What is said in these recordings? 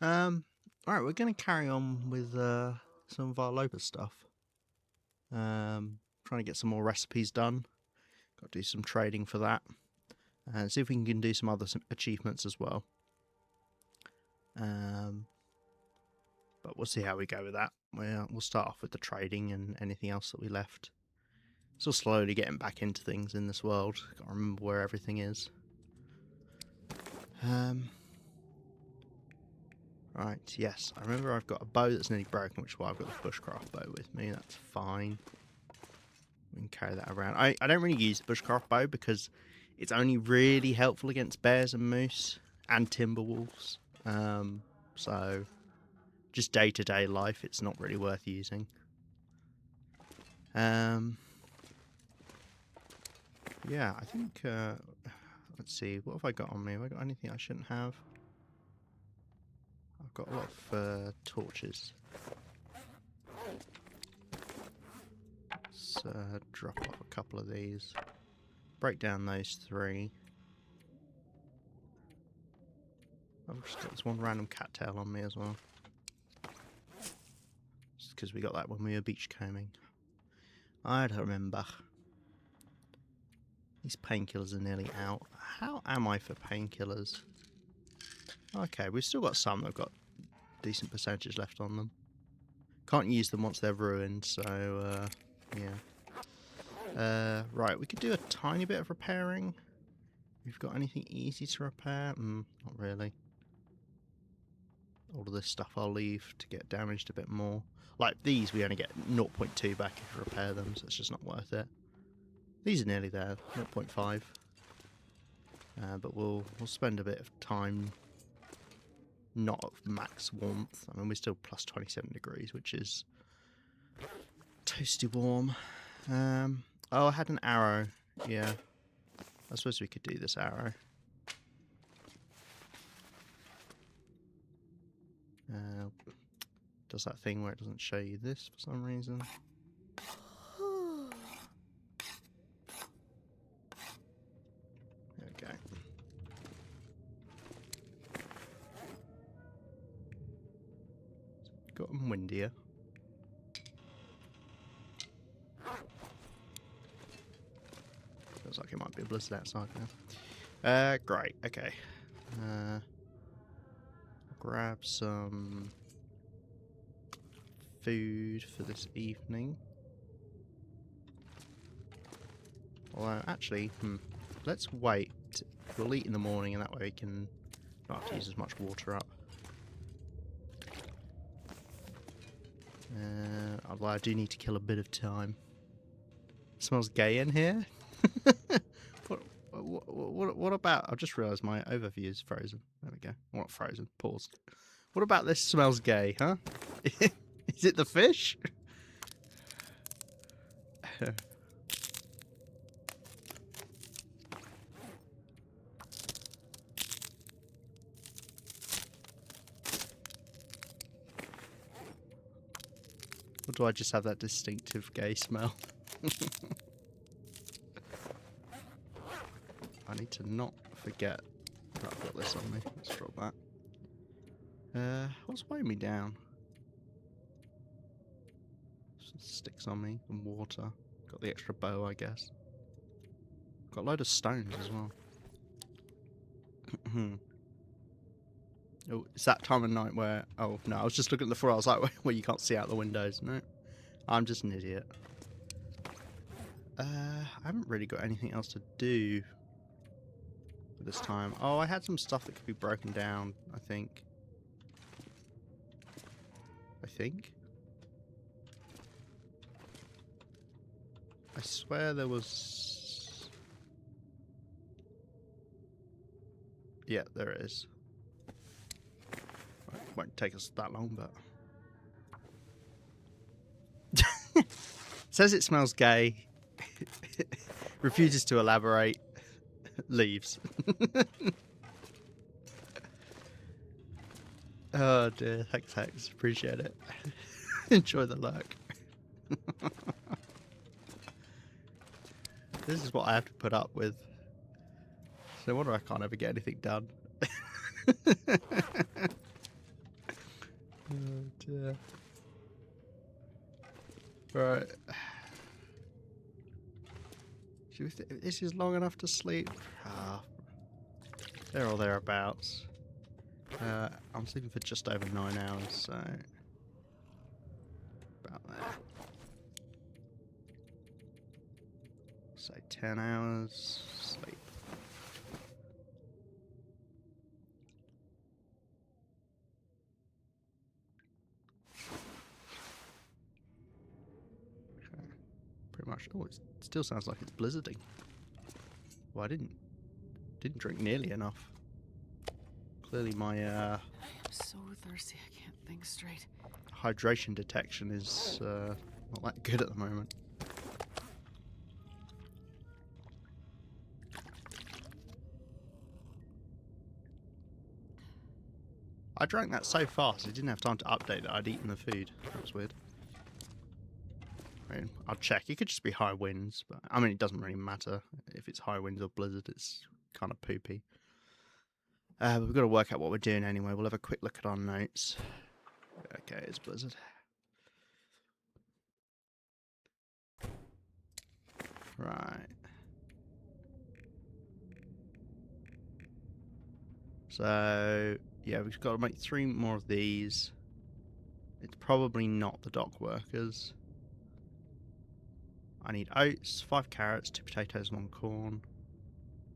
Alright, we're going to carry on with some of our Loper stuff. Trying to get some more recipes done. Got to do some trading for that. And see if we can do some other achievements as well. But we'll see how we go with that. We'll start off with the trading and anything else that we left. Still slowly getting back into things in this world. Got to remember where everything is. Right, yes. I remember I've got a bow that's nearly broken, which is why I've got the bushcraft bow with me. That's fine. We can carry that around. I don't really use the bushcraft bow because it's only really helpful against bears and moose and timber wolves. So just day-to-day life, it's not really worth using. Yeah, I think... let's see, what have I got on me? Have I got anything I shouldn't have? I've got a lot of torches. Let's drop off a couple of these. Break down those 3. I've just got this one random cattail on me as well. Just because we got that when we were beachcombing. I don't remember. These painkillers are nearly out. How am I for painkillers? Okay, we've still got some that have got decent percentages left on them. Can't use them once they're ruined, so yeah. Right, we could do a tiny bit of repairing. We've got anything easy to repair? Not really. All of this stuff I'll leave to get damaged a bit more. Like these, we only get 0.2 back if you repair them, so it's just not worth it. These are nearly there, 0.5. But we'll spend a bit of time not at max warmth. I mean, we're still plus 27 degrees, which is toasty warm. Oh, I had an arrow. Yeah. I suppose we could do this arrow. Does that thing where it doesn't show you this for some reason. There we go. Gotten windier. Feels like it might be a blizzard outside now. Great, okay. Grab some food for this evening. Although, actually, let's wait. We'll eat in the morning, and that way we can not have to use as much water up. Although I do need to kill a bit of time. It smells gay in here. What about... I've just realised my overview is frozen. There we go. Well, not frozen. Paused. What about this smells gay, huh? Is it the fish? Or do I just have that distinctive gay smell? I need to not forget that I've got this on me. Let's drop that. What's weighing me down? Some sticks on me and water. Got the extra bow, I guess. Got a load of stones as well. Oh, it's that time of night where... Oh, no, I was just looking at the floor. I was like, where you can't see out the windows. No, I'm just an idiot. I haven't really got anything else to do this time. Oh, I had some stuff that could be broken down, I think. I swear there was... Yeah, there it is. It won't take us that long, but... Says it smells gay. Refuses to elaborate. Leaves. Oh dear, thanks Hex, appreciate it. Enjoy the lurk. This is what I have to put up with. No wonder I can't ever get anything done. Yeah. Right. This is long enough to sleep. Ah, there or thereabouts. I'm sleeping for just over 9 hours, so about there. Say 10 hours sleep. Okay. Pretty much. Oh, it still sounds like it's blizzarding. Well, I didn't drink nearly enough. Clearly my I am so thirsty I can't think straight. hydration detection is not that good at the moment. I drank that so fast I didn't have time to update that I'd eaten the food. That was weird. I mean, I'll check. It could just be high winds, but I mean, it doesn't really matter if it's high winds or blizzard. It's kind of poopy. But we've got to work out what we're doing anyway. We'll have a quick look at our notes. Okay, it's blizzard. Right. So, yeah, we've got to make 3 more of these. It's probably not the dock workers. I need oats, 5 carrots, 2 potatoes, 1 corn.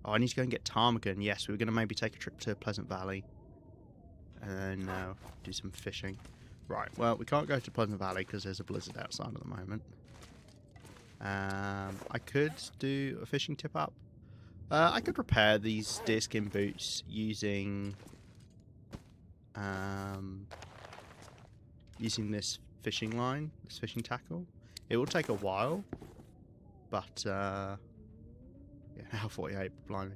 Oh, I need to go and get ptarmigan. Yes, we were going to maybe take a trip to Pleasant Valley. And then do some fishing. Right, well, we can't go to Pleasant Valley because there's a blizzard outside at the moment. I could do a fishing tip up. I could repair these deerskin boots using using this fishing line, this fishing tackle. It will take a while, but yeah, now 48, blimey.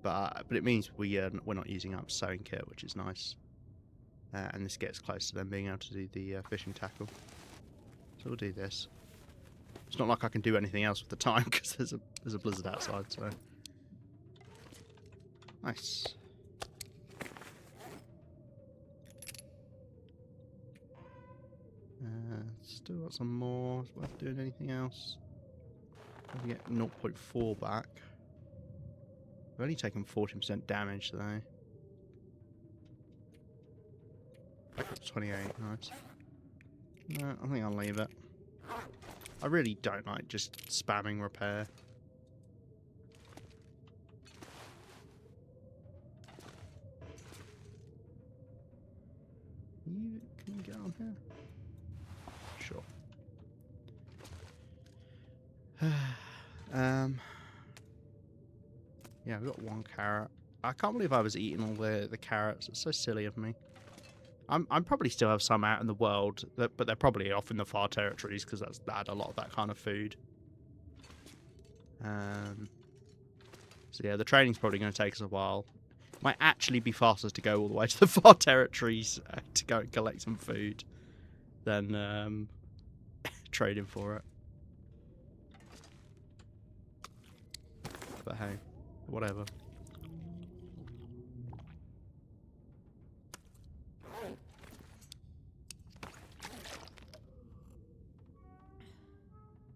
But it means we're not using up sewing kit, which is nice. And this gets close to them being able to do the fishing tackle. So we'll do this. It's not like I can do anything else with the time because there's a blizzard outside. So nice. Still got some more. Is it worth doing anything else? We get 0.4 back. We've only taken 40% damage though. Back up to 28, nice. No, I think I'll leave it. I really don't like just spamming repair. Can you get on here? Sure. Yeah, we've got 1 carrot. I can't believe I was eating all the carrots. It's so silly of me. I'm probably still have some out in the world, but they're probably off in the far territories because that had a lot of that kind of food. So yeah, the training's probably going to take us a while. Might actually be faster to go all the way to the far territories to go and collect some food than trading for it. But hey, whatever.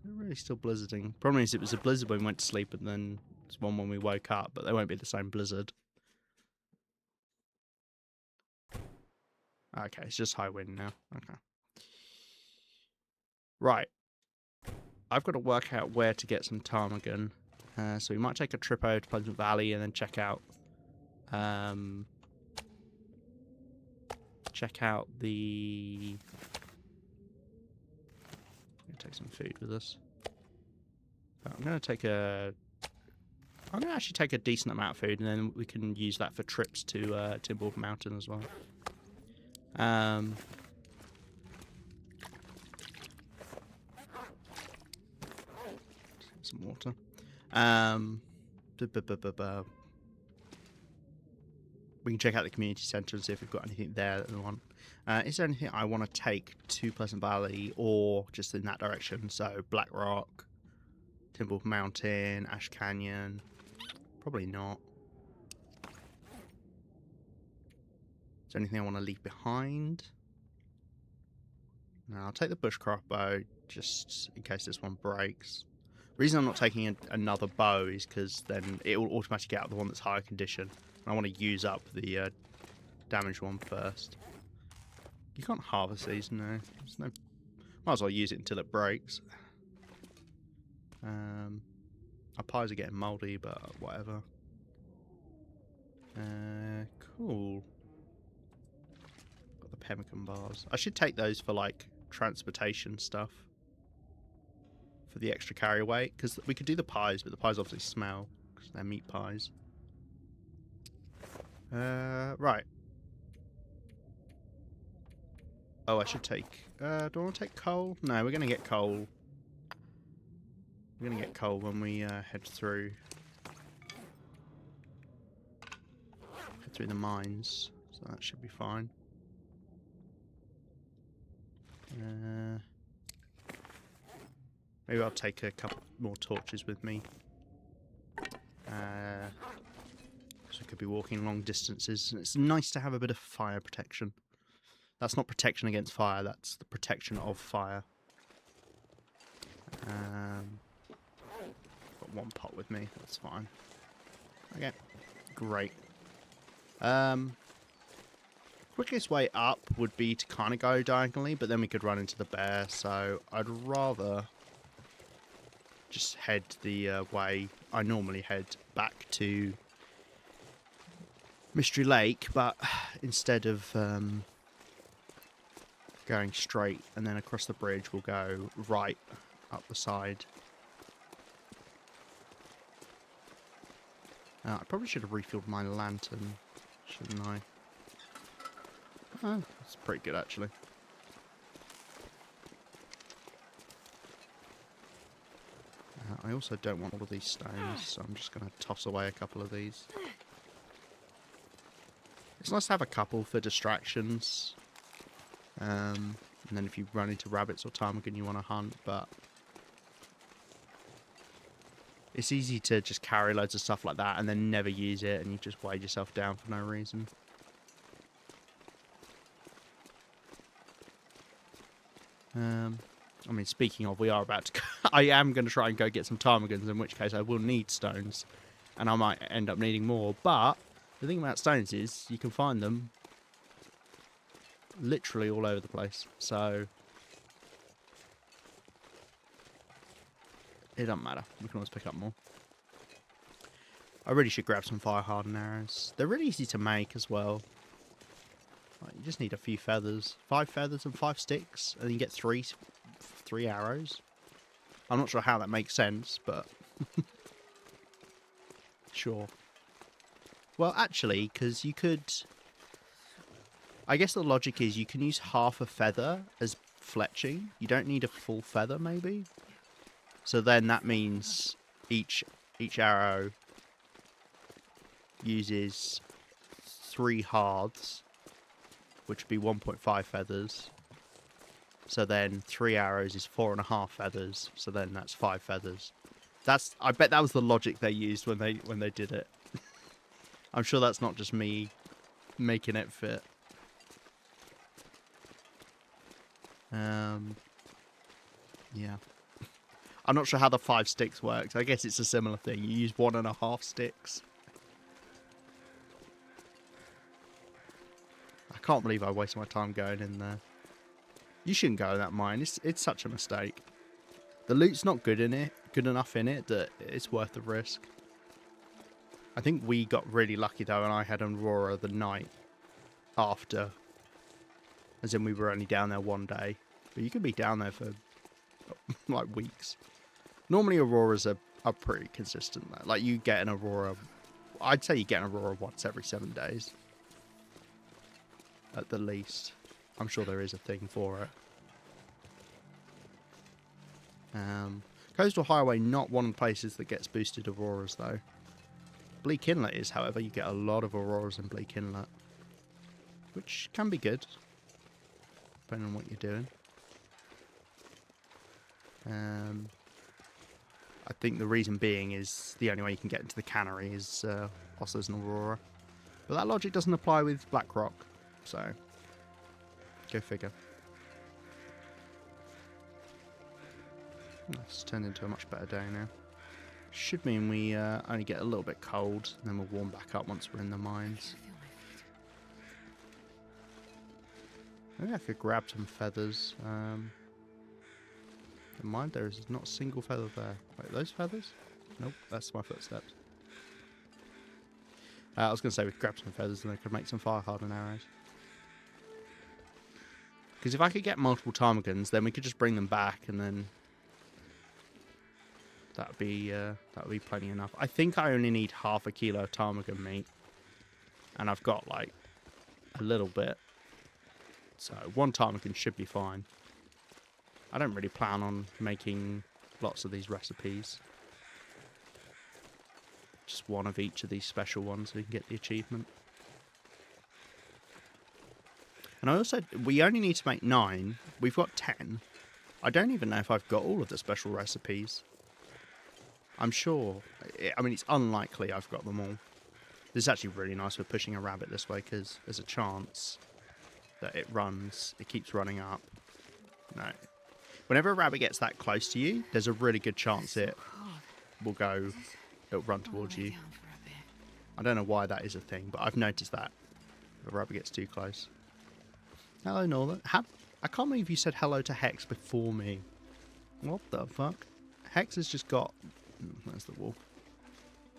They're really still blizzarding. Problem is, it was a blizzard when we went to sleep, and then it's one when we woke up, but they won't be the same blizzard. Okay, it's just high wind now. Okay. Right. I've got to work out where to get some ptarmigan. So we might take a trip over to Pleasant Valley and then check out the... Take some food with us. I'm going to actually take a decent amount of food, and then we can use that for trips to Timber Mountain as well. Some water. We can check out the community centre and see if we've got anything there that we want. Is there anything I want to take to Pleasant Valley or just in that direction? So Black Rock, Timber Mountain, Ash Canyon. Probably not. Is there anything I want to leave behind? Now I'll take the bushcraft bow just in case this one breaks. The reason I'm not taking another bow is because then it will automatically get out the one that's higher condition. And I want to use up the damaged one first. You can't harvest these, no. There's no. Might as well use it until it breaks. Our pies are getting mouldy, but whatever. Cool. Got the pemmican bars. I should take those for like transportation stuff. For the extra carry weight, because we could do the pies, but the pies obviously smell because they're meat pies. Right. Oh, I should take. Do I want to take coal? No, we're gonna get coal. We're gonna get coal when we head through the mines, so that should be fine. Maybe I'll take a couple more torches with me. Because we could be walking long distances. And it's nice to have a bit of fire protection. That's not protection against fire, that's the protection of fire. Got one pot with me, that's fine. Okay, great. Quickest way up would be to kind of go diagonally, but then we could run into the bear, so I'd rather just head the way I normally head back to Mystery Lake, but instead of going straight and then across the bridge, we'll go right up the side. I probably should have refilled my lantern, shouldn't I? Oh, that's pretty good actually. I also don't want all of these stones, so I'm just going to toss away a couple of these. It's nice to have a couple for distractions. And then if you run into rabbits or ptarmigan you want to hunt, but it's easy to just carry loads of stuff like that and then never use it, and you just weigh yourself down for no reason. I mean, speaking of, we are about to go, I am going to try and go get some ptarmigans, in which case I will need stones, and I might end up needing more, but the thing about stones is you can find them literally all over the place, so it doesn't matter. We can always pick up more. I really should grab some fire hardened arrows. They're really easy to make as well. Like, you just need a few feathers. 5 feathers and 5 sticks, and you get 3 arrows. I'm not sure how that makes sense, but sure. Well, actually, because you could... I guess the logic is you can use half a feather as fletching. You don't need a full feather, maybe? So then that means each arrow uses 3 hearths, which would be 1.5 feathers. So then 3 arrows is 4.5 feathers. So then that's 5 feathers. I bet that was the logic they used when they did it. I'm sure that's not just me making it fit. Yeah. I'm not sure how the 5 sticks works. I guess it's a similar thing. You use 1.5 sticks. I can't believe I wasted my time going in there. You shouldn't go in that mine. It's such a mistake. The loot's not good enough in it that it's worth the risk. I think we got really lucky though, and I had an Aurora the night after. As in we were only down there one day. But you could be down there for like weeks. Normally Auroras are pretty consistent though. Like you get an Aurora, I'd say you get an Aurora once every 7 days. At the least. I'm sure there is a thing for it. Coastal Highway, not one of the places that gets boosted Auroras though. Bleak Inlet is, however, you get a lot of Auroras in Bleak Inlet. Which can be good. Depending on what you're doing. I think the reason being is the only way you can get into the cannery is also as an Aurora. But that logic doesn't apply with Blackrock, so go figure. It's turned into a much better day now. Should mean we only get a little bit cold, and then we'll warm back up once we're in the mines. I feel my feet. Maybe I could grab some feathers. In mind, there is not a single feather there. Wait, those feathers? Nope, that's my footsteps. I was going to say we could grab some feathers and I could make some fire hardened arrows. Because if I could get multiple ptarmigans, then we could just bring them back, and then that would be plenty enough. I think I only need half a kilo of ptarmigan meat, and I've got like a little bit, so one ptarmigan should be fine. I don't really plan on making lots of these recipes. Just one of each of these special ones so you can get the achievement. And I also, we only need to make 9. We've got 10. I don't even know if I've got all of the special recipes. I'm sure. I mean, it's unlikely I've got them all. This is actually really nice for pushing a rabbit this way, because there's a chance that it keeps running up. No. Whenever a rabbit gets that close to you, there's a really good chance it'll run towards you. I don't know why that is a thing, but I've noticed that. If a rabbit gets too close. Hello, Northern. I can't believe you said hello to Hex before me. What the fuck? Hex has just got... There's the wolf.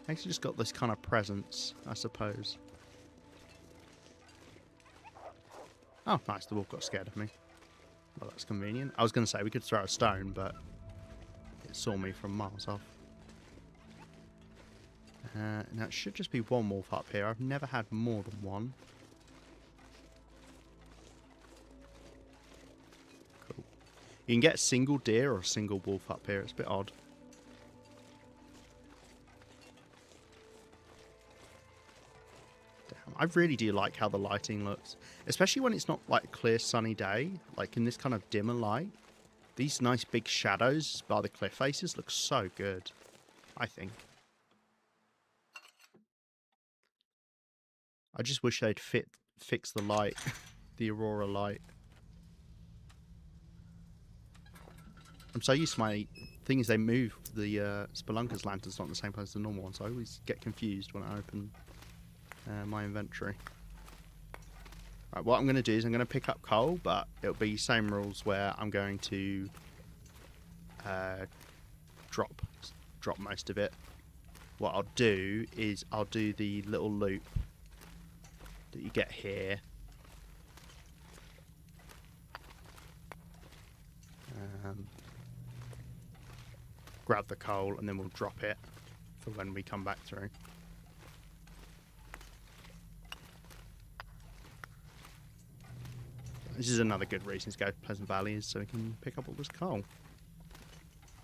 Hex has just got this kind of presence, I suppose. Oh, nice. The wolf got scared of me. Well, that's convenient. I was going to say we could throw a stone, but it saw me from miles off. Now, it should just be one wolf up here. I've never had more than one. Cool. You can get a single deer or a single wolf up here. It's a bit odd. Damn, I really do like how the lighting looks. Especially when it's not like a clear sunny day. Like in this kind of dimmer light. These nice big shadows by the cliff faces look so good, I think. I just wish they'd fix the light, the aurora light. I'm so used to my thing is they move the Spelunker's lanterns not in the same place as the normal one, so I always get confused when I open my inventory. Right, what I'm going to do is I'm going to pick up coal, but it'll be same rules where I'm going to drop most of it. What I'll do is I'll do the little loop that you get here. Grab the coal and then we'll drop it for when we come back through. This is another good reason to go to Pleasant Valley, is so we can pick up all this coal.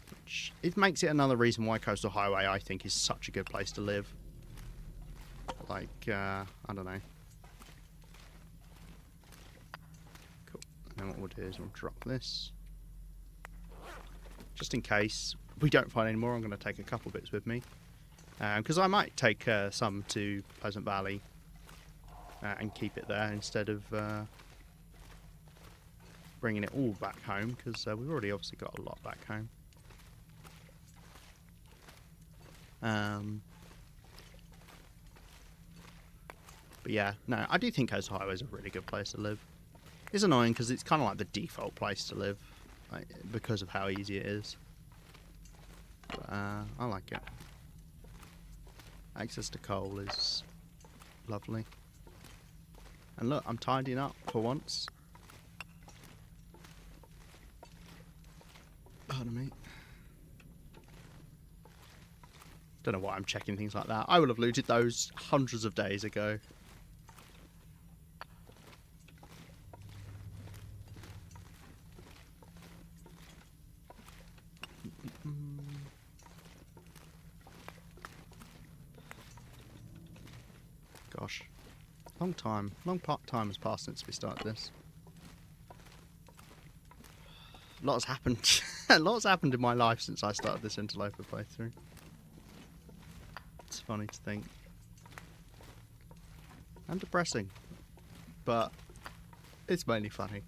Which, it makes it another reason why Coastal Highway, I think, is such a good place to live. Like, I don't know. Cool. And then what we'll do is we'll drop this. Just in case we don't find any more, I'm going to take a couple bits with me. Because I might take some to Pleasant Valley and keep it there instead of bringing it all back home, because we've already obviously got a lot back home. But yeah, no, I do think Coastal Highway is a really good place to live. It's annoying because it's kind of like the default place to live, like, because of how easy it is. But, I like it. Access to coal is lovely. And look, I'm tidying up for once. Pardon me. Don't know why I'm checking things like that. I would have looted those hundreds of days ago. Gosh. Long time has passed since we started this. A lot has happened. A lot has happened in my life since I started this Interloper playthrough. It's funny to think. And depressing. But it's mainly funny.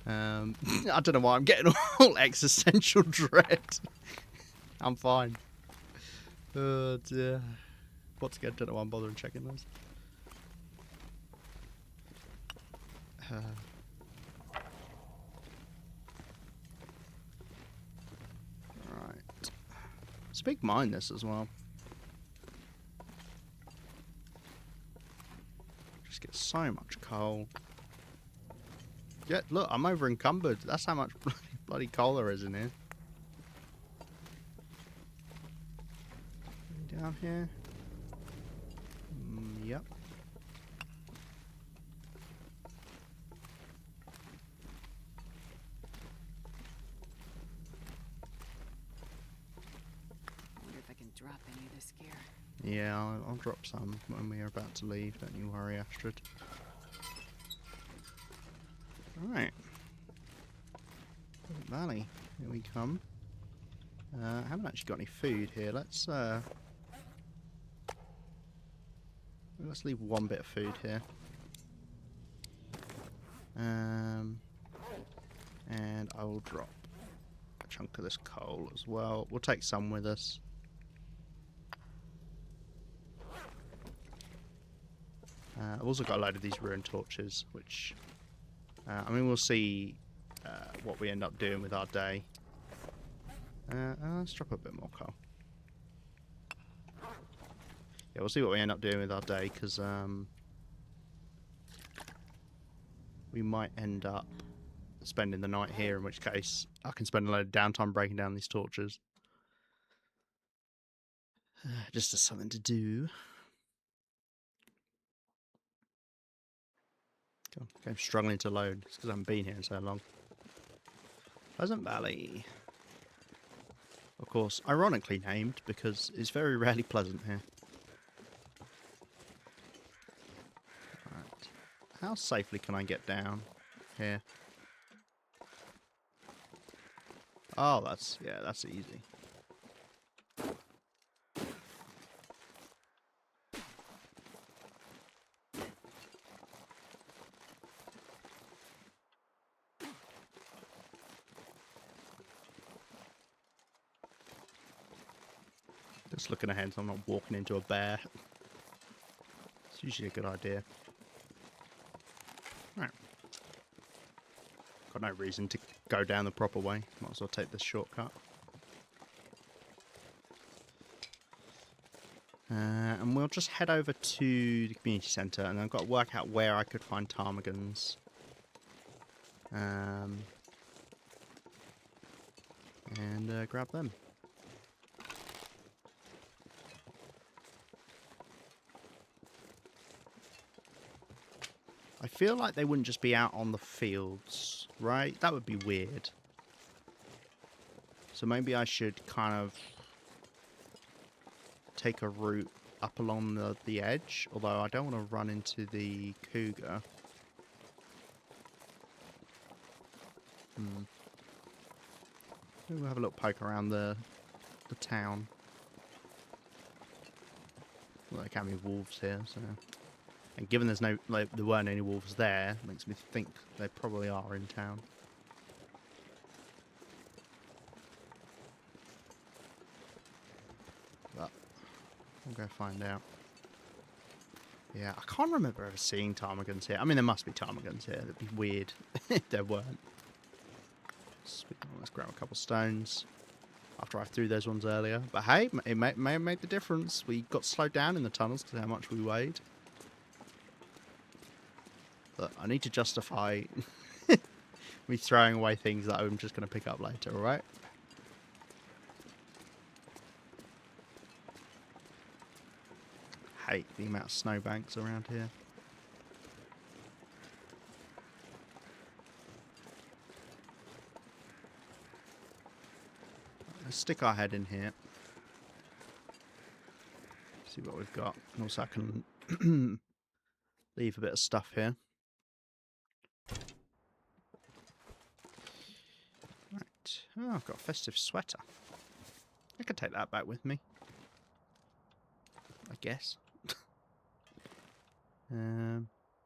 I don't know why I'm getting all existential dread. I'm fine. Oh dear. Once again, don't know why I'm bothering checking those. Right. It's a big mine, this as well. Just get so much coal. Yeah, look, I'm over encumbered. That's how much bloody coal there is in here. Down here. Yep. I wonder if I can drop any of this gear. Yeah, I'll drop some when we are about to leave. Don't you worry, Astrid. Alright. Valley. Here we come. I haven't actually got any food here. Let's leave one bit of food here. And I will drop a chunk of this coal as well. We'll take some with us. I've also got a load of these ruined torches, which I mean, we'll see what we end up doing with our day. Let's drop a bit more coal. Yeah, we'll see what we end up doing with our day, because we might end up spending the night here, in which case I can spend a load of downtime breaking down these torches. Just as something to do. I'm struggling to load. It's because I haven't been here in so long. Pleasant Valley. Of course, ironically named, because it's very rarely pleasant here. Right. How safely can I get down here? Oh, that's easy. Just looking ahead so I'm not walking into a bear. It's usually a good idea. Right. Got no reason to go down the proper way. Might as well take this shortcut. And we'll just head over to the community centre, and I've got to work out where I could find ptarmigans. And grab them. I feel like they wouldn't just be out on the fields, right? That would be weird. So maybe I should kind of take a route up along the edge, although I don't want to run into the cougar. We'll have a little poke around the town. Well, there can be wolves here, so... And given there's no, like, there weren't any wolves there, makes me think they probably are in town. But we'll go find out. Yeah, I can't remember ever seeing ptarmigans here. I mean, there must be ptarmigans here. It'd be weird if there weren't. Let's grab a couple stones after I threw those ones earlier. But hey, it may have made the difference. We got slowed down in the tunnels because of how much we weighed. But I need to justify me throwing away things that I'm just going to pick up later, alright? Hate the amount of snowbanks around here. Let's stick our head in here. See what we've got. And also I can leave a bit of stuff here. Right. Oh, I've got a festive sweater. I could take that back with me. I guess.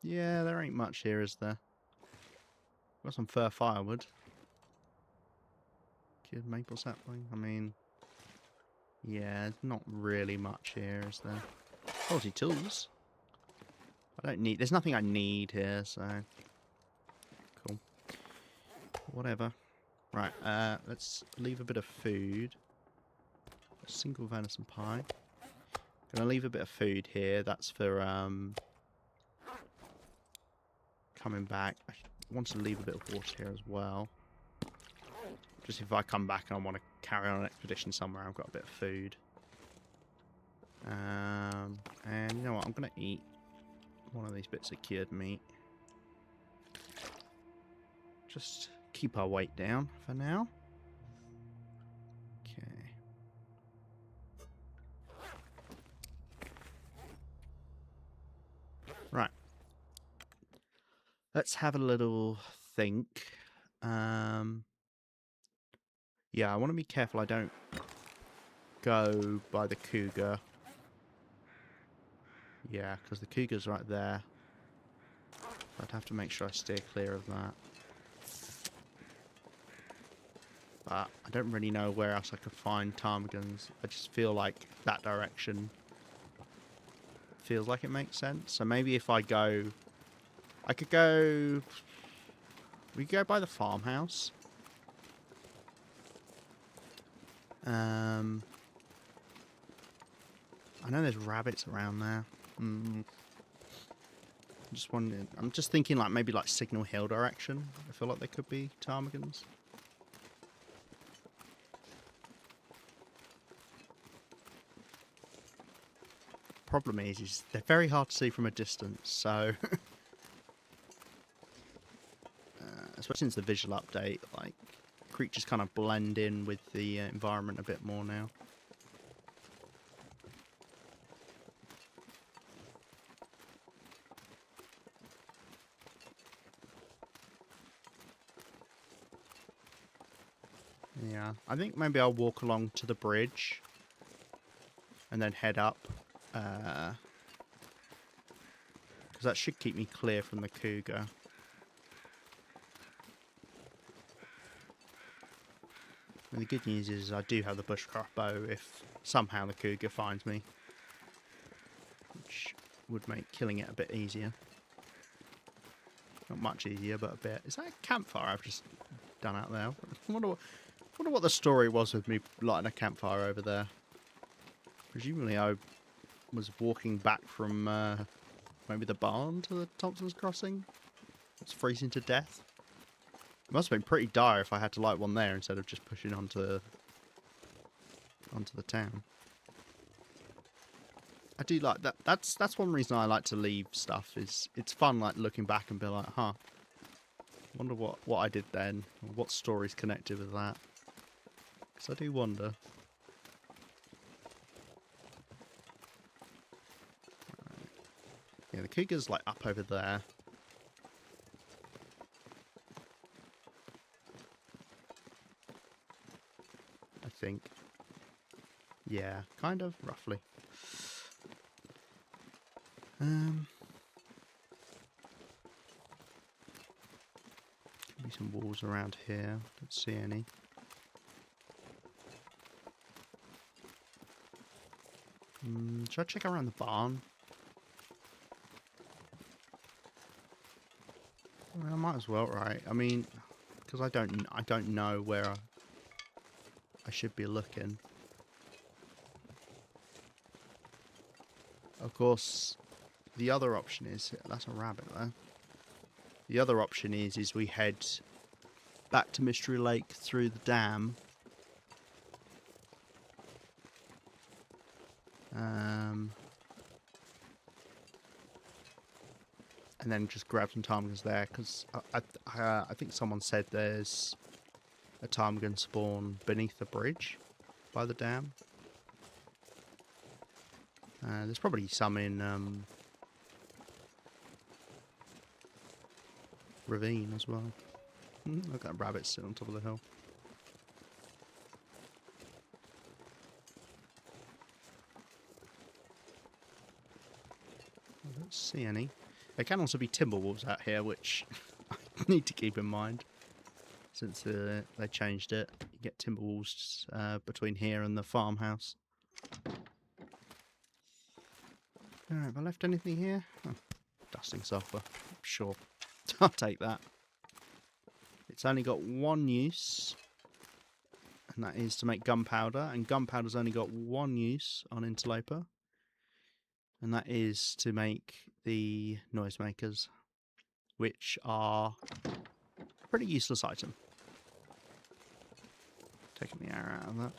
Yeah, there ain't much here, is there? Got some fir firewood. Kid maple sapling. I mean, yeah, there's not really much here, is there? Quality tools. I don't need. There's nothing I need here, so cool. Whatever. Right. Let's leave a bit of food. A single venison pie. Gonna leave a bit of food here. That's for coming back. I want to leave a bit of water here as well. Just if I come back and I want to carry on an expedition somewhere, I've got a bit of food. And you know what? I'm gonna eat one of these bits of cured meat. Just keep our weight down for now. Okay. Right. Let's have a little think. Yeah, I want to be careful I don't go by the cougar. Yeah, because the cougar's right there. I'd have to make sure I steer clear of that. But I don't really know where else I could find ptarmigans. I just feel like that direction feels like it makes sense. So maybe if I go... I could go... We could go by the farmhouse. I know there's rabbits around there. Just wondering. I'm just thinking like maybe like Signal Hill direction. I feel like there could be ptarmigans. Problem is they're very hard to see from a distance. So, especially since the visual update, like creatures kind of blend in with the environment a bit more now. Yeah, I think maybe I'll walk along to the bridge and then head up, because that should keep me clear from the cougar. And the good news is I do have the bushcraft bow if somehow the cougar finds me, which would make killing it a bit easier. Not much easier, but a bit. Is that a campfire I've just done out there? I wonder what the story was with me lighting a campfire over there. Presumably I was walking back from maybe the barn to the Thompson's Crossing. It's freezing to death. It must have been pretty dire if I had to light one there instead of just pushing onto the town. I do like that. That's one reason I like to leave stuff. Is it's fun like looking back and be like, huh. Wonder what I did then. Or what story's connected with that. Because I do wonder. Right. Yeah, the cougar's like up over there. I think. Yeah, kind of, roughly. Could be some walls around here. Don't see any. Should I check around the barn? Well, I might as well, right? I mean, because I don't know where I should be looking. Of course, the other option is that's a rabbit there. The other option is we head back to Mystery Lake through the dam. And then just grab some ptarmigans there, because I think someone said there's a ptarmigan spawn beneath the bridge by the dam. There's probably some in Ravine as well. Look at that rabbit sitting on top of the hill. I don't see any. There can also be timber wolves out here, which need to keep in mind. Since they changed it, you get timber walls between here and the farmhouse. Alright, have I left anything here? Oh, dusting sulphur. Sure. I'll take that. It's only got one use, and that is to make gunpowder, and gunpowder's only got one use on Interloper, and that is to make the noisemakers, which are a pretty useless item. Taking the arrow out of that.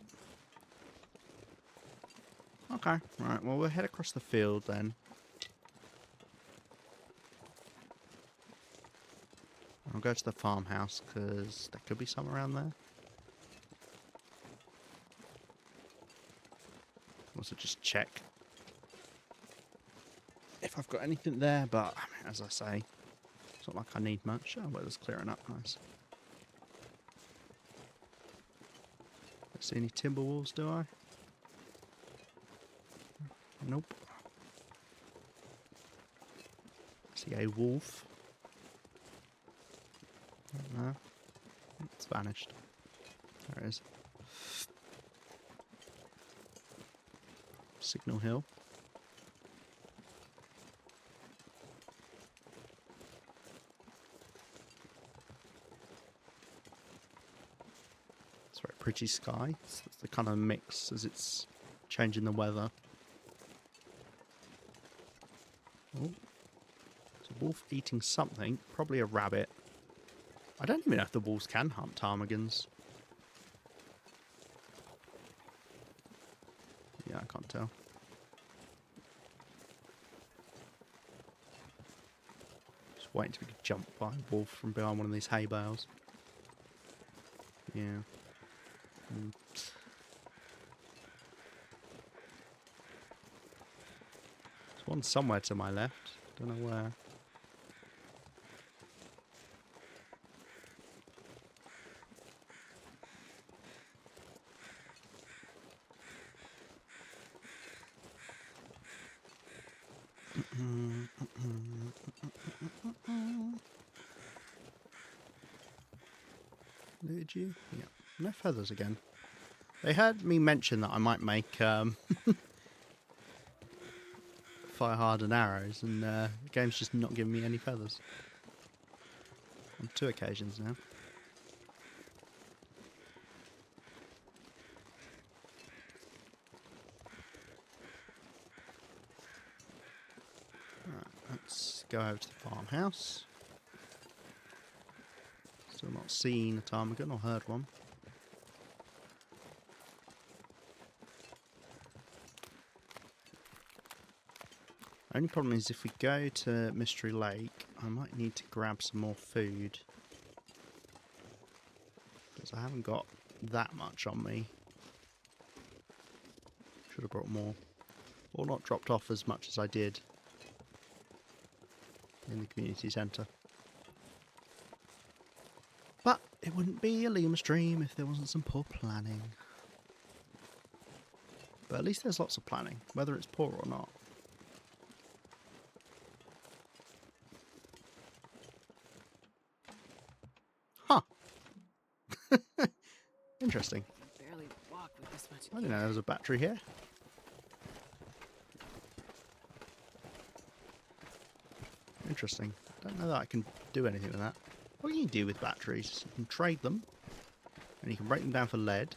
Okay, right, well we'll head across the field then. I'll go to the farmhouse, because there could be some around there. Also just check if I've got anything there, but as I say, it's not like I need much. Oh, weather's clearing up, nice. Don't see any timber walls, do I? Nope. See a wolf. No. It's vanished. There it is. Signal Hill. It's a very pretty sky. It's the kind of mix as it's changing the weather. Oh. It's a wolf eating something. Probably a rabbit. I don't even know if the wolves can hunt ptarmigans. Yeah, I can't tell. Just waiting to be jumped by a wolf from behind one of these hay bales. Yeah. There's one somewhere to my left. Don't know where. Did you? Yeah. No feathers again. They had me mention that I might make fire hardened arrows, and the game's just not giving me any feathers. On 2 occasions now. Right, let's go over to the farmhouse. Still not seen a ptarmigan or heard one. Only problem is if we go to Mystery Lake, I might need to grab some more food. Because I haven't got that much on me. Should have brought more. Or not dropped off as much as I did in the community centre. But it wouldn't be a Lima stream if there wasn't some poor planning. But at least there's lots of planning, whether it's poor or not. Huh. Interesting. Barely walk with this much I didn't know there was a battery here. Interesting. Don't know that I can do anything with that. What can you do with batteries? You can trade them, and you can break them down for lead.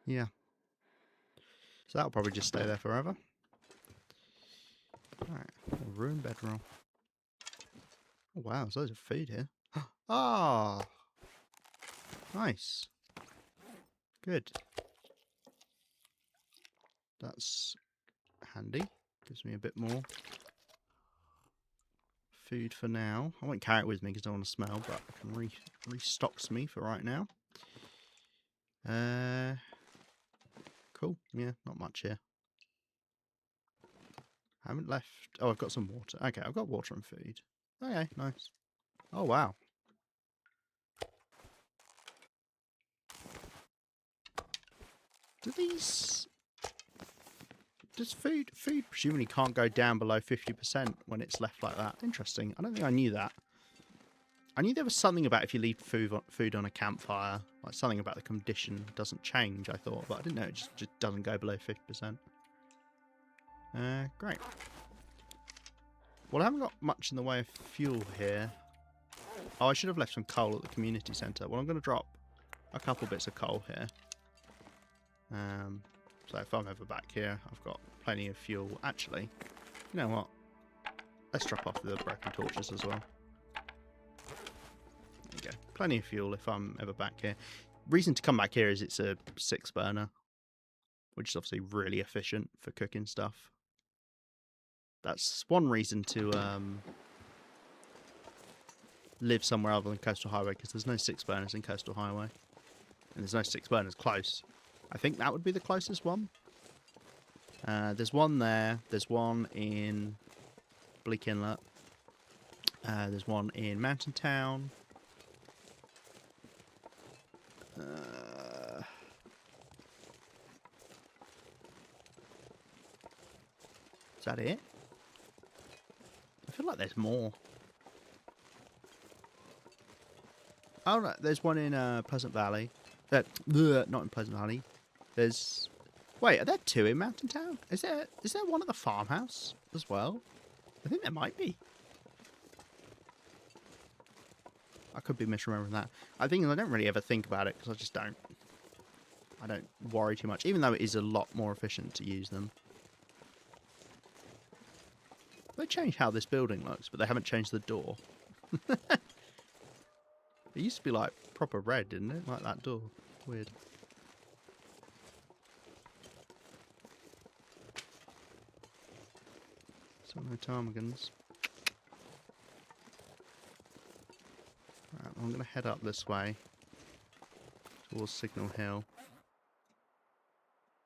Yeah. So that'll probably just stay there forever. Alright, room bedroll. Oh, wow, there's loads of food here. Ah! Nice. Good. That's handy. Gives me a bit more food for now. I won't carry it with me because I don't want to smell, but it can restocks me for right now. Cool. Yeah, not much here. I haven't left... Oh, I've got some water. Okay, I've got water and food. Okay, nice. Oh, wow. Do these... Does food presumably can't go down below 50% when it's left like that? Interesting. I don't think I knew that. I knew there was something about if you leave food on a campfire, like something about the condition doesn't change, I thought, but I didn't know it just doesn't go below 50%. Great. Well, I haven't got much in the way of fuel here. Oh, I should have left some coal at the community centre. Well, I'm going to drop a couple bits of coal here. So if I'm ever back here, I've got plenty of fuel. Actually, you know what? Let's drop off the broken torches as well. There you go. Plenty of fuel if I'm ever back here. Reason to come back here is it's a 6 burner, which is obviously really efficient for cooking stuff. That's one reason to live somewhere other than Coastal Highway, because there's no 6 burners in Coastal Highway. And there's no 6 burners close. I think that would be the closest one. There's one there. There's one in Bleak Inlet. There's one in Mountain Town. Is that it? I feel like there's more. Oh, right, there's one in Pleasant Valley. Not in Pleasant Valley. There's... Wait, are there 2 in Mountain Town? Is there one at the farmhouse as well? I think there might be. I could be misremembering that. I don't really ever think about it because I just don't. I don't worry too much, even though it is a lot more efficient to use them. They changed how this building looks, but they haven't changed the door. It used to be like proper red, didn't it? Like that door. Weird. So no ptarmigans. Right, well, I'm going to head up this way towards Signal Hill.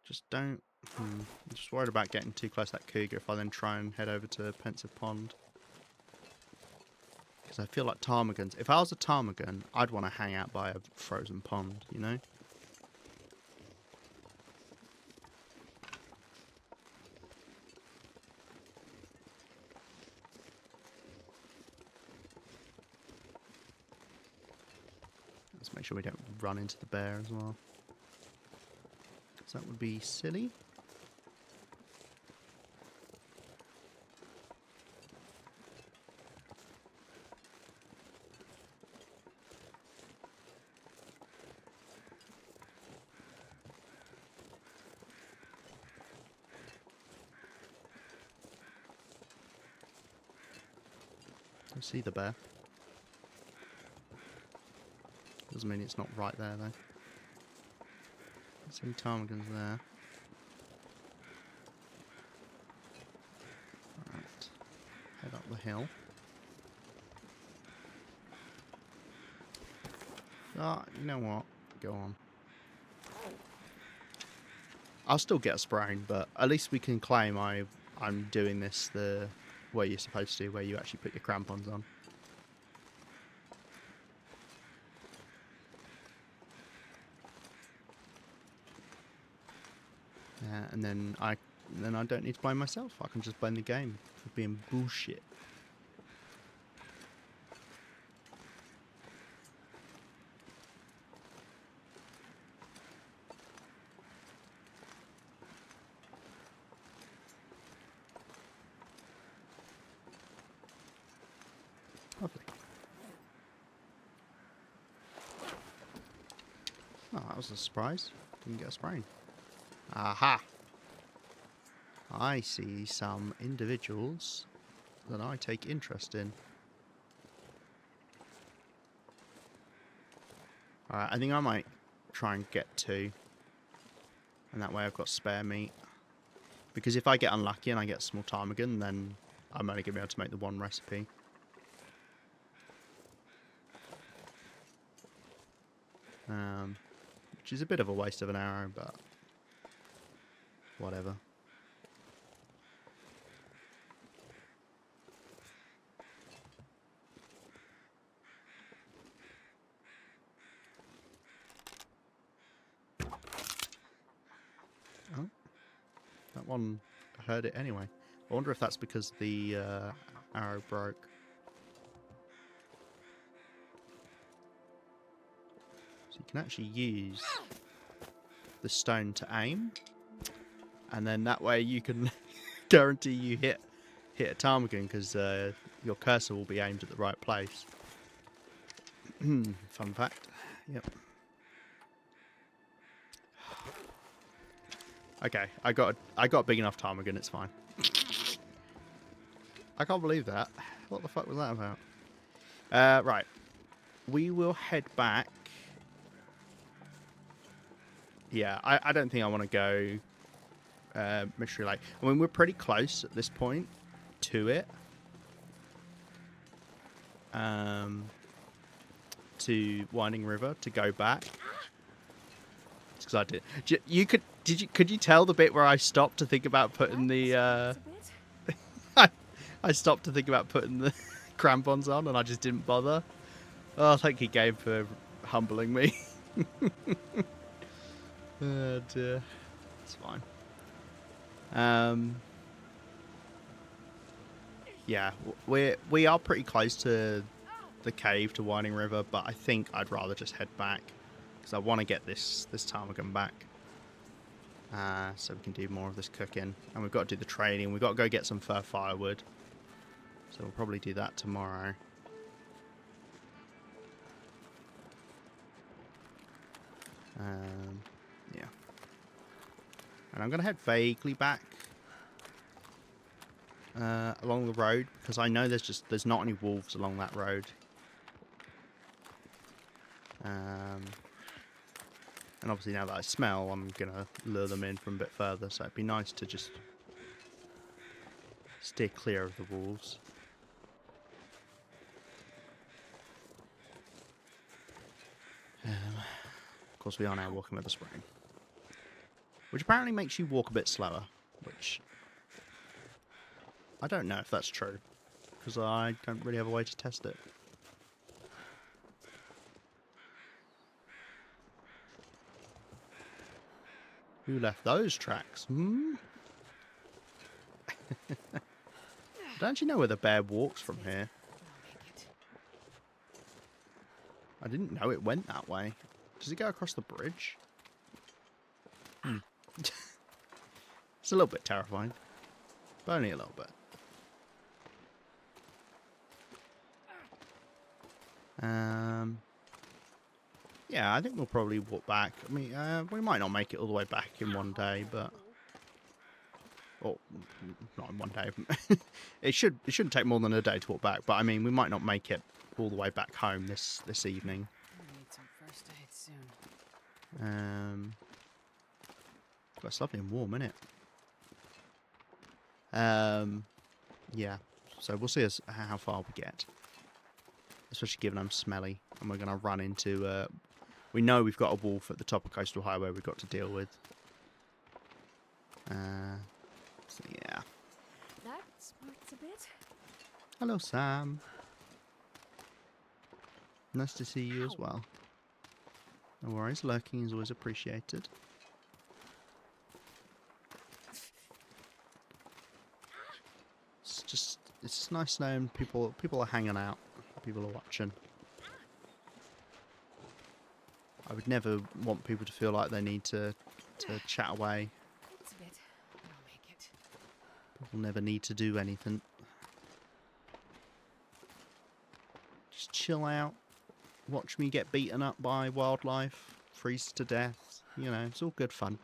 Just don't... I'm just worried about getting too close to that cougar if I then try and head over to Pensive Pond. Because I feel like ptarmigans... If I was a ptarmigan, I'd want to hang out by a frozen pond, you know? Let's make sure we don't run into the bear as well. So that would be silly. I see the bear. Doesn't mean it's not right there though. There's any ptarmigans there. Alright. Head up the hill. Ah, you know what? Go on. I'll still get a sprain, but at least we can claim I'm doing this the way you're supposed to, where you actually put your crampons on. And then I don't need to blame myself. I can just blame the game for being bullshit. Lovely. Oh, that was a surprise. Didn't get a sprain. Aha! I see some individuals that I take interest in. Alright, I think I might try and get 2. And that way I've got spare meat. Because if I get unlucky and I get a small ptarmigan, then I'm only going to be able to make the 1 recipe. Which is a bit of a waste of an arrow, but whatever. one heard it anyway. I wonder if that's because the arrow broke. So you can actually use the stone to aim, and then that way you can guarantee you hit a ptarmigan because your cursor will be aimed at the right place. Fun fact. Yep. Okay, I got a big enough ptarmigan. It's fine. I can't believe that. What the fuck was that about? Right. We will head back. Yeah, I don't think I want to go Mystery Lake. I mean, we're pretty close at this point to it. To Winding River to go back. Because I did. Could you tell the bit where I stopped to think about putting the I stopped to think about putting the crampons on and I just didn't bother. Oh, thank you, Gabe, for humbling me. Oh dear. It's fine. Yeah, we are pretty close to the cave to Winding River, but I think I'd rather just head back because I want to get this ptarmigan back. So we can do more of this cooking, and we've got to do the trading. We've got to go get some fur firewood, so we'll probably do that tomorrow. Yeah, and I'm gonna head vaguely back along the road because I know there's not any wolves along that road. And obviously now that I smell, I'm gonna lure them in from a bit further, so it'd be nice to just steer clear of the wolves. Of course, we are now walking with the spring, which apparently makes you walk a bit slower, which I don't know if that's true, because I don't really have a way to test it. Who left those tracks? Don't you know where the bear walks from here? I didn't know it went that way. Does it go across the bridge? It's a little bit terrifying, but only a little bit. Yeah, I think we'll probably walk back. I mean, we might not make it all the way back in one day, but... Oh, not in one day. It shouldn't take more than a day to walk back, but I mean, we might not make it all the way back home this evening. I need some first aid soon. It's lovely and warm, isn't it? Yeah. So we'll see how far we get. Especially given I'm smelly, and we're going to run into... we know we've got a wolf at the top of Coastal Highway we've got to deal with. So yeah. That smarts a bit. Hello, Sam. Nice to see you as well. No worries, lurking is always appreciated. It's just nice knowing people are hanging out, people are watching. I would never want people to feel like they need to chat away. It's a bit, but I'll make it. People never need to do anything. Just chill out, watch me get beaten up by wildlife, freeze to death. You know, it's all good fun.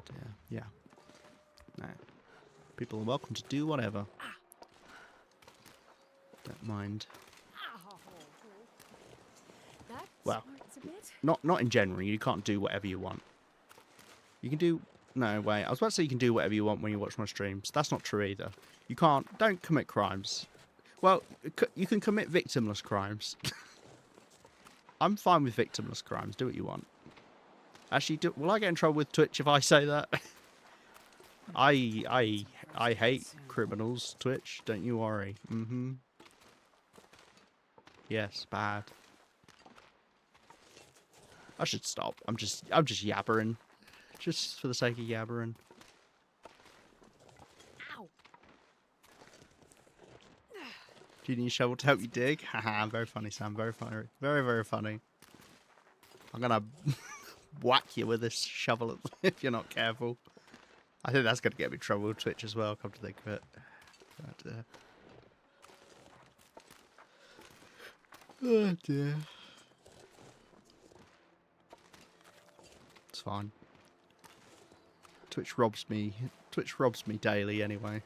Dear. Yeah. No. People are welcome to do whatever. Don't mind. That Well, smarts a bit. not in general. You can't do whatever you want. You can do... No, wait. I was about to say you can do whatever you want when you watch my streams. That's not true either. You can't... Don't commit crimes. Well, you can commit victimless crimes. I'm fine with victimless crimes. Do what you want. Actually, will I get in trouble with Twitch if I say that? I I First aid hate soon. criminals, Twitch. Don't you worry. Mm-hmm. Yes, bad. I should stop. I'm just yabbering. Just for the sake of yabbering. Ow! Do you need a shovel to help you dig? Haha, very funny, Sam. Very funny. Very, very funny. I'm gonna whack you with this shovel if you're not careful. I think that's gonna get me in trouble with Twitch as well, come to think of it. But, oh dear. It's fine. Twitch robs me daily anyway.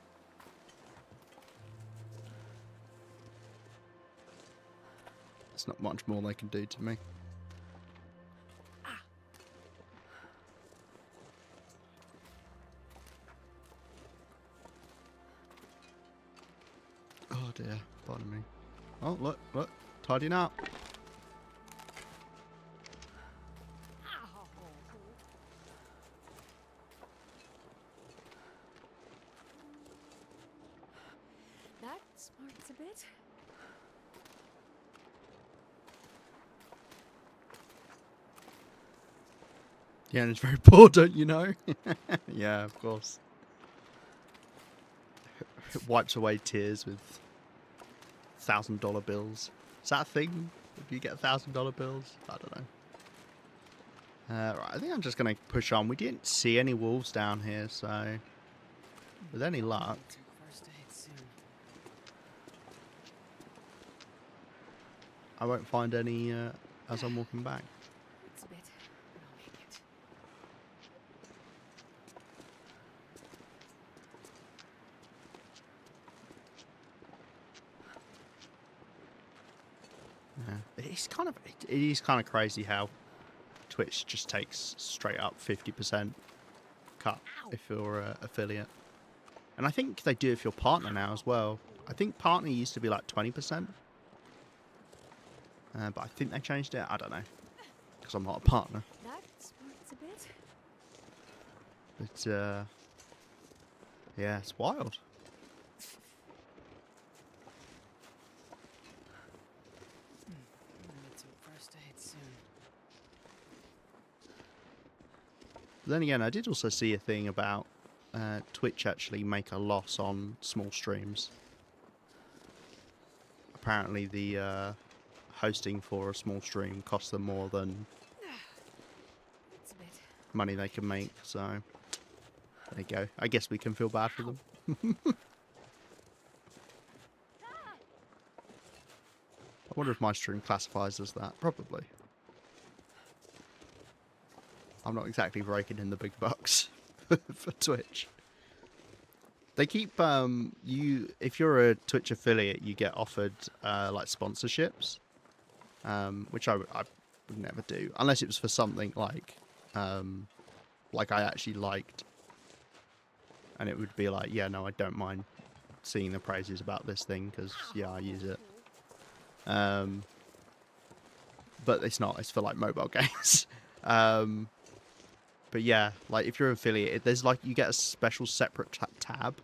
There's not much more they can do to me. Oh dear, pardon me. Oh, look, tidying up. Ow! That smarts a bit. Yeah, and it's very poor, don't you know? Yeah, of course. It wipes away tears with $1,000 bills. Is that a thing? Do you get $1,000 bills? I don't know. Right, I think I'm just going to push on. We didn't see any wolves down here, so with any luck. Need some first aid soon. I won't find any as I'm walking back. It's a bit, but I'll make it. Yeah. It is kind of crazy how Twitch just takes straight up 50% cut if you're an affiliate. And I think they do if you're partner now as well. I think partner used to be like 20%. But I think they changed it. I don't know. Because I'm not a partner. That smarts a bit. But, yeah, it's wild. Need some first aid soon. But then again, I did also see a thing about Twitch actually make a loss on small streams. Apparently the hosting for a small stream costs them more than It's a bit. money they can make, so there you go. I guess we can feel bad for them. I wonder if my stream classifies as that. Probably. I'm not exactly raking in the big bucks for Twitch. They keep if you're a Twitch affiliate, you get offered like sponsorships, which I would never do unless it was for something like I actually liked, and it would be like, yeah, no, I don't mind seeing the praises about this thing because yeah, I use it. But it's not. It's for like mobile games. But yeah, like if you're affiliated, there's like you get a special separate tab,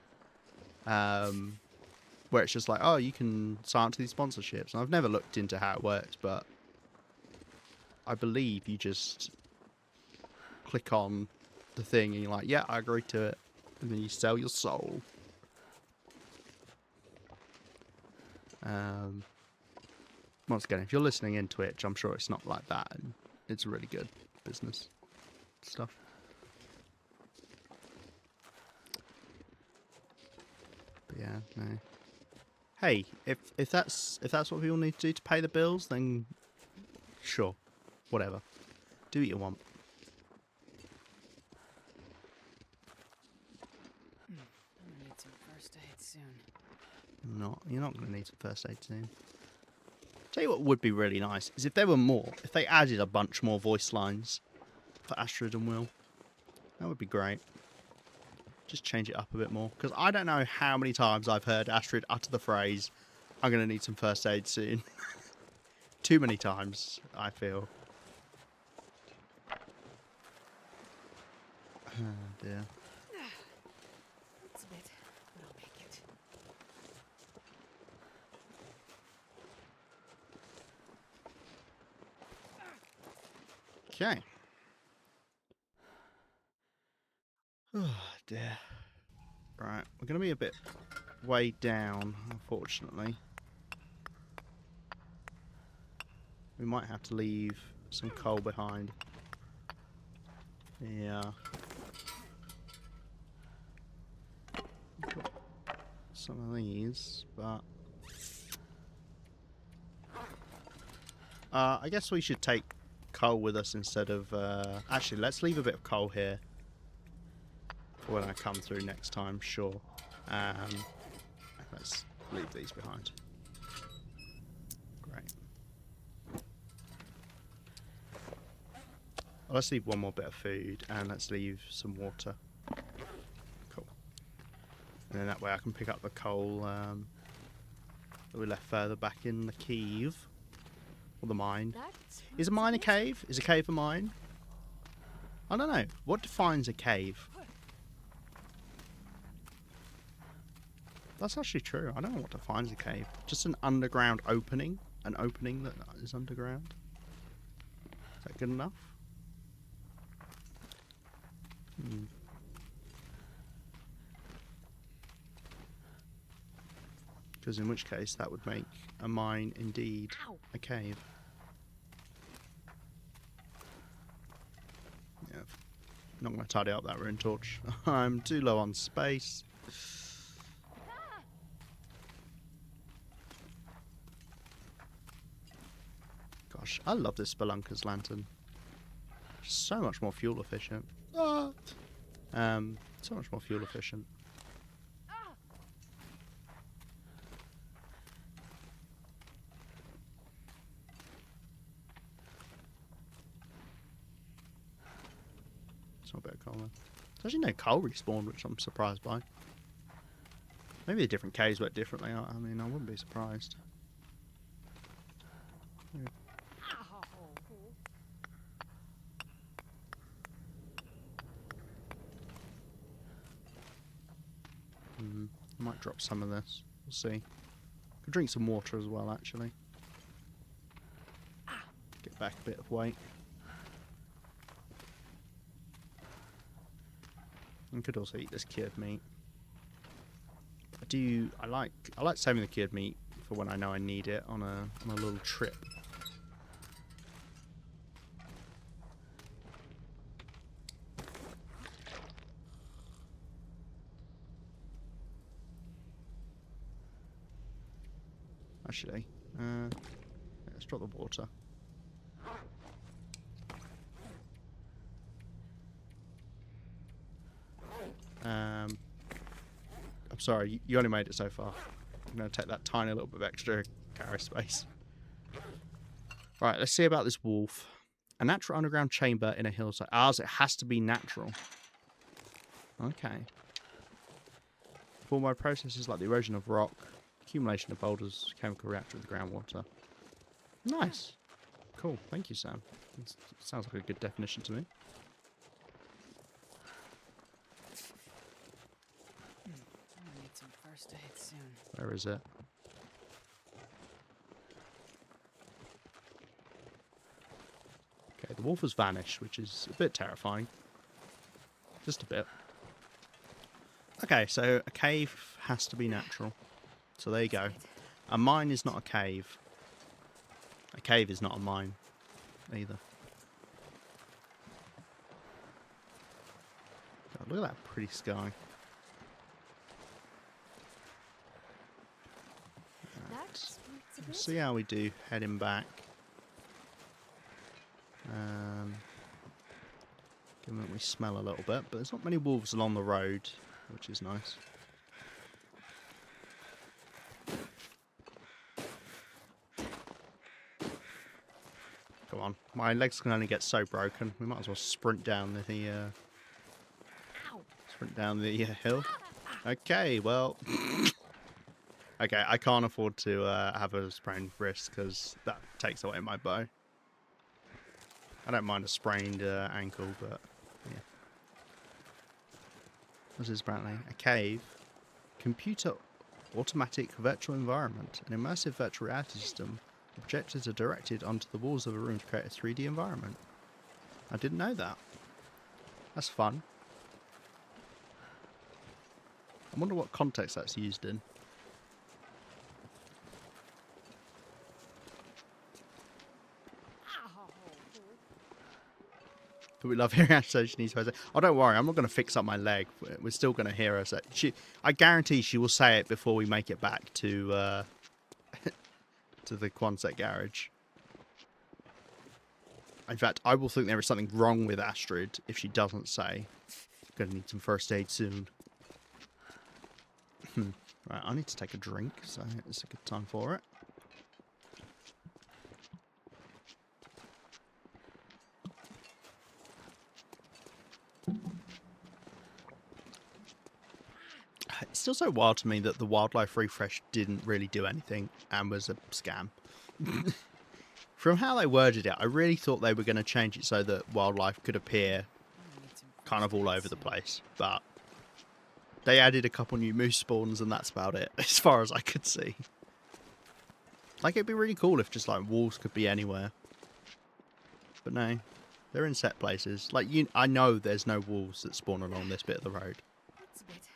where it's just like, oh, you can sign up to these sponsorships. And I've never looked into how it works, but I believe you just click on the thing and you're like, yeah, I agree to it, and then you sell your soul. Once again, if you're listening in Twitch, I'm sure it's not like that, and it's really good business stuff. But yeah, no. Hey, if that's what people need to do to pay the bills, then sure, whatever. Do what you want. I'm gonna need some first aid soon. You're not going to need some first aid soon. Tell you what would be really nice is if there were more, if they added a bunch more voice lines for Astrid and Will. That would be great. Just change it up a bit more. Because I don't know how many times I've heard Astrid utter the phrase, I'm going to need some first aid soon. Too many times, I feel. Oh dear. It's a bit, Okay. Oh dear. Right, we're going to be a bit way down, unfortunately. We might have to leave some coal behind. Yeah. Got some of these, but... I guess we should take coal with us instead of... Actually, let's leave a bit of coal here for when I come through next time, sure. Let's leave these behind. Great. Well, let's leave one more bit of food, and let's leave some water. Cool. And then that way I can pick up the coal that we left further back in the cave. Or the mine. Is a mine a cave? Is a cave a mine? I don't know. What defines a cave? That's actually true. I don't know what defines a cave. Just an underground opening? An opening that is underground? Is that good enough? Because in which case that would make a mine indeed a cave. Yeah, not going to tidy up that rune torch. I'm too low on space. Gosh, I love this Spelunker's lantern. So much more fuel efficient. So much more fuel efficient. It's not a bit of coal there. There's actually no coal respawned, which I'm surprised by. Maybe the different caves work differently. I mean, I wouldn't be surprised. Yeah. I might drop some of this. We'll see. Could drink some water as well, actually. Get back a bit of weight. And could also eat this cured meat. I like saving the cured meat for when I know I need it on a little trip. Actually, let's drop the water. I'm sorry, you only made it so far. I'm going to take that tiny little bit of extra carry space. Right, let's see about this wolf. A natural underground chamber in a hillside. Ours, it has to be natural. Okay. Formed by processes like the erosion of rock, accumulation of boulders, chemical reaction with groundwater. Nice. Cool. Thank you, Sam. It sounds like a good definition to me. I'm gonna need some first aid soon. Where is it? Okay, the wolf has vanished, which is a bit terrifying. Just a bit. Okay, so a cave has to be natural. So there you go. A mine is not a cave. A cave is not a mine either. God, look at that pretty sky. We'll see how we do heading back. Given that we smell a little bit, but there's not many wolves along the road, which is nice. Come on, my legs can only get so broken. We might as well sprint down the hill. Okay, well, okay, I can't afford to have a sprained wrist because that takes away my bow. I don't mind a sprained ankle, but yeah. This is apparently a cave. Computer automatic virtual environment. An immersive virtual reality system. Objectives are directed onto the walls of a room to create a 3D environment. I didn't know that. That's fun. I wonder what context that's used in. But we love hearing her say she needs first aid. Oh, don't worry, I'm not going to fix up my leg. We're still going to hear her say. I guarantee she will say it before we make it back to to the Quonset garage. In fact, I will think there is something wrong with Astrid if she doesn't say, "Gonna need some first aid soon." Right, I need to take a drink, so it's a good time for it. It's still so wild to me that the wildlife refresh didn't really do anything and was a scam. From how they worded it, I really thought they were going to change it so that wildlife could appear kind of all over the place. But they added a couple new moose spawns and that's about it, as far as I could see. Like, it'd be really cool if just, like, wolves could be anywhere. But no, they're in set places. Like, I know there's no wolves that spawn along this bit of the road.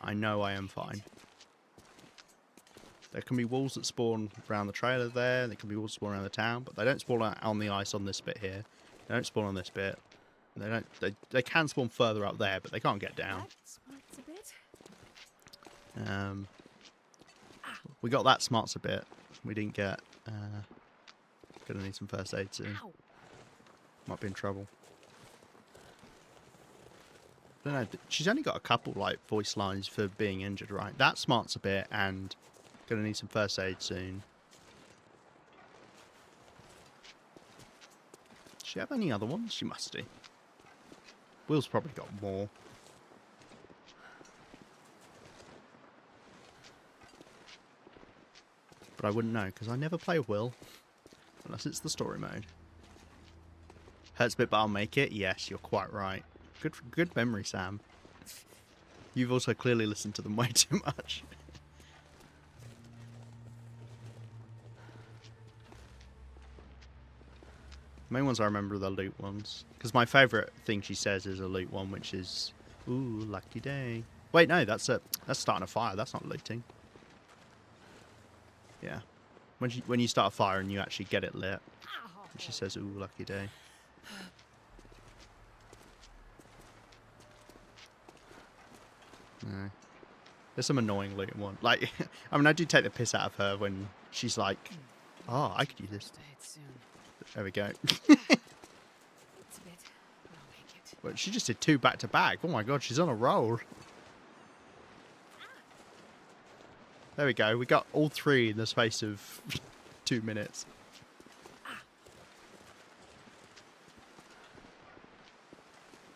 I know I am fine. There can be wolves that spawn around the trailer there. There can be wolves that spawn around the town, but they don't spawn out on the ice on this bit here. They don't spawn on this bit. They don't. They can spawn further up there, but they can't get down. We got that smarts a bit. We didn't get. Gonna need some first aid soon. Might be in trouble. I don't know. She's only got a couple like voice lines for being injured, right? That smarts a bit, and gonna need some first aid soon. Does she have any other ones? She must do. Will's probably got more. But I wouldn't know, because I never play Will. Unless it's the story mode. Hurts a bit, but I'll make it. Yes, you're quite right. Good memory, Sam. You've also clearly listened to them way too much. The main ones I remember are the loot ones. Because my favourite thing she says is a loot one, which is, ooh, lucky day. Wait, no, that's starting a fire. That's not looting. Yeah. When you start a fire and you actually get it lit. And she says, ooh, lucky day. No. There's some annoying looting one. Like, I mean, I do take the piss out of her when she's like, oh, I could use this. There we go. But she just did 2 back to back. Oh my god, she's on a roll. There we go. We got all 3 in the space of 2 minutes.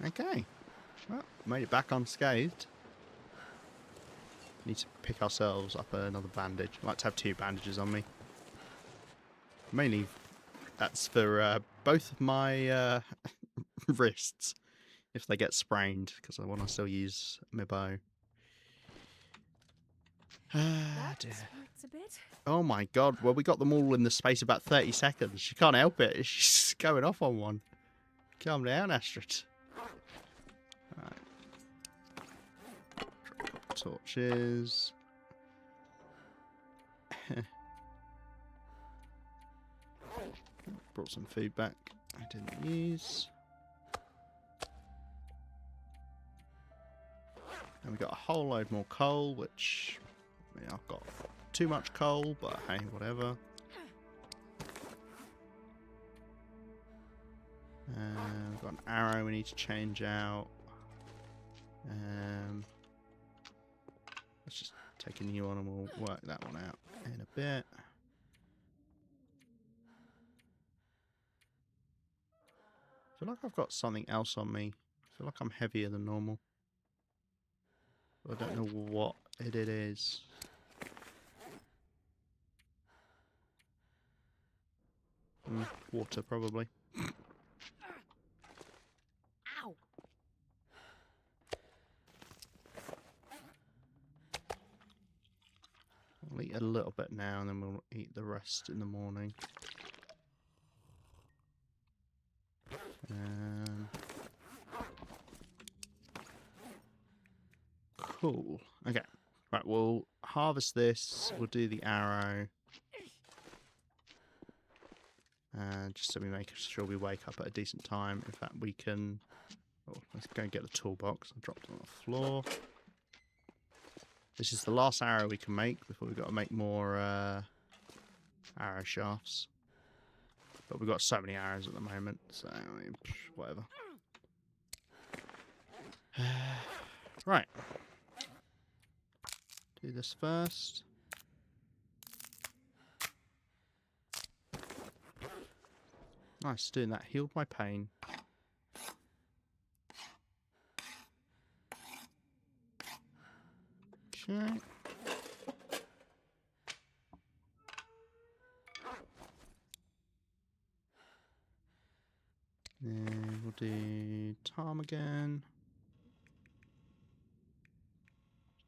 Okay. Well, made it back unscathed. Need to pick ourselves up another bandage. I like to have 2 bandages on me. Mainly, that's for both of my wrists. If they get sprained, because I want to still use my bow. Ah, dear. Oh my god, well we got them all in the space of about 30 seconds. She can't help it. She's going off on one. Calm down, Astrid. Right. Torches. Brought some food back I didn't use. And we got a whole load more coal, which, yeah, I've got too much coal, but hey, whatever. We've got an arrow we need to change out. Let's just take a new one and we'll work that one out in a bit. I feel like I've got something else on me. I feel like I'm heavier than normal. I don't know what it is. Water, probably. Ow. I'll eat a little bit now and then we'll eat the rest in the morning. Cool. Okay. Right, we'll harvest this. We'll do the arrow. Just so we make sure we wake up at a decent time. In fact, we can... Oh, let's go and get the toolbox. I dropped it on the floor. This is the last arrow we can make before we've got to make more arrow shafts. But we've got so many arrows at the moment, so I mean, whatever. Right. Do this first. Nice, doing that healed my pain. Okay. Then we'll do ptarmigan.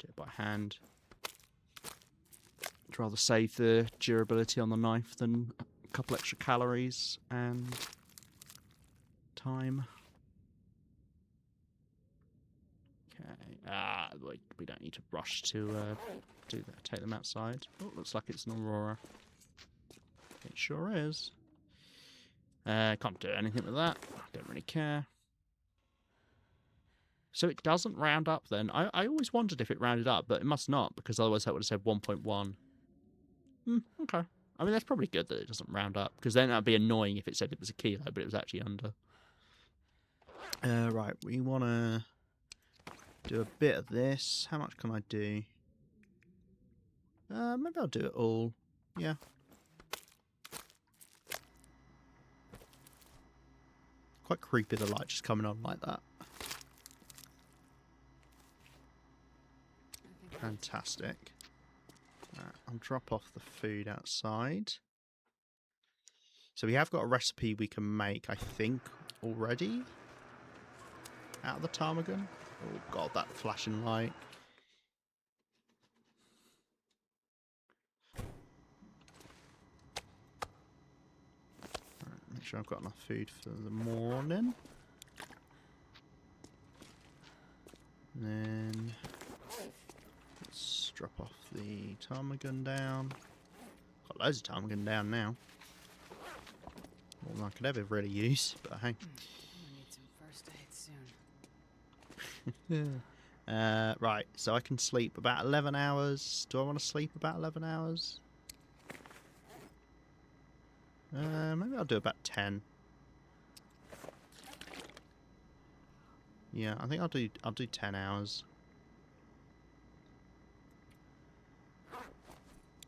Do it by hand. I'd rather save the durability on the knife than a couple extra calories and time. Okay. We don't need to rush to do that. Take them outside. Oh, looks like it's an aurora. It sure is. Can't do anything with that. Don't really care. So it doesn't round up then. I always wondered if it rounded up, but it must not, because otherwise that would have said 1.1. Okay. I mean, that's probably good that it doesn't round up, because then that'd be annoying if it said it was a kilo, but it was actually under. Right, we want to do a bit of this. How much can I do? Maybe I'll do it all. Yeah. Quite creepy, the light just coming on like that. Fantastic. I'll drop off the food outside. So we have got a recipe we can make, I think, already. Out of the ptarmigan. Oh god, that flashing light. Right, make sure I've got enough food for the morning. And then let's drop off the ptarmigan down. Got loads of ptarmigan down now. More than I could ever really use, but hey. I'm gonna need some first aid soon. Right, so I can sleep about 11 hours. Do I want to sleep about 11 hours? Maybe I'll do about 10. Yeah, I think I'll do 10 hours.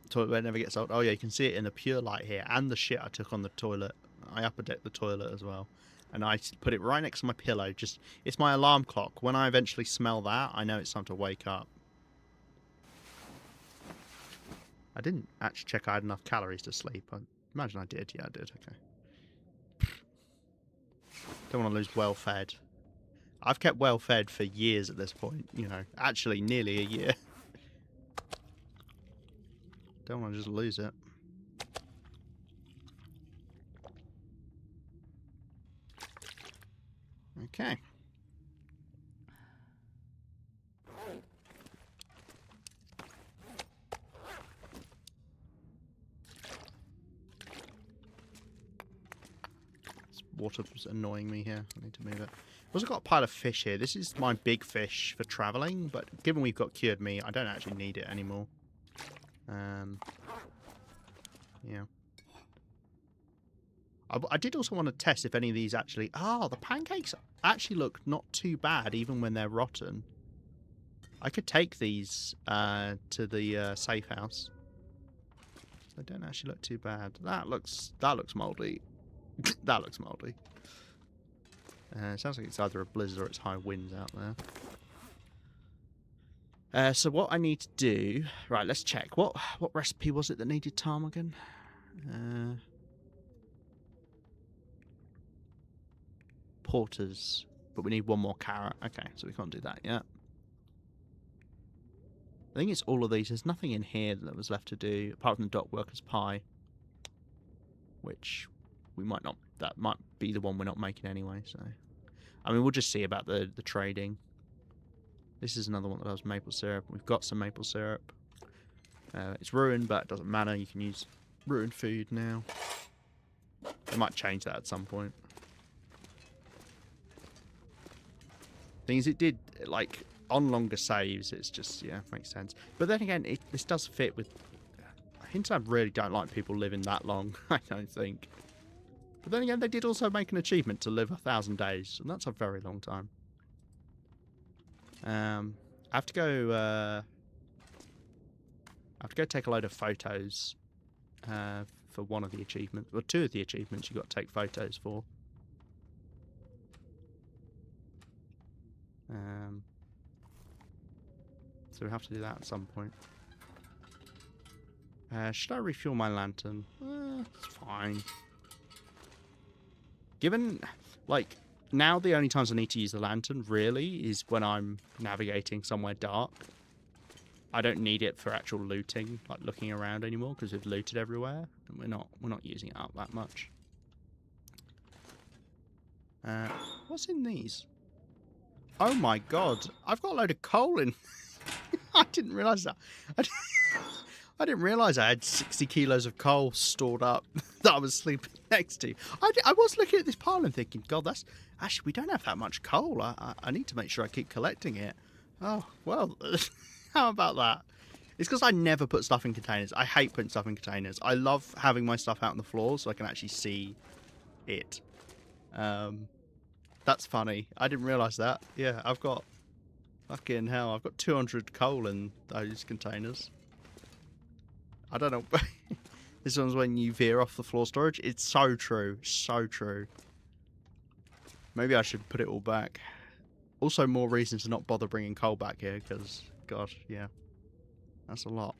Toilet bed never gets old. Oh yeah, you can see it in the pure light here, and the shit I took on the toilet. I upper decked the toilet as well, and I put it right next to my pillow. It's my alarm clock. When I eventually smell that, I know it's time to wake up. I didn't actually check I had enough calories to sleep. I imagine I did. Yeah, I did. Okay. Don't want to lose well fed. I've kept well fed for years at this point. You know, actually nearly a year. Don't want to just lose it. Okay. This water's annoying me here. I need to move it. I've also got a pile of fish here. This is my big fish for travelling, but given we've got cured meat, I don't actually need it anymore. Yeah. I did also want to test if any of these actually... Oh, the pancakes actually look not too bad, even when they're rotten. I could take these to the safe house. They don't actually look too bad. That looks mouldy. That looks mouldy. It sounds like it's either a blizzard or it's high winds out there. So what I need to do... Right, let's check. What recipe was it that needed ptarmigan? Porters. But we need one more carrot. Okay, so we can't do that yet. I think it's all of these. There's nothing in here that was left to do, apart from the dock workers pie. Which we might not... That might be the one we're not making anyway, so... I mean, we'll just see about the trading. This is another one that does maple syrup. We've got some maple syrup. It's ruined, but it doesn't matter. You can use ruined food now. They might change that at some point. Thing is, it did, like, on longer saves, it's just, yeah, makes sense. But then again, this does fit with... Hints I really don't like people living that long, I don't think. But then again, they did also make an achievement to live 1,000 days, and that's a very long time. I have to go take a load of photos for one of the achievements. Well, two of the achievements you've got to take photos for. So we have to do that at some point. Should I refuel my lantern? It's fine. Given, like, now the only times I need to use the lantern, really, is when I'm navigating somewhere dark. I don't need it for actual looting, like looking around anymore, because we've looted everywhere, and we're not using it up that much. What's in these? Oh my god, I've got a load of coal in. I didn't realise that. I didn't realise I had 60 kilos of coal stored up that I was sleeping next to. I was looking at this pile and thinking, God, that's... Actually, we don't have that much coal. I need to make sure I keep collecting it. Oh, well, how about that? It's because I never put stuff in containers. I hate putting stuff in containers. I love having my stuff out on the floor so I can actually see it. That's funny. I didn't realise that. Yeah, I've got... Fucking hell, I've got 200 coal in those containers. I don't know. This one's when you veer off the floor storage. It's so true. So true. Maybe I should put it all back. Also, more reason to not bother bringing coal back here, because, gosh, yeah. That's a lot.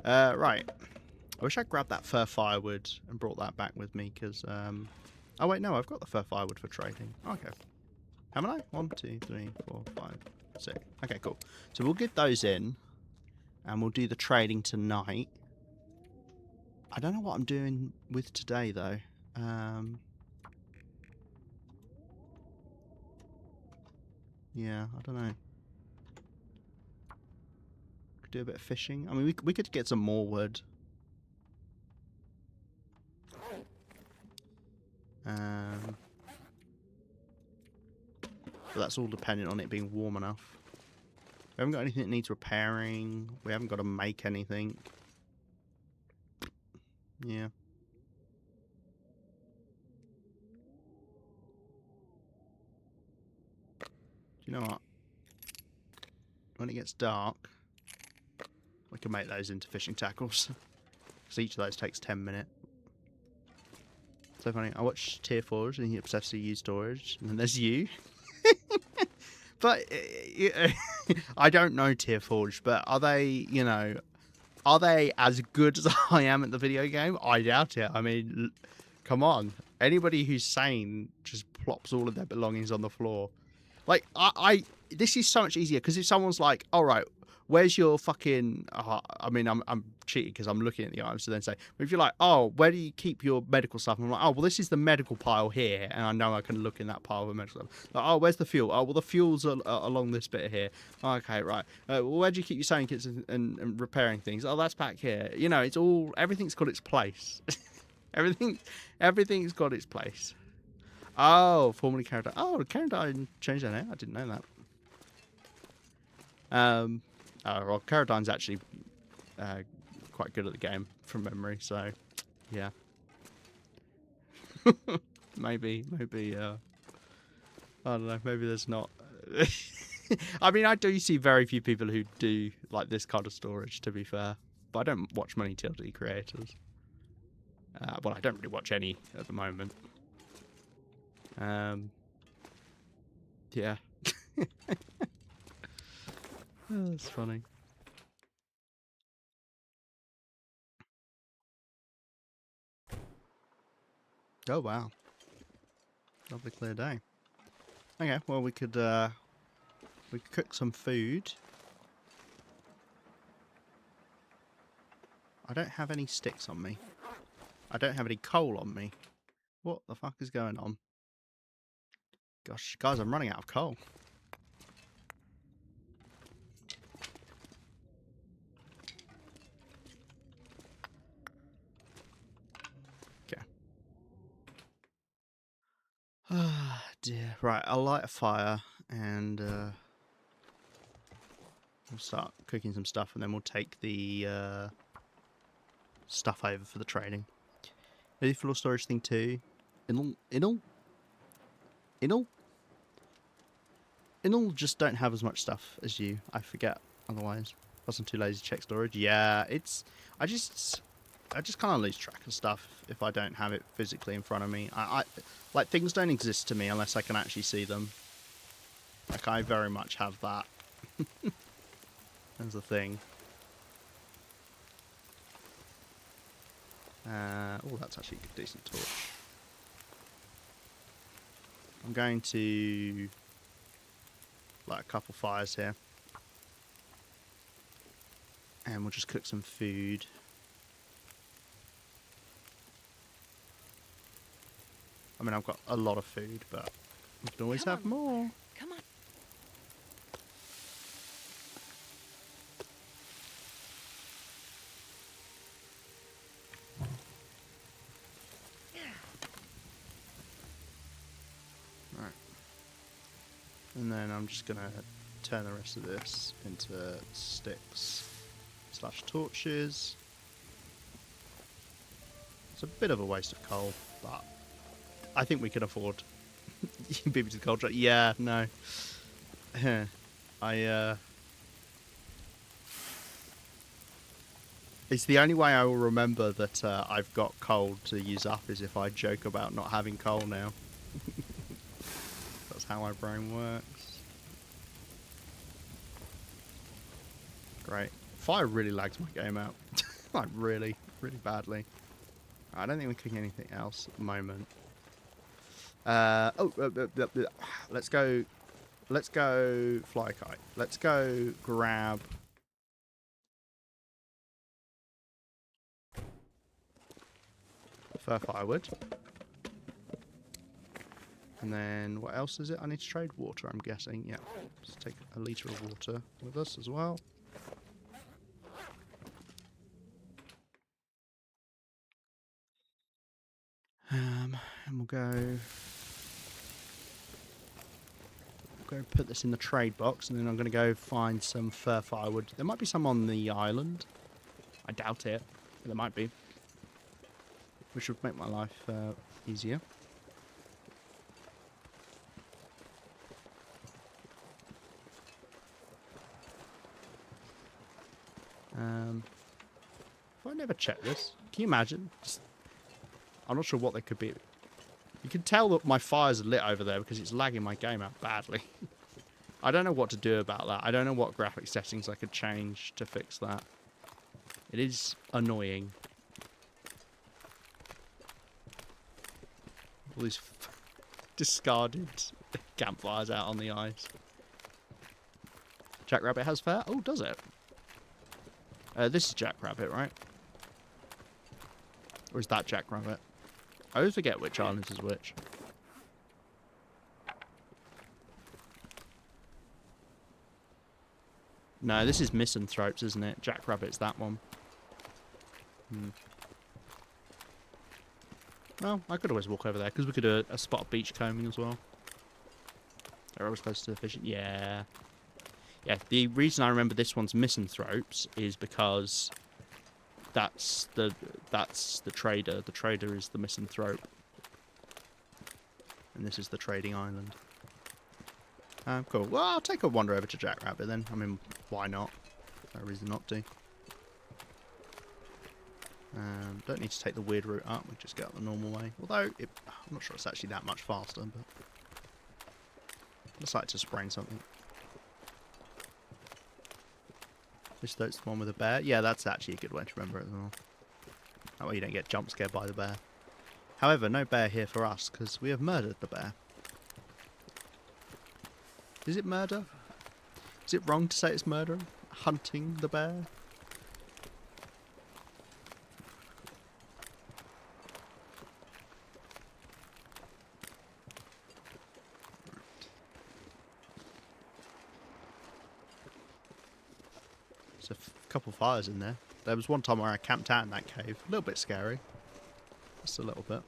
Right. I wish I grabbed that fir firewood and brought that back with me, because, oh, wait, no, I've got the fir firewood for trading. Okay. Haven't I? 1, 2, 3, 4, 5, 6. Okay, cool. So we'll get those in. And we'll do the trading tonight. I don't know what I'm doing with today, though. Yeah, I don't know. Could do a bit of fishing. I mean, we could get some more wood. But that's all dependent on it being warm enough. We haven't got anything that needs repairing. We haven't got to make anything. Yeah. Do you know what? When it gets dark, we can make those into fishing tackles. Because each of those takes 10 minutes. So funny. I watched Tier 4s and he obsessively used storage. And then there's you. But I don't know Tier Forge, but are they, you know, are they as good as I am at the video game? I doubt it. I mean, come on. Anybody who's sane just plops all of their belongings on the floor. Like, this is so much easier, because if someone's like, all right, where's your fucking... I mean, I'm cheating because I'm looking at the items to then say, but if you're like, oh, where do you keep your medical stuff? And I'm like, oh, well, this is the medical pile here, and I know I can look in that pile of medical stuff. Like, oh, where's the fuel? Oh, well, the fuel's along this bit here. Okay, right. Well, where do you keep your sewing kits and repairing things? Oh, that's back here. You know, it's all... Everything's got its place. Everything's got its place. Oh, formerly Caradine. Oh, Caradine changed their name. I didn't know that. Oh, well, Caradine's actually quite good at the game from memory, so yeah. maybe, I don't know, maybe there's not. I mean, I do see very few people who do like this kind of storage, to be fair, but I don't watch many TLD creators. Well, I don't really watch any at the moment. Yeah. Oh, that's funny. Oh, wow. Lovely clear day. Okay, well, we could cook some food. I don't have any sticks on me. I don't have any coal on me. What the fuck is going on? Gosh, guys, I'm running out of coal. dear. Right, I'll light a fire and we'll start cooking some stuff, and then we'll take the stuff over for the trading. Ready for storage thing 2. Inul just don't have as much stuff as you. I forget otherwise. Plus I'm too lazy to check storage. Yeah, it's... I just kind of lose track of stuff if I don't have it physically in front of me. Like, things don't exist to me unless I can actually see them. Like, I very much have that. That's the thing. Oh, that's actually a decent torch. I'm going to light a couple fires here. And we'll just cook some food. I mean, I've got a lot of food, but we can always have more. Come on. Right. And then I'm just going to turn the rest of this into sticks / torches. It's a bit of a waste of coal, but I think we can afford P82 coal truck. Yeah, no. It's the only way I will remember that I've got coal to use up is if I joke about not having coal now. That's how my brain works. Great. Fire really lags my game out. Like, really, really badly. I don't think we're cooking anything else at the moment. Let's go fly a kite. Let's go grab fur firewood. And then what else is it? I need to trade water, I'm guessing. Yeah. Let's take a litre of water with us as well. And we'll go put this in the trade box, and then I'm going to go find some fur firewood. There might be some on the island. I doubt it, but there might be. Which would make my life easier. If I never check this, can you imagine? I'm not sure what they could be. You can tell that my fires are lit over there because it's lagging my game out badly. I don't know what to do about that. I don't know what graphic settings I could change to fix that. It is annoying. All these discarded campfires out on the ice. Jackrabbit has fur? Oh, does it? This is Jackrabbit, right? Or is that Jackrabbit? I always forget which island is which. No, this is Misanthropes, isn't it? Jackrabbit's that one. Well, I could always walk over there, because we could do a spot of beach combing as well. They're always close to the fishing. Yeah. Yeah, the reason I remember this one's Misanthropes is because that's the trader. The trader is the Misanthrope. And this is the trading island. Cool. Well, I'll take a wander over to Jackrabbit then. I mean, why not? No reason not to. Don't need to take the weird route up. We just go up the normal way. Although, I'm not sure it's actually that much faster, but let's like to sprain something. This that's the one with the bear. Yeah, that's actually a good way to remember it as well. That way you don't get jump scared by the bear. However, no bear here for us, because we have murdered the bear. Is it murder? Is it wrong to say it's murder? Hunting the bear? There's a couple fires in there. There was one time where I camped out in that cave. A little bit scary. Just a little bit.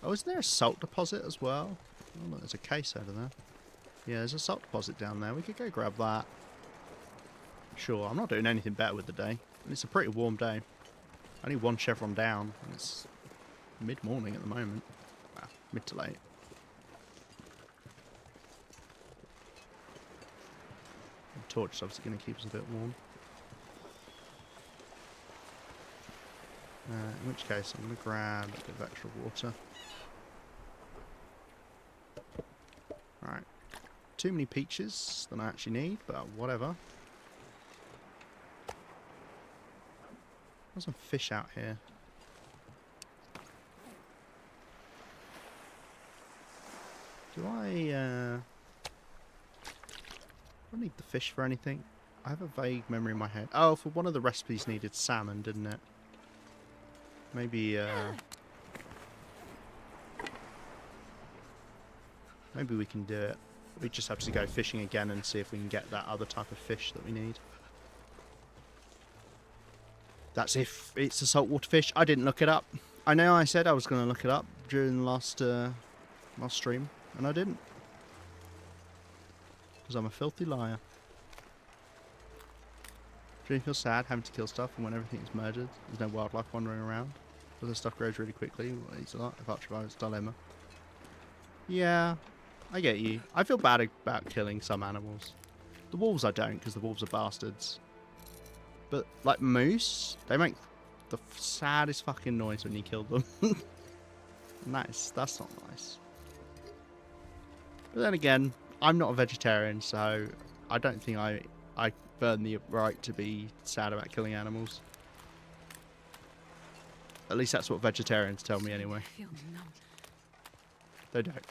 Oh, isn't there a salt deposit as well? Oh, look, there's a case over there. Yeah, there's a salt deposit down there. We could go grab that. Sure, I'm not doing anything better with the day. And it's a pretty warm day. Only one chevron down. And it's mid-morning at the moment. Well, mid to late. The torch is obviously going to keep us a bit warm. In which case, I'm going to grab a bit of extra water. Right. Too many peaches than I actually need, but whatever. There's some fish out here. Do I need the fish for anything? I have a vague memory in my head. Oh, for one of the recipes needed salmon, didn't it? Maybe, maybe we can do it. We just have to go fishing again and see if we can get that other type of fish that we need. That's if it's a saltwater fish. I didn't look it up. I know I said I was going to look it up during the last stream, and I didn't. Because I'm a filthy liar. Do you feel sad having to kill stuff and when everything is murdered? There's no wildlife wandering around. Because the stuff grows really quickly. It's a lot of Archibald's dilemma. Yeah, I get you. I feel bad about killing some animals. The wolves I don't, because the wolves are bastards. But, like moose, they make the saddest fucking noise when you kill them. Nice, that's not nice. But then again, I'm not a vegetarian, so I don't think I earn the right to be sad about killing animals. At least that's what vegetarians tell me anyway. I feel numb. They don't.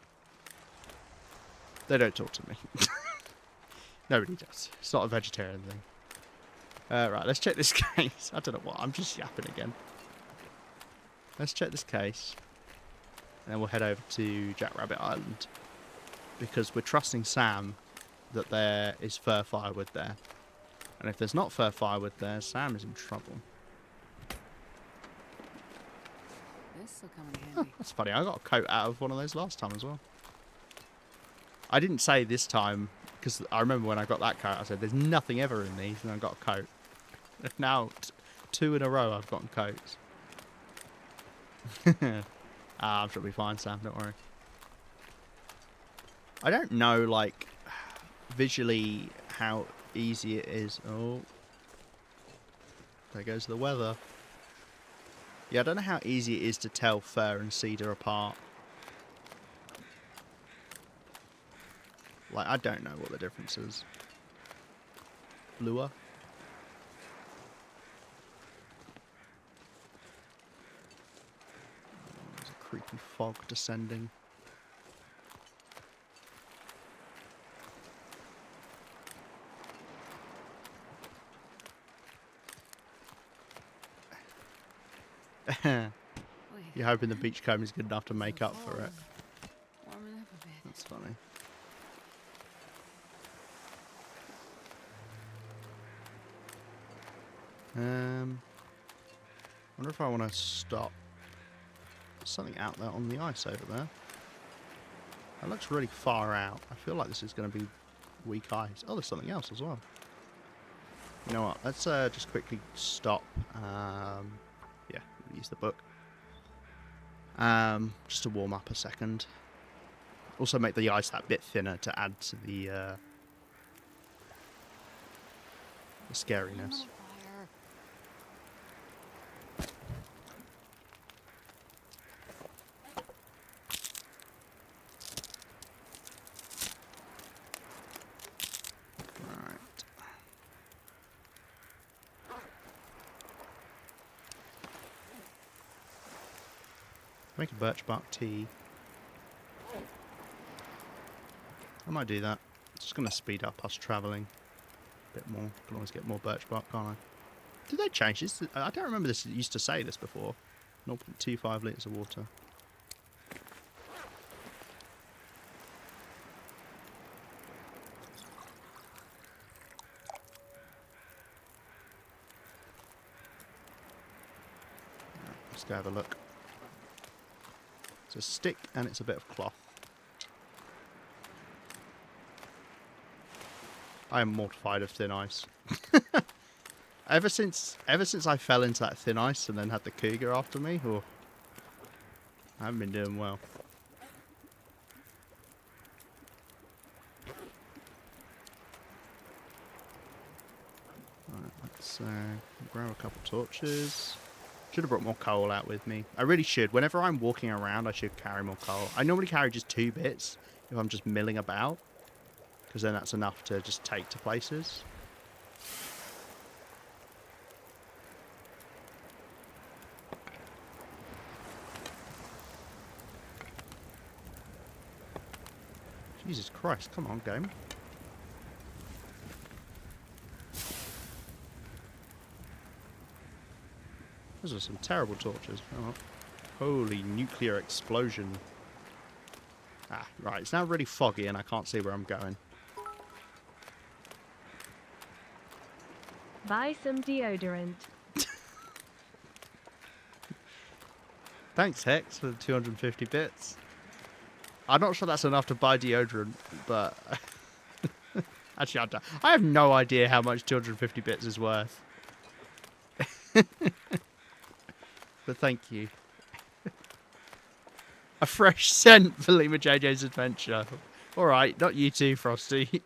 They don't talk to me. Nobody does. It's not a vegetarian thing. Right, let's check this case. I don't know what. I'm just yapping again. Let's check this case. And then we'll head over to Jackrabbit Island. Because we're trusting Sam that there is fur firewood there. And if there's not fur firewood there, Sam is in trouble. This'll come in Huh, handy. that's funny. I got a coat out of one of those last time as well. I didn't say this time, because I remember when I got that coat, I said, there's nothing ever in these, and I got a coat. Now, 2 in a row, I've gotten coats. I'm sure it'll be fine, Sam, don't worry. I don't know, like, visually how easy it is. Oh. There goes the weather. Yeah, I don't know how easy it is to tell fir and cedar apart. Like, I don't know what the difference is. Bluer? There's a creepy fog descending. You're hoping the beachcomb is good enough to make up for it. Warming up a bit. That's funny. Wonder if I want to stop. There's something out there on the ice over there. That looks really far out. I feel like this is going to be weak ice. Oh, there's something else as well. You know what? Let's just quickly stop. Yeah, use the book. Just to warm up a second. Also make the ice that bit thinner to add to the scariness. Fire. Right. Make a birch bark tea. I might do that. It's just going to speed up us travelling a bit more. Can always get more birch bark, can't I? Did they change this? I don't remember this. It used to say this before. 0.25 litres of water. Let's go have a look. It's a stick and it's a bit of cloth. I am mortified of thin ice. Ever since I fell into that thin ice and then had the cougar after me, oh, I haven't been doing well. Right, let's grab a couple torches. Should have brought more coal out with me. I really should. Whenever I'm walking around, I should carry more coal. I normally carry just 2 bits if I'm just milling about, because then that's enough to just take to places. Jesus Christ, come on, game. Those are some terrible torches. Oh, holy nuclear explosion. Ah, right, it's now really foggy and I can't see where I'm going. Buy some deodorant. Thanks, Hex, for the 250 bits. I'm not sure that's enough to buy deodorant, but... Actually, I have no idea how much 250 bits is worth. But thank you. A fresh scent for Lima JJ's adventure. Alright, not you too, Frosty.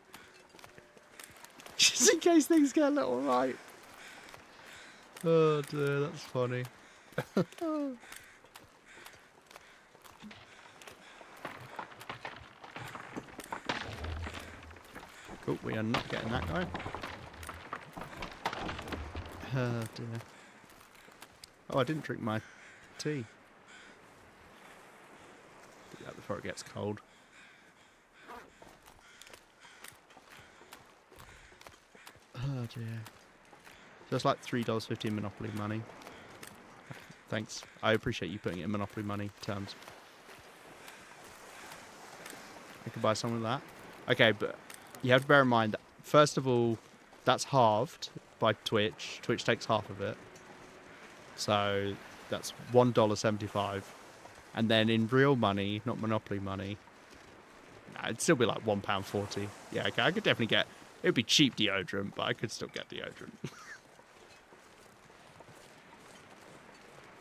Just in case things get a little right. Oh dear, that's funny. Cool, we are not getting that guy. Oh dear. Oh, I didn't drink my tea. Do that before it gets cold. Oh dear. So it's like $3.50 Monopoly money. Thanks. I appreciate you putting it in Monopoly money terms. I could buy some of that. Okay, but you have to bear in mind that, first of all, that's halved by Twitch. Twitch takes half of it. So that's $1.75. And then in real money, not Monopoly money, it'd still be like £1.40. Yeah, okay, I could definitely get... It'd be cheap deodorant, but I could still get deodorant.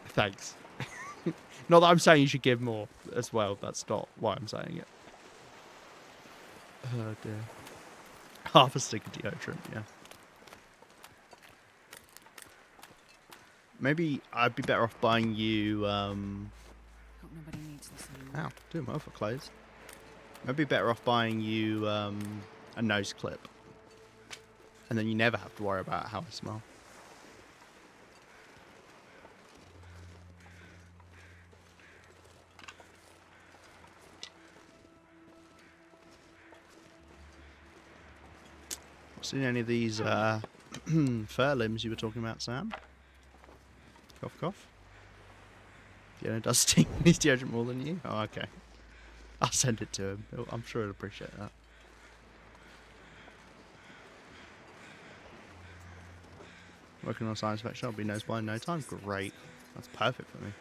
Thanks. Not that I'm saying you should give more as well. That's not why I'm saying it. Oh dear. Half a stick of deodorant, yeah. Maybe I'd be better off buying you, Hope nobody needs this anymore. Ow, doing well for clothes. Maybe better off buying you a nose clip. And then you never have to worry about how I smell. Seen any of these fur limbs you were talking about, Sam? Cough, cough. Yeah, it does sting his deodorant more than you. Oh, okay. I'll send it to him. I'm sure he'll appreciate that. Working on science fiction, I'll be nose blind in no time. Great. That's perfect for me.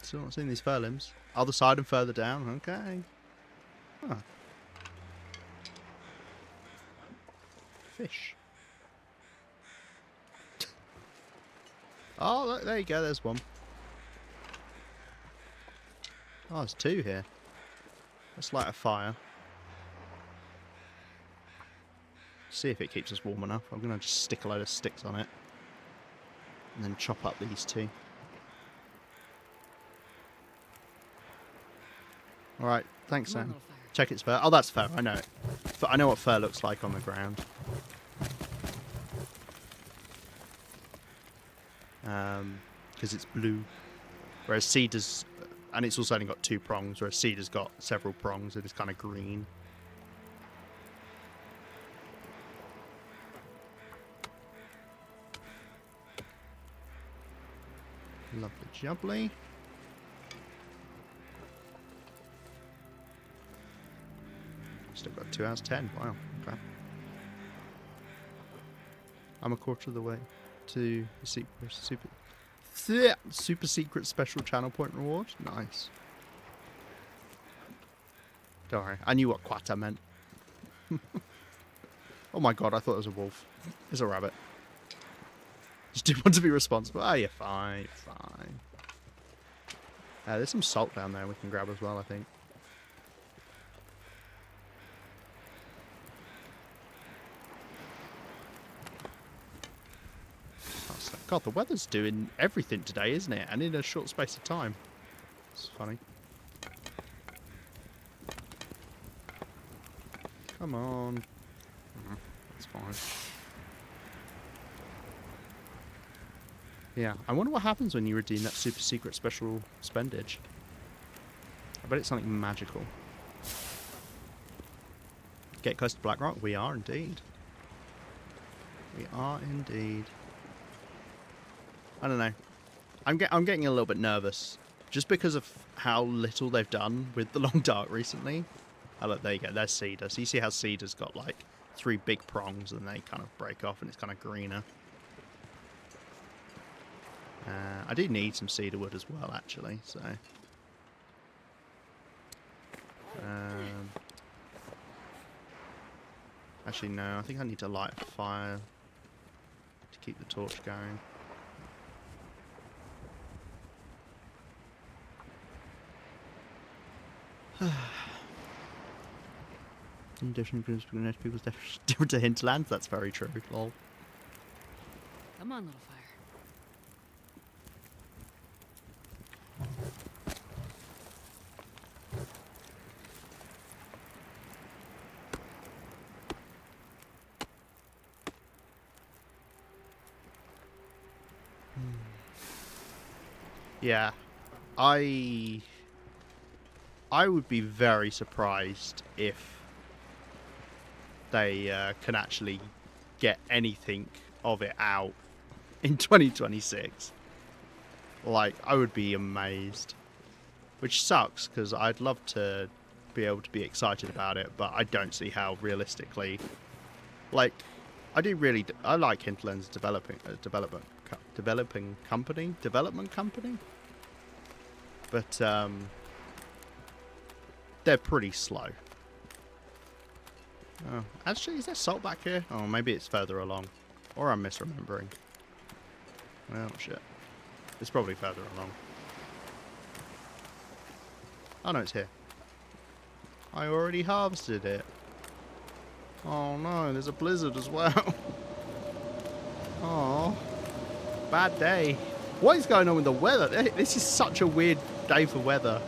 Still not seeing these fur limbs. Other side and further down. Okay. Huh. Fish. Oh, look, there you go. There's one. Oh, there's 2 here. Let's light a fire. See if it keeps us warm enough. I'm going to just stick a load of sticks on it. And then chop up these 2. Alright, thanks, More Sam. little fire. Check its fur. Oh, that's fur. I know it. I know what fur looks like on the ground. Because it's blue. Whereas cedar's... And it's also only got 2 prongs, whereas cedar's got several prongs and it's kind of green. Lovely jubbly. Still got 2 hours 10. Wow. Okay. I'm a quarter of the way to the super. Super secret special channel point reward. Nice. Don't worry. I knew what quata meant. Oh my god, I thought it was a wolf. It's a rabbit. Just didn't want to be responsible. Oh, you're fine. Fine. There's some salt down there we can grab as well, I think. God, the weather's doing everything today, isn't it? And in a short space of time. It's funny. Come on. That's fine. Yeah, I wonder what happens when you redeem that super secret special spendage. I bet it's something magical. Get close to Blackrock? We are indeed. We are indeed. I don't know. I'm getting a little bit nervous. Just because of how little they've done with the Long Dark recently. Oh look, there you go, there's Cedar. So you see how Cedar's got like 3 big prongs and they kind of break off and it's kind of greener. I do need some cedar wood as well, actually, so... actually, no, I think I need to light a fire to keep the torch going. In addition, people's different to hinterlands, that's very true, lol. Come on, little fire. Yeah, I would be very surprised if they can actually get anything of it out in 2026. Like, I would be amazed. Which sucks, because I'd love to be able to be excited about it, but I don't see how realistically... Like, I like Hinterland's development company. But, they're pretty slow. Oh, actually, is there salt back here? Oh, maybe it's further along. Or I'm misremembering. Well, shit. It's probably further along. Oh, no, it's here. I already harvested it. Oh, no, there's a blizzard as well. Oh, bad day. What is going on with the weather? This is such a weird day for weather.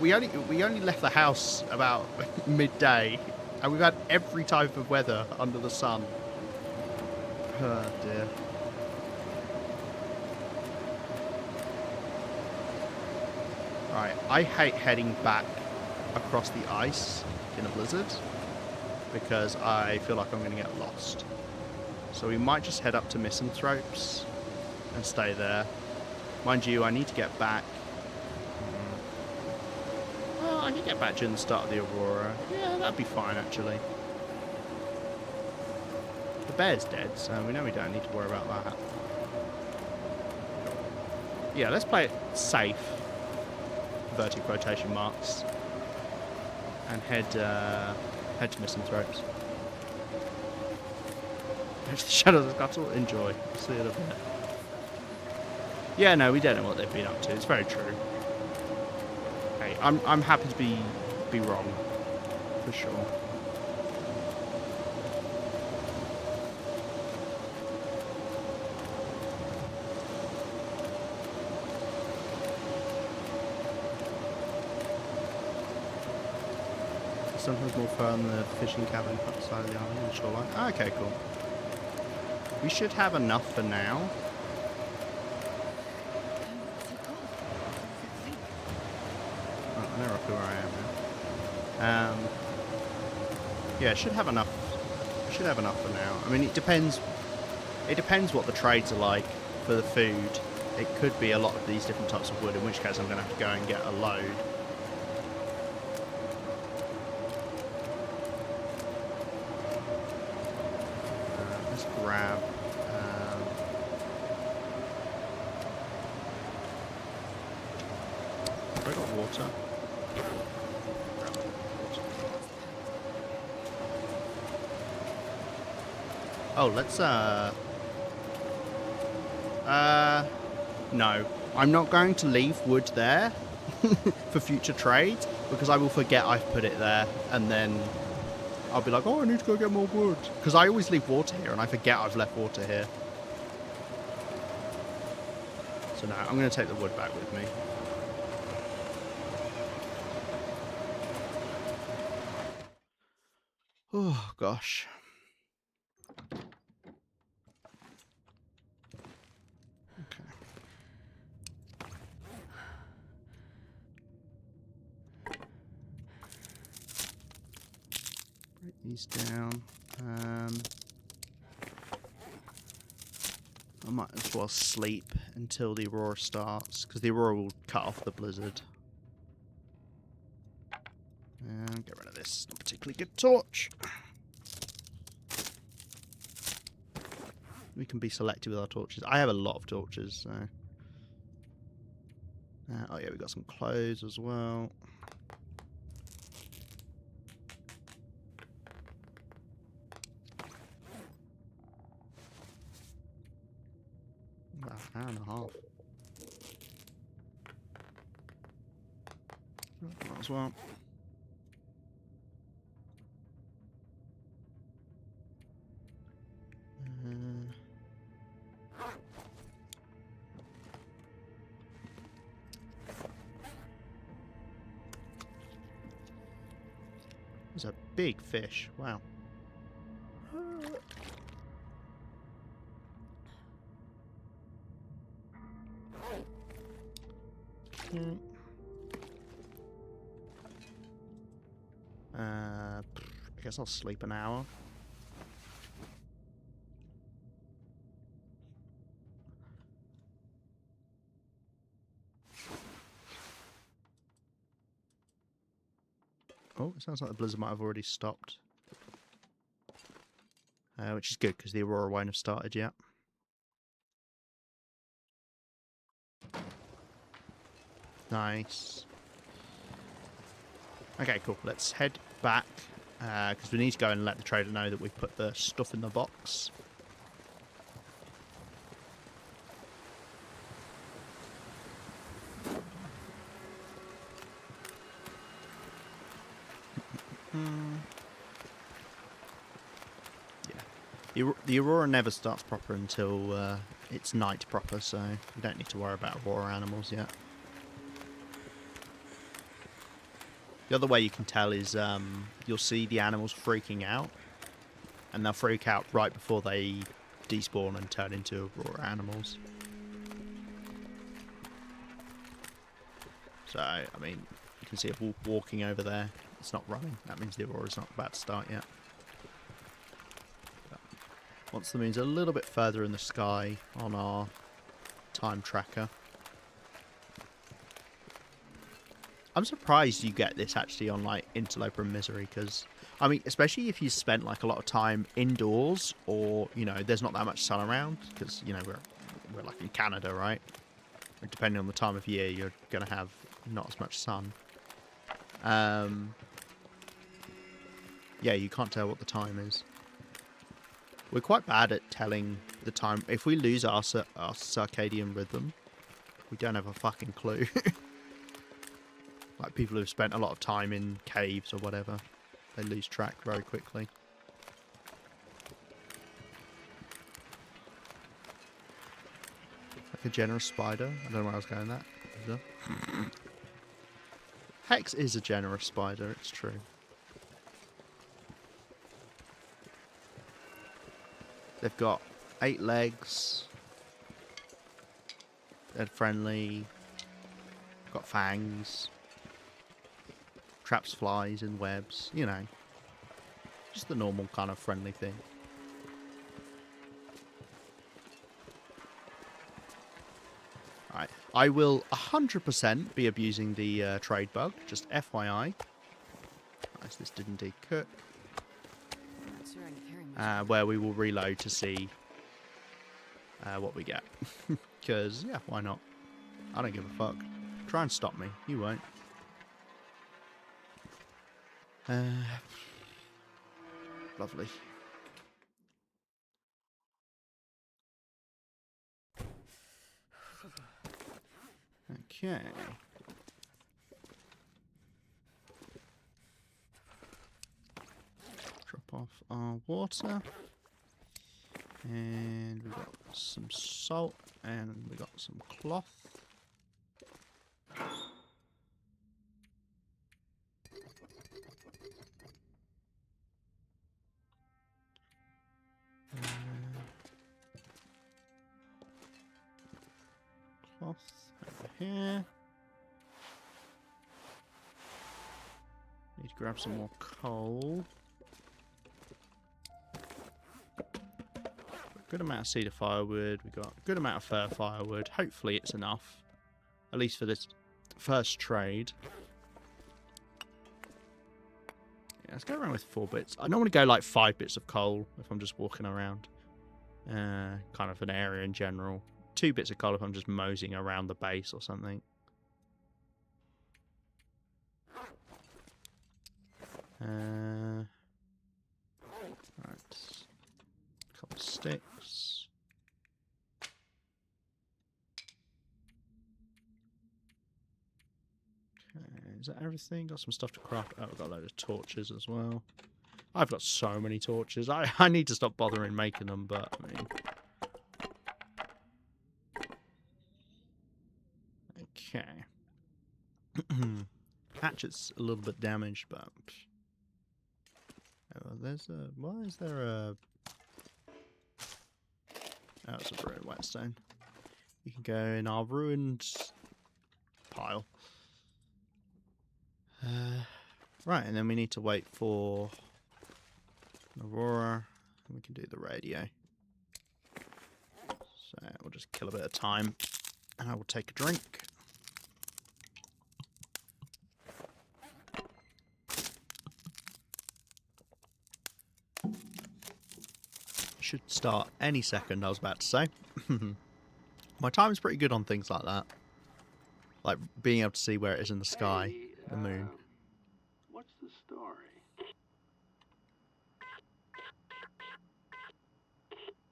We only left the house about midday, and we've had every type of weather under the sun. Oh dear. Right, I hate heading back across the ice in a blizzard because I feel like I'm going to get lost. So we might just head up to Misanthropes and stay there. Mind you, I need to get back. Well, I can get back during the start of the Aurora. Yeah, that'd be fine, actually. The bear's dead, so we know we don't need to worry about that. Yeah, let's play it safe. Inverted quotation marks. And head to Misanthropes. Head to the Shadows of Scuttle. Enjoy. See you in a bit. Yeah, no, we don't know what they've been up to. It's very true. Hey, I'm happy to be wrong, for sure. Sometimes more fun than the fishing cabin outside of the island and shoreline. Ah, okay, cool. We should have enough for now. I know roughly where I am now. Yeah, should have enough. Should have enough for now. I mean, it depends. It depends what the trades are like for the food. It could be a lot of these different types of wood, in which case I'm going to have to go and get a load. Let's grab. water. Oh, let's no. I'm not going to leave wood there for future trades because I will forget I've put it there and then I'll be like, oh, I need to go get more wood. Because I always leave water here and I forget I've left water here. So no, I'm going to take the wood back with me. Oh, gosh. Okay. Break these down. I might as well sleep until the aurora starts, because the aurora will cut off the blizzard. And get rid of this not particularly good torch. We can be selective with our torches. I have a lot of torches, so... oh yeah, we got some clothes as well. About an hour and a half. Might as well. There's a big fish. Wow. I guess I'll sleep an hour. Oh, it sounds like the blizzard might have already stopped. Which is good, because the aurora won't have started yet. Nice. Okay, cool. Let's head back, because we need to go and let the trader know that we've put the stuff in the box. Yeah. The aurora never starts proper until it's night proper, so we don't need to worry about aurora animals yet. The other way you can tell is you'll see the animals freaking out, and they'll freak out right before they despawn and turn into aurora animals. So, I mean, you can see it walking over there. It's not running. That means the aurora's not about to start yet. But once the moon's a little bit further in the sky on our time tracker. I'm surprised you get this actually on like Interloper and Misery, because I mean, especially if you spent like a lot of time indoors, or you know, there's not that much sun around, because you know we're like in Canada, right? And depending on the time of year, you're gonna have not as much sun. Yeah, you can't tell what the time is. We're quite bad at telling the time. If we lose our circadian rhythm, we don't have a fucking clue. Like people who've spent a lot of time in caves or whatever, they lose track very quickly. Like a generous spider. I don't know where I was going with that. Hex is a generous spider, it's true. They've got 8 legs. They're friendly. Got fangs. Traps flies and webs, you know. Just the normal kind of friendly thing. Alright, I will 100% be abusing the trade bug, just FYI. Nice, this did indeed cook. Where we will reload to see what we get. Because, yeah, why not? I don't give a fuck. Try and stop me. You won't. Lovely. Okay. Drop off our water. And we've got some salt and we got some cloth. Cloth over here. Need to grab some more coal. Good amount of cedar firewood. We've got a good amount of fir firewood. Hopefully it's enough. At least for this first trade. Yeah, let's go around with 4 bits. I don't want to go like 5 bits of coal if I'm just walking around. Kind of an area in general. 2 bits of coal if I'm just moseying around the base or something. Right. A couple of sticks. Okay, is that everything? Got some stuff to craft. Oh, I've got a load of torches as well. I've got so many torches. I need to stop bothering making them, but I mean... Okay. Hatchet's a little bit damaged, but... Oh, there's a... Why is there a... Oh, it's a ruined whetstone. You can go in our ruined pile. Right, and then we need to wait for Aurora, and we can do the radio. So we'll just kill a bit of time, and I will take a drink. Should start any second, I was about to say. My time's pretty good on things like that. Like being able to see where it is in the sky, the moon. What's the story?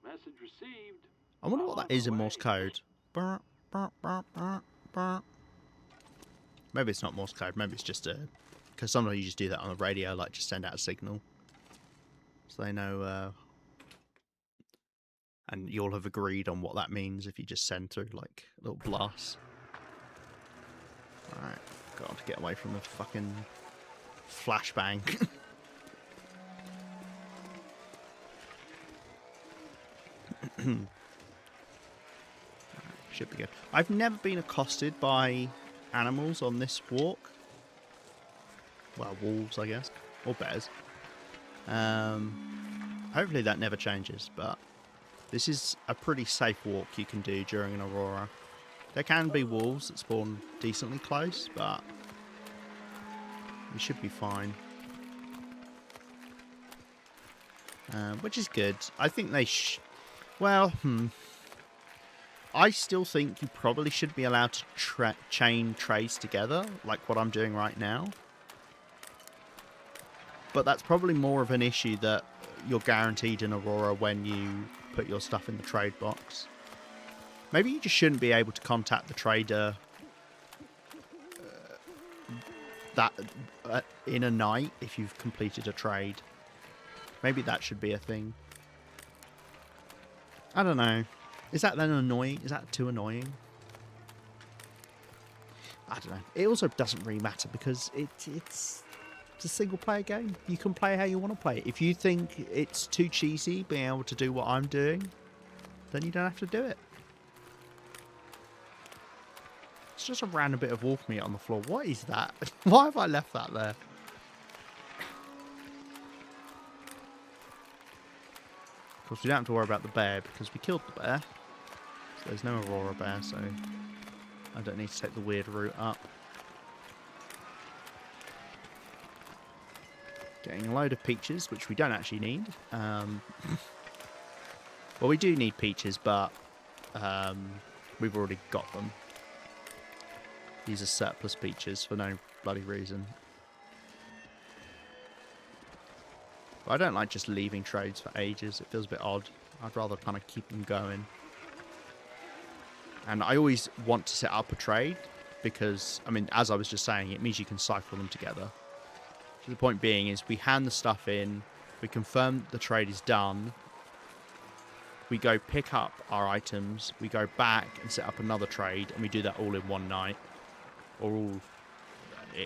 Message received. I wonder what that is in Morse code. Maybe it's not Morse code, maybe it's just a... Because sometimes you just do that on the radio, like just send out a signal. So they know... And you'll have agreed on what that means if you just send through, like, a little blast. Alright, got to get away from the fucking flashbang. Should be good. I've never been accosted by animals on this walk. Well, wolves, I guess. Or bears. Hopefully that never changes, but this is a pretty safe walk you can do during an aurora. There can be wolves that spawn decently close, but we should be fine. Which is good. I think they I still think you probably should be allowed to chain trays together, like what I'm doing right now. But that's probably more of an issue that you're guaranteed in Aurora when you put your stuff in the trade box. Maybe you just shouldn't be able to contact the trader in a night if you've completed a trade. Maybe that should be a thing. I don't know. Is that then annoying? Is that too annoying? I don't know. It also doesn't really matter because it's a single player game. You can play how you want to play it. If you think it's too cheesy being able to do what I'm doing, then you don't have to do it. It's just a random bit of wolf meat on the floor. What is that? Why have I left that there? Of course, we don't have to worry about the bear because we killed the bear. So there's no Aurora bear, so I don't need to take the weird route up. Getting a load of peaches, which we don't actually need. Well, we do need peaches, but we've already got them. These are surplus peaches for no bloody reason. But I don't like just leaving trades for ages. It feels a bit odd. I'd rather kind of keep them going. And I always want to set up a trade because, I mean, as I was just saying, it means you can cycle them together. So the point being is we hand the stuff in, we confirm the trade is done, we go pick up our items, we go back and set up another trade, and we do that all in one night. Or all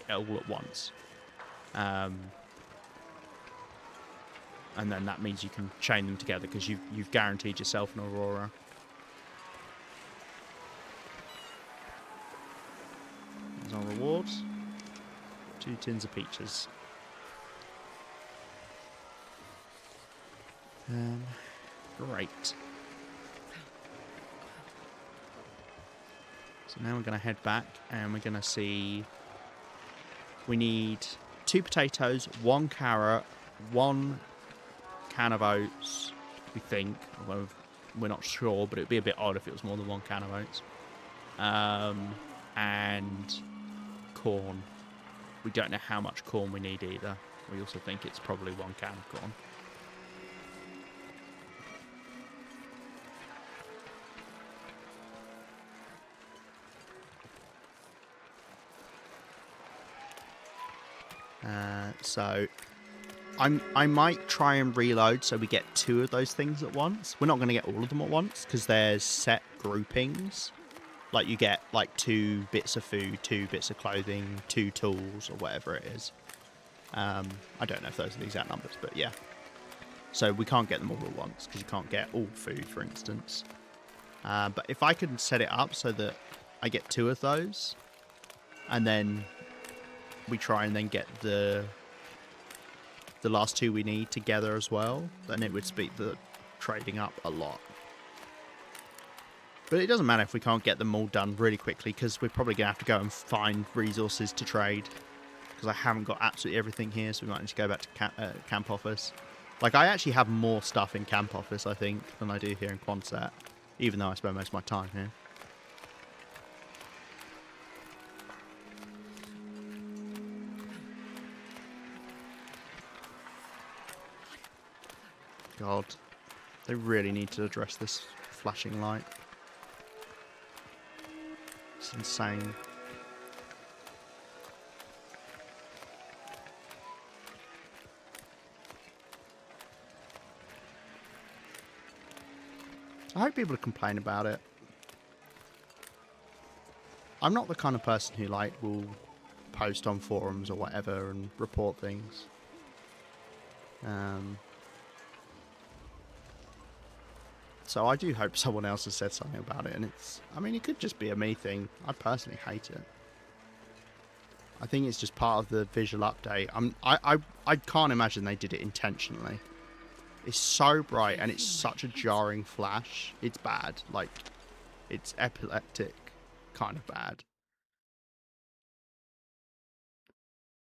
at once. And then that means you can chain them together because you've guaranteed yourself an Aurora. There's our rewards. 2 tins of peaches. Great. So now we're going to head back and we're going to see... We need 2 potatoes, 1 carrot, 1 can of oats, we think. Although we're not sure, but it would be a bit odd if it was more than 1 can of oats. And corn. We don't know how much corn we need either. We also think it's probably 1 can of corn. So I might try and reload so we get 2 of those things at once. We're not going to get all of them at once because there's set groupings. Like you get like 2 bits of food, 2 bits of clothing, 2 tools or whatever it is. I don't know if those are the exact numbers, but yeah. So we can't get them all at once because you can't get all food, for instance. But if I can set it up so that I get 2 of those and then we try and then get the last 2 we need together as well, then it would speed the trading up a lot. But it doesn't matter if we can't get them all done really quickly because we're probably going to have to go and find resources to trade because I haven't got absolutely everything here, so we might need to go back to camp office. Like, I actually have more stuff in camp office, I think, than I do here in Quonset, even though I spend most of my time here. God, they really need to address this flashing light. It's insane. I hope people complain about it. I'm not the kind of person who will post on forums or whatever and report things. So I do hope someone else has said something about it, and it could just be a me thing. I personally hate it. I think it's just part of the visual update. I can't imagine they did it intentionally. It's so bright and it's such a jarring flash. It's bad. Like, it's epileptic kind of bad.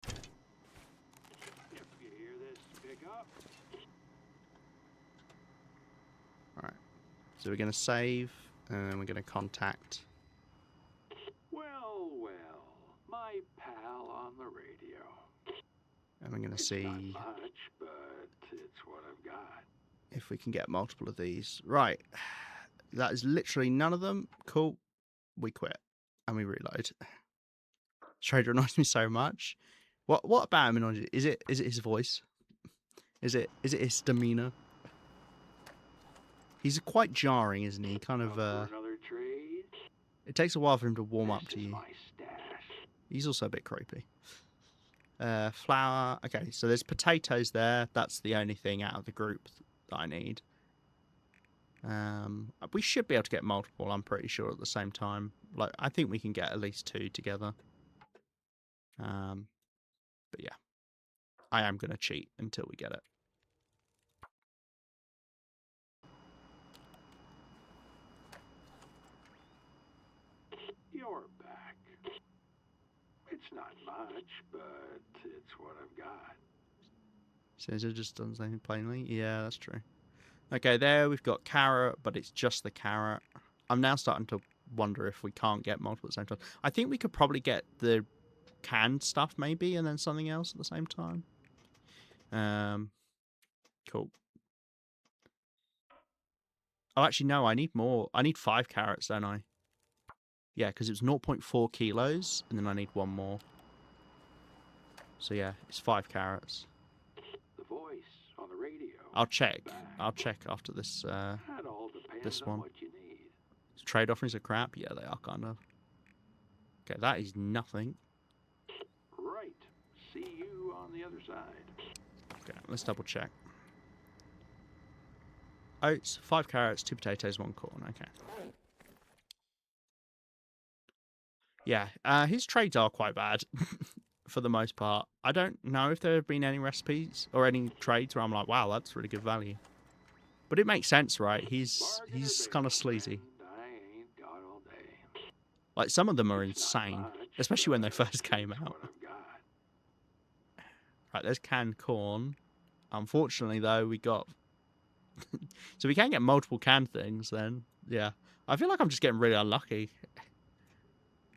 If you hear this, pick up. Alright. So we're going to save, and then we're going to contact. Well, my pal on the radio. And we're going to It's see not much, but it's what I've got. if we can get multiple of these. Right. That is literally none of them. Cool. We quit. And we reload. Trader annoys me so much. What about him annoys you? Is it his voice? Is it his demeanor? He's quite jarring, isn't he? Kind of Up for another trade? it takes a while for him to warm up This to is you. my stash. He's also a bit creepy. Flour. Okay, so there's potatoes there. That's the only thing out of the group that I need. We should be able to get multiple, I'm pretty sure, at the same time. Like, I think we can get at least 2 together. But yeah. I am going to cheat until we get it. You're back. It's not much, but it's what I've got. Says it just doesn't say anything plainly. Yeah, that's true. Okay, there we've got carrot, but it's just the carrot. I'm now starting to wonder if we can't get multiple at the same time. I think we could probably get the canned stuff maybe, and then something else at the same time. Cool. Oh, actually, no, I need more. I need 5 carrots, don't I? Yeah, because it was 0.4 kilos, and then I need 1 more. So yeah, it's 5 carrots. The voice on the radio. I'll check. Back. I'll check after this That all depends this on one. what you need. Trade offerings are crap? Yeah, they are, kind of. Okay, that is nothing. Right. See you on the other side. Okay, let's double check. Oats, 5 carrots, 2 potatoes, 1 corn. Okay. Yeah, his trades are quite bad for the most part. I don't know if there have been any recipes or any trades where I'm like, wow, that's really good value. But it makes sense, right? He's kind of sleazy. I ain't got all day. Like, some of them are It's not insane, much, especially when they but first came it's out. what I've got. Right, there's canned corn. Unfortunately, though, we got... So we can get multiple canned things, then. Yeah. I feel like I'm just getting really unlucky.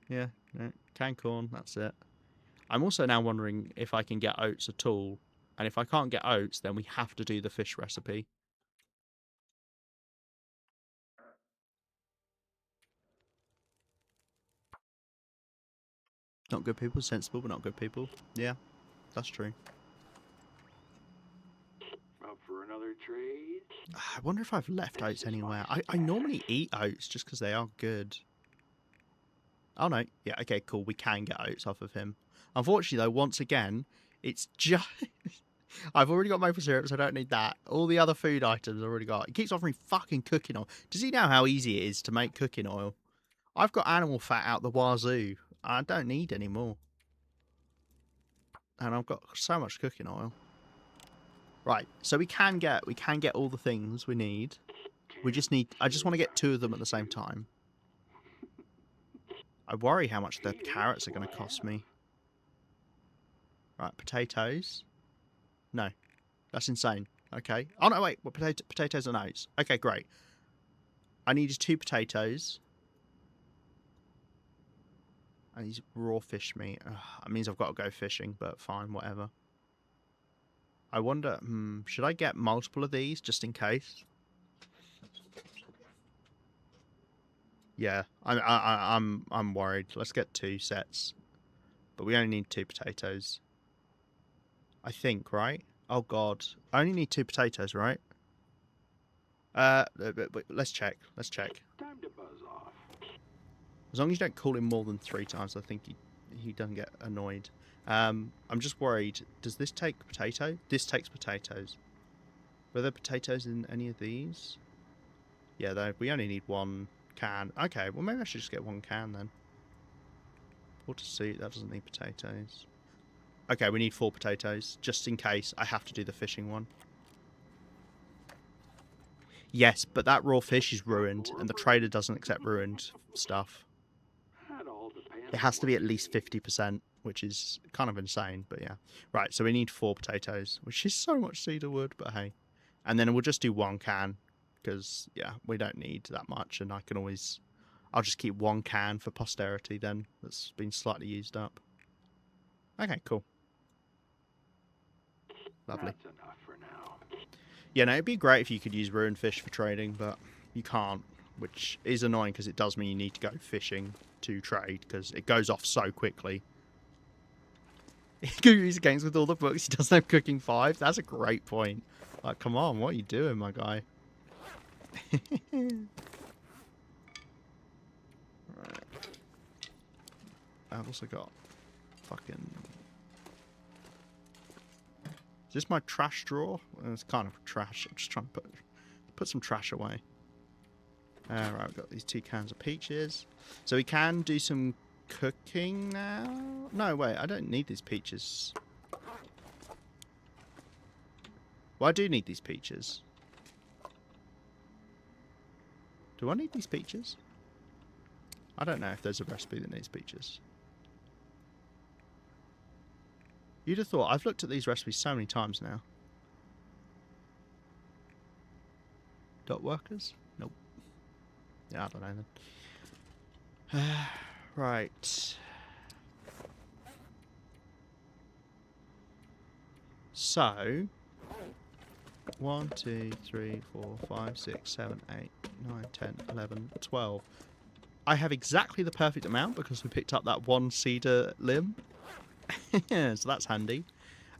Yeah, no, canned corn, that's it. I'm also now wondering if I can get oats at all. And if I can't get oats, then we have to do the fish recipe. Not good people, sensible, but not good people. Yeah, that's true. Up for another trade? I wonder if I've left oats anywhere. I normally eat oats just because they are good. Oh no, yeah, okay, cool. We can get oats off of him. Unfortunately, though, once again, it's just... I've already got maple syrup, so I don't need that. All the other food items I've already got. He keeps offering fucking cooking oil. Does he know how easy it is to make cooking oil? I've got animal fat out the wazoo. I don't need any more. And I've got so much cooking oil. Right, so we can get all the things we need. We just need... I just want to get 2 of them at the same time. I worry how much the carrots are going to cost me. Right, potatoes. No, that's insane. Okay. Oh, no, wait. Well, potatoes and oats. Okay, great. I need 2 potatoes. I need raw fish meat. Ugh, that means I've got to go fishing, but fine, whatever. I wonder, should I get multiple of these just in case? Yeah, I'm worried. Let's get 2 sets, but we only need 2 potatoes. I think, right? Oh God, I only need 2 potatoes, right? Let's check. Let's check. Time to buzz off. As long as you don't call him more than 3 times, I think he doesn't get annoyed. I'm just worried. Does this take potato? This takes potatoes. Were there potatoes in any of these? Yeah, though we only need 1 can. Okay, well maybe I should just get 1 can then. Water soup, that doesn't need potatoes. Okay, we need 4 potatoes, just in case I have to do the fishing one. Yes, but that raw fish is ruined, and the trader doesn't accept ruined stuff. That all depends It has on to be what at least 50%, which is kind of insane, but yeah. Right, so we need 4 potatoes, which is so much cedar wood, but hey. And then we'll just do 1 can, because, yeah, we don't need that much, and I can always... I'll just keep 1 can for posterity then, that's been slightly used up. Okay, cool. Lovely. That's enough for now. Yeah, no, it'd be great if you could use ruined fish for trading, but you can't, which is annoying because it does mean you need to go fishing to trade because it goes off so quickly. Guru's games with all the books, he doesn't have cooking 5. That's a great point. Like, come on, what are you doing, my guy? Right. I've also got fucking... Is this my trash drawer? It's kind of trash. I'm just trying to put some trash away. Right, we've got these 2 cans of peaches. So we can do some cooking now? No, wait, I don't need these peaches. Well, I do need these peaches. Do I need these peaches? I don't know if there's a recipe that needs peaches. You'd have thought, I've looked at these recipes so many times now. Dot workers? Nope. Yeah, I don't know then. Right. So, 1, 2, 3, 4, 5, 6, 7, 8, 9, 10, 11, 12. I have exactly the perfect amount because we picked up that one cedar limb. So that's handy.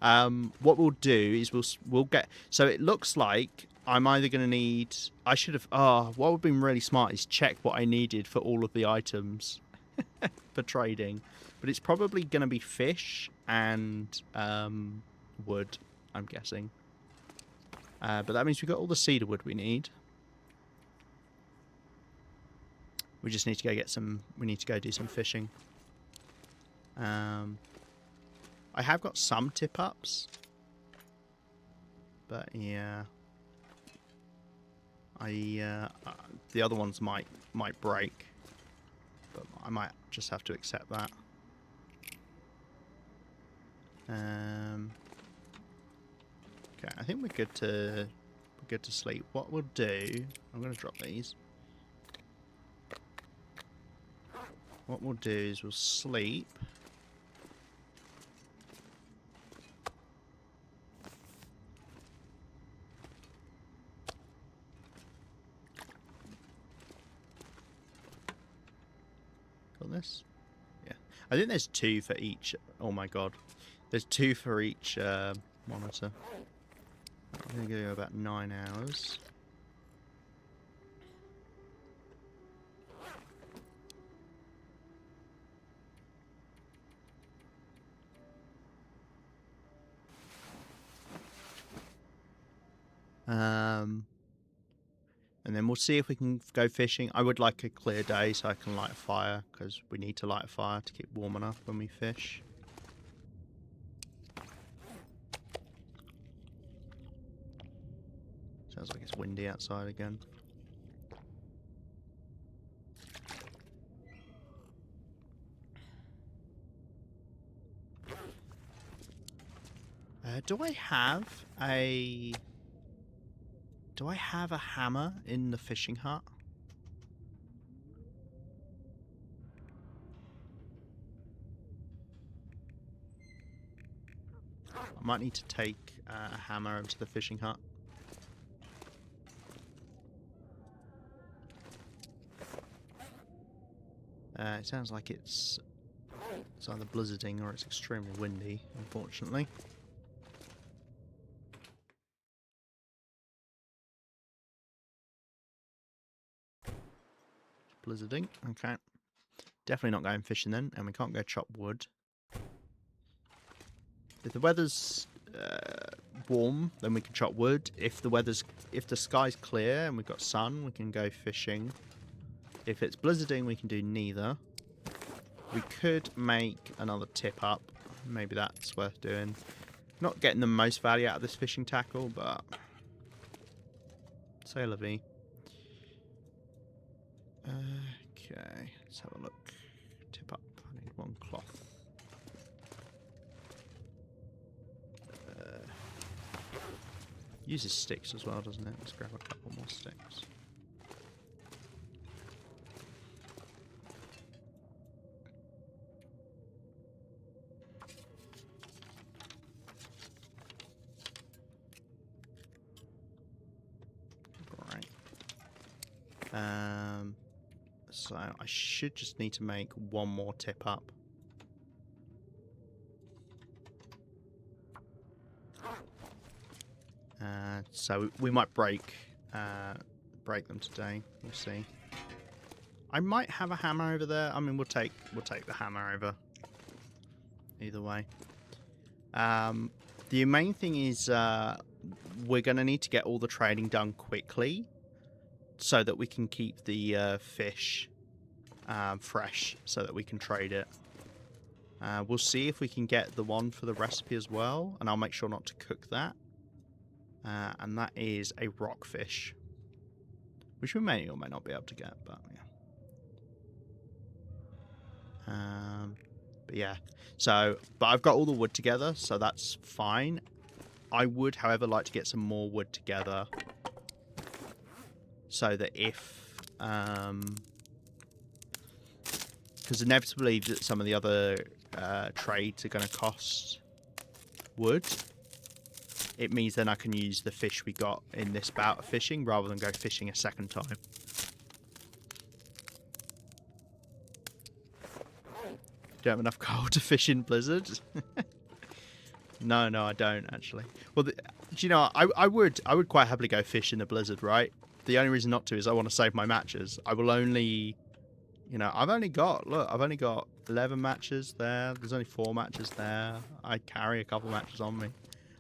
What we'll do is we'll get... So it looks like I'm either going to need... I should have... Oh, what would have been really smart is check what I needed for all of the items for trading. But it's probably going to be fish and wood, I'm guessing. But that means we've got all the cedar wood we need. We just need to go get some... We need to go do some fishing. I have got some tip-ups. But yeah. The other ones might break. But I might just have to accept that. Okay, I think we're good to sleep. What we'll do, I'm going to drop these. What we'll do is we'll sleep. Got this? Yeah. I think there's 2 for each. Oh my god. There's 2 for each monitor. I'm going to go about 9 hours. And then we'll see if we can go fishing. I would like a clear day so I can light a fire, because we need to light a fire to keep warm enough when we fish. Sounds like it's windy outside again. Do I have a hammer in the fishing hut? I might need to take a hammer into the fishing hut. It sounds like it's either blizzarding or it's extremely windy, unfortunately. Blizzarding, okay. Definitely not going fishing then, and we can't go chop wood. If the weather's warm, then we can chop wood. If the sky's clear and we've got sun, we can go fishing. If it's blizzarding, we can do neither. We could make another tip up. Maybe that's worth doing. Not getting the most value out of this fishing tackle, but c'est la vie. Okay, let's have a look. Tip up. I need 1 cloth. Uses sticks as well, doesn't it? Let's grab a couple more sticks. Right. So I should just need to make 1 more tip up. So we might break them today. We'll see. I might have a hammer over there. I mean, we'll take the hammer over. Either way. The main thing is we're going to need to get all the trading done quickly, so that we can keep the fish fresh, so that we can trade it. We'll see if we can get the one for the recipe as well, and I'll make sure not to cook that. And that is a rockfish, which we may or may not be able to get, but yeah. But yeah, but I've got all the wood together, so that's fine. I would, however, like to get some more wood together, so that if, because inevitably some of the other trades are going to cost wood. it means then I can use the fish we got in this bout of fishing rather than go fishing a second time. Don't have enough coal to fish in Blizzard? No, I don't actually. Well, do you know, I would quite happily go fish in the Blizzard, right? The only reason not to is I want to save my matches. I will only, you know, I've only got 11 matches there. There's only 4 matches there. I carry a couple matches on me.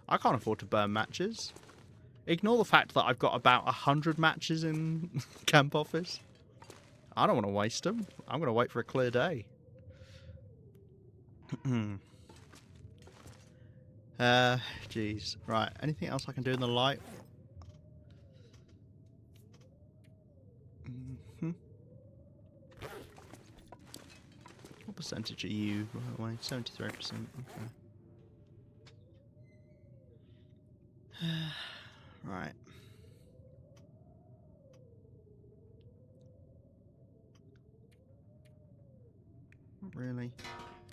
I can't afford to burn matches. Ignore the fact that I've got about 100 matches in Camp Office. I don't want to waste them. I'm going to wait for a clear day. Jeez. Right, anything else I can do in the light? What percentage are you, by the way? 73%. Okay. Right. Really?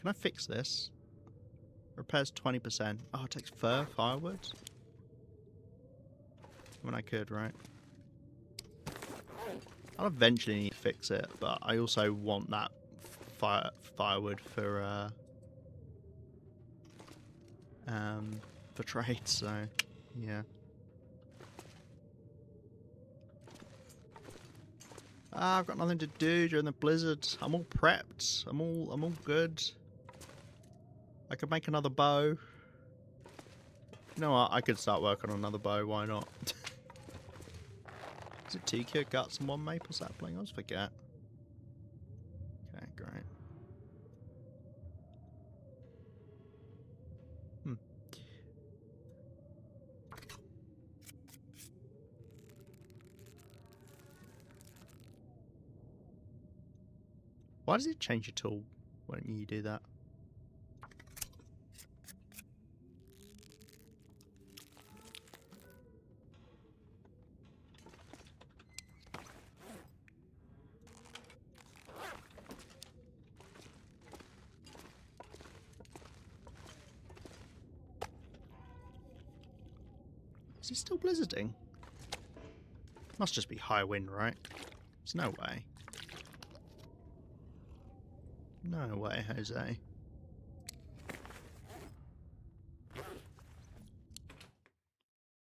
Can I fix this? Repairs 20%. Oh, it takes firewood? I mean, I could, right? I'll eventually need to fix it, but I also want that firewood for trade, so yeah. I've got nothing to do during the blizzard. I'm all prepped. I'm all good. I could make another bow. You know what? I could start working on another bow. Why not? Is it 2 cured guts and 1 maple sapling? I always forget. Okay, great. Why does it change your tool when you do that? Is it still blizzarding? Must just be high wind, right? There's no way. No way, Jose.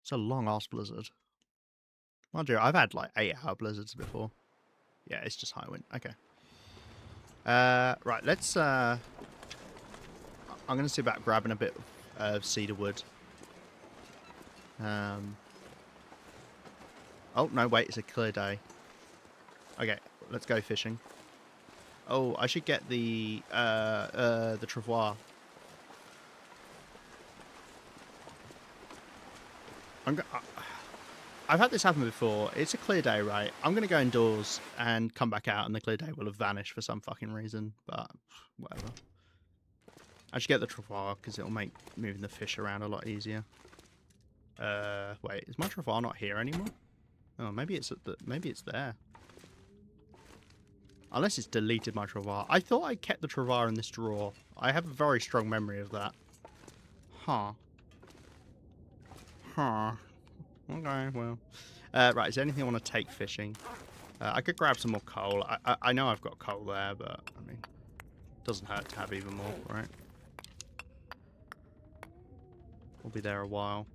It's a long-ass blizzard. Mind you, I've had like 8-hour blizzards before. Yeah, it's just high wind. Okay. Right, let's... I'm going to see about grabbing a bit of cedar wood. Oh, no, wait, it's a clear day. Okay, let's go fishing. Oh, I should get the travois. I've had this happen before. It's a clear day, right? I'm going to go indoors and come back out and the clear day will have vanished for some fucking reason, but whatever. I should get the travois because it'll make moving the fish around a lot easier. Wait, is my travois not here anymore? Oh, maybe it's there. Unless it's deleted my travois. I thought I kept the travois in this drawer. I have a very strong memory of that. Huh. Okay, well. Right, is there anything I want to take fishing? I could grab some more coal. I know I've got coal there, but, I mean, it doesn't hurt to have even more, right? We'll be there a while.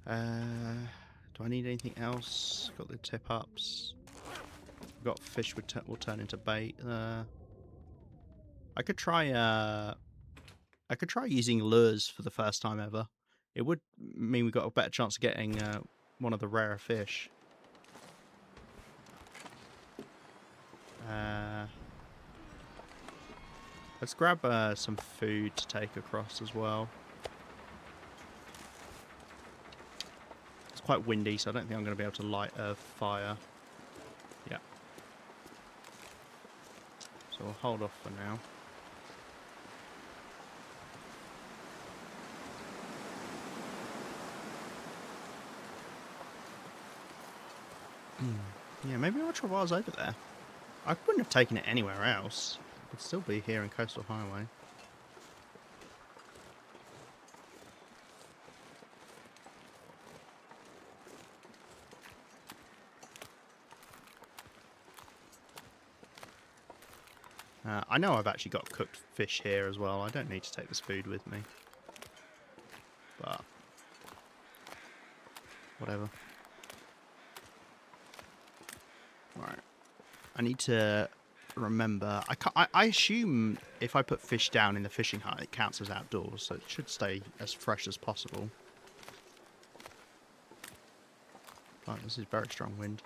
Do I need anything else? Got the tip-ups. Got fish will turn into bait. I could try using lures for the first time ever. It would mean we got a better chance of getting one of the rarer fish. Let's grab some food to take across as well. It's quite windy, so I don't think I'm going to be able to light a fire. Yeah. So we'll hold off for now. Yeah, maybe our travois over there. I wouldn't have taken it anywhere else. It'd still be here in Coastal Highway. I know I've actually got cooked fish here as well. I don't need to take this food with me. But whatever. Right. I need to remember. I assume if I put fish down in the fishing hut, it counts as outdoors, so it should stay as fresh as possible. Oh, this is very strong wind.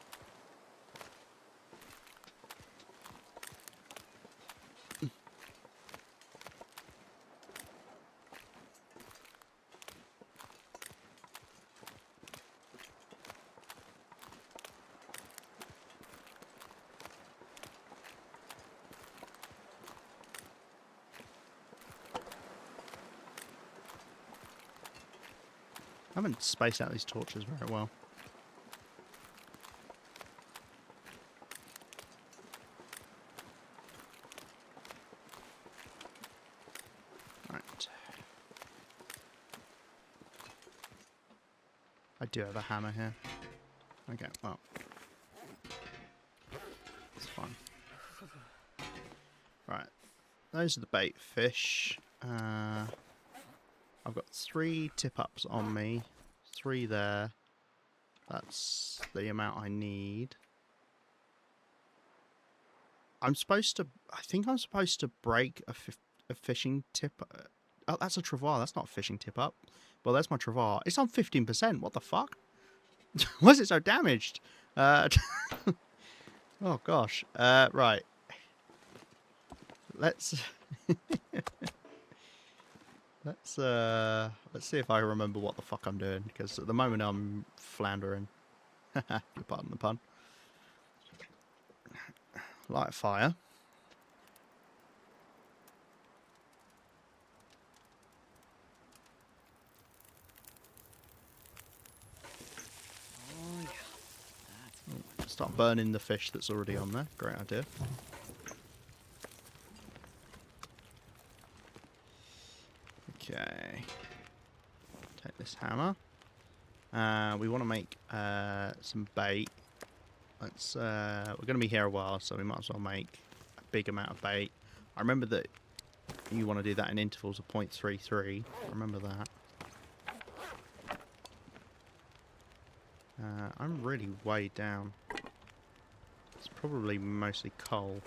I haven't spaced out these torches very well. Right. I do have a hammer here. Okay, well. It's fine. Right. Those are the bait fish. I've got 3 tip-ups on me. 3 there. That's the amount I need. I think I'm supposed to break a fishing tip. Oh, that's a trevor. That's not a fishing tip-up. Well, there's my trevor. It's on 15%. What the fuck? Why is it so damaged? Oh, gosh. Right. Let's let's see if I remember what the fuck I'm doing, because at the moment I'm floundering. Pardon the pun. Light a fire. Oh yeah. That's Start burning the fish that's already on there. Great idea. Okay. Take this hammer. We want to make some bait. Let's. We're going to be here a while, so we might as well make a big amount of bait. I remember that you want to do that in intervals of 0.33. Remember that. I'm really way down. It's probably mostly coal.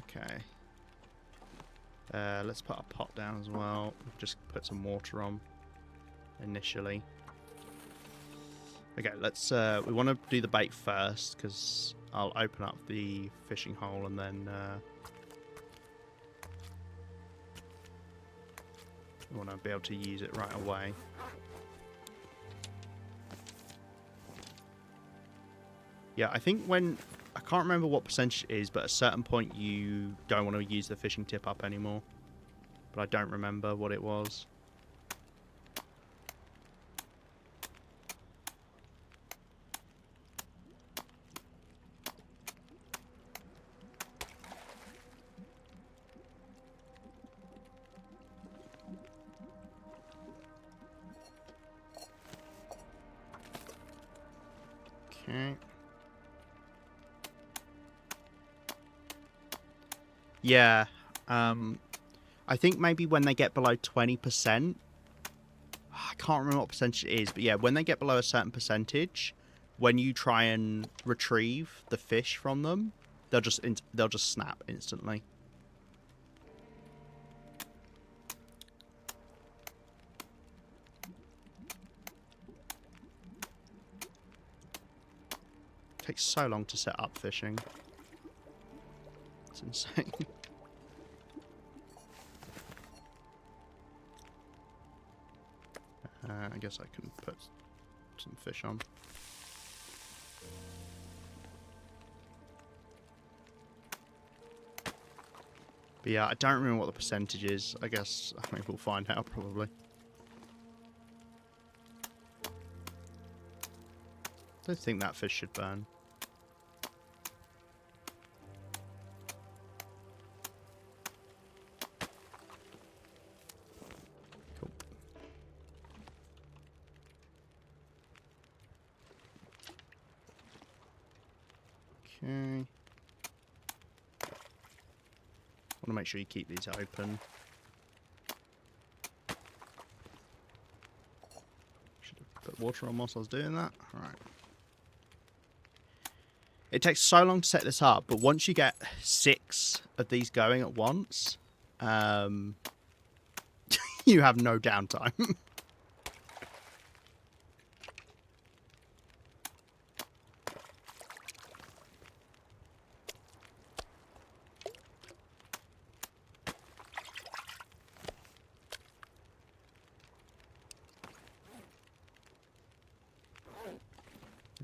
Okay. Let's put a pot down as well. Just put some water on initially. Okay, let's. We want to do the bait first, because I'll open up the fishing hole and then we want to be able to use it right away. Yeah, I think I can't remember what percentage it is, but at a certain point you don't want to use the fishing tip up anymore. But I don't remember what it was. Okay. Yeah. I think maybe when they get below 20%, I can't remember what percentage it is, but yeah, when they get below a certain percentage, when you try and retrieve the fish from them, they'll just snap instantly. It takes so long to set up fishing. It's insane. I guess I can put some fish on. But yeah, I don't remember what the percentage is. I guess we'll find out probably. Don't think that fish should burn. Cool. Okay. Want to make sure you keep these open. Should have put water on whilst I was doing that. Alright. It takes so long to set this up, but once you get 6 of these going at once, you have no downtime.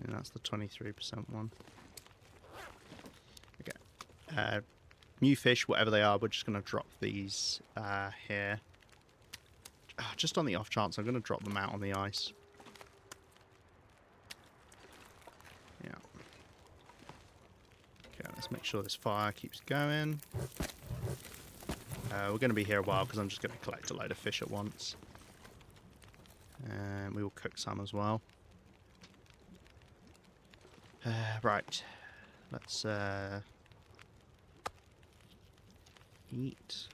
And that's the 23% one. Okay. New fish, whatever they are, we're just going to drop these here. Just on the off chance, I'm going to drop them out on the ice. Yeah. Okay, let's make sure this fire keeps going. We're going to be here a while because I'm just going to collect a load of fish at once. And we will cook some as well. Right. Let's eat.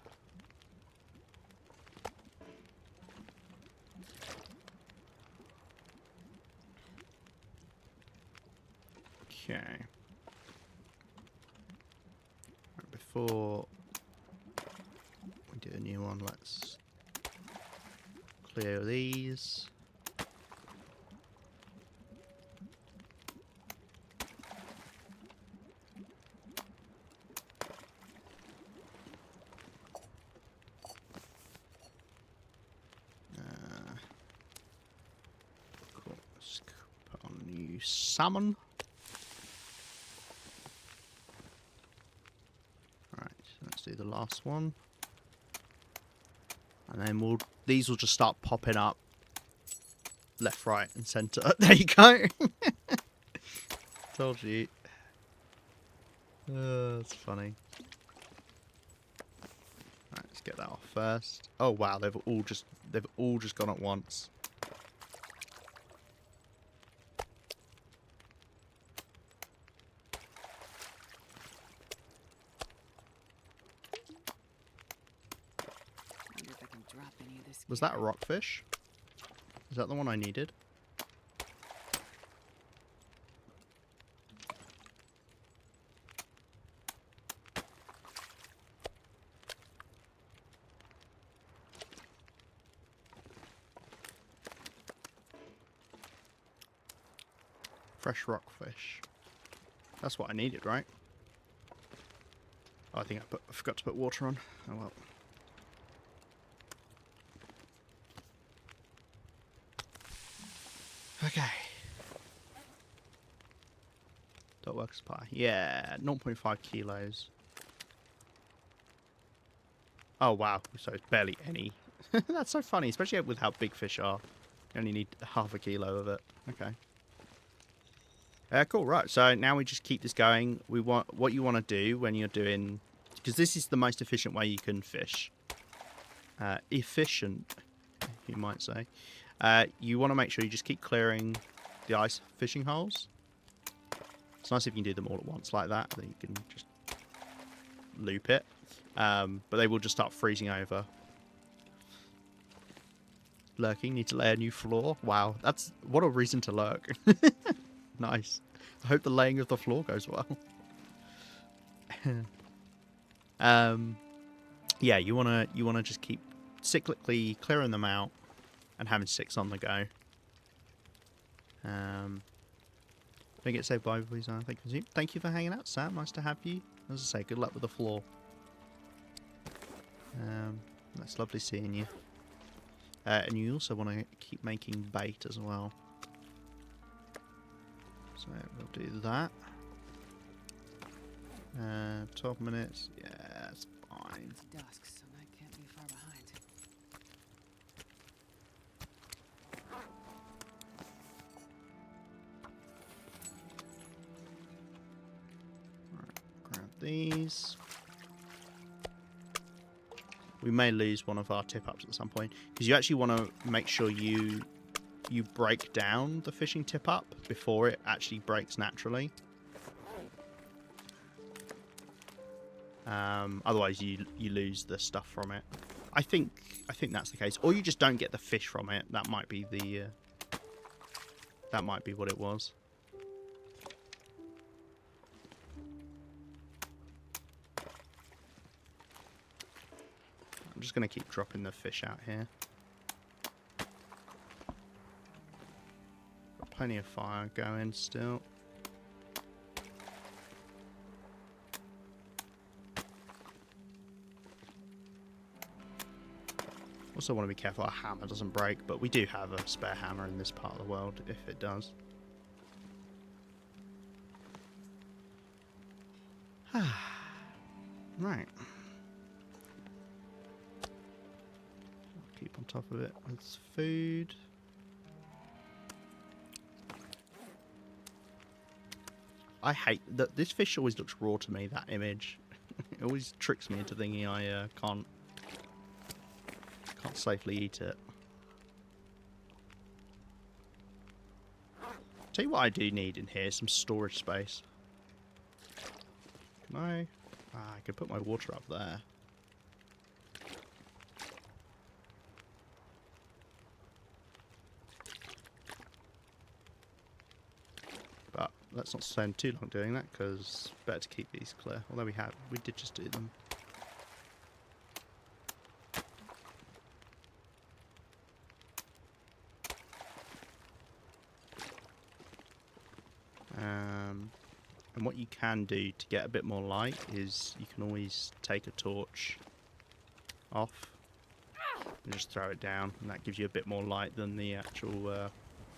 Okay. Right, before we do a new one, let's clear these. Cool. Let's put on new salmon. Do the last one, and then these will just start popping up left, right, and center. There you go. Told you. That's funny. Right, let's get that off first. Oh wow, they've all just gone at once. Was that a rockfish? Is that the one I needed? Fresh rockfish. That's what I needed, right? Oh, I think I forgot to put water on. Oh well. Okay. Dot works pie. Yeah, 0.5 kilos. Oh wow, so it's barely any. That's so funny, especially with how big fish are. You only need half a kilo of it. Okay. Cool, right. So now we just keep this going. What you want to do when you're doing, because this is the most efficient way you can fish. Efficient, you might say. You want to make sure you just keep clearing the ice fishing holes. It's nice if you can do them all at once like that. Then you can just loop it. But they will just start freezing over. Lurking, need to lay a new floor. Wow, what a reason to lurk. Nice. I hope the laying of the floor goes well. Yeah, you wanna just keep cyclically clearing them out and having 6 on the go. Don't get saved by please. Thank you for hanging out, Sam. Nice to have you. As I say, good luck with the floor. That's lovely seeing you. And you also want to keep making bait as well. So we'll do that. 12 minutes. Yeah, that's fine. It's dusk, so I can't be far behind. Alright, grab these. We may lose one of our tip-ups at some point, because you actually want to make sure you break down the fishing tip-up before it actually breaks naturally. Otherwise, you lose the stuff from it. I think that's the case, or you just don't get the fish from it. That might be the that might be what it was. I'm just gonna keep dropping the fish out here. Got plenty of fire going still. Also want to be careful our hammer doesn't break, but we do have a spare hammer in this part of the world if it does. Right. Keep on top of it with food. I hate that this fish always looks raw to me, that image. It always tricks me into thinking I can't safely eat it. Tell you what I do need in here, some storage space. Can I? I could put my water up there. But let's not spend too long doing that, because better to keep these clear. Although we did just do them. And what you can do to get a bit more light is you can always take a torch off and just throw it down, and that gives you a bit more light than the actual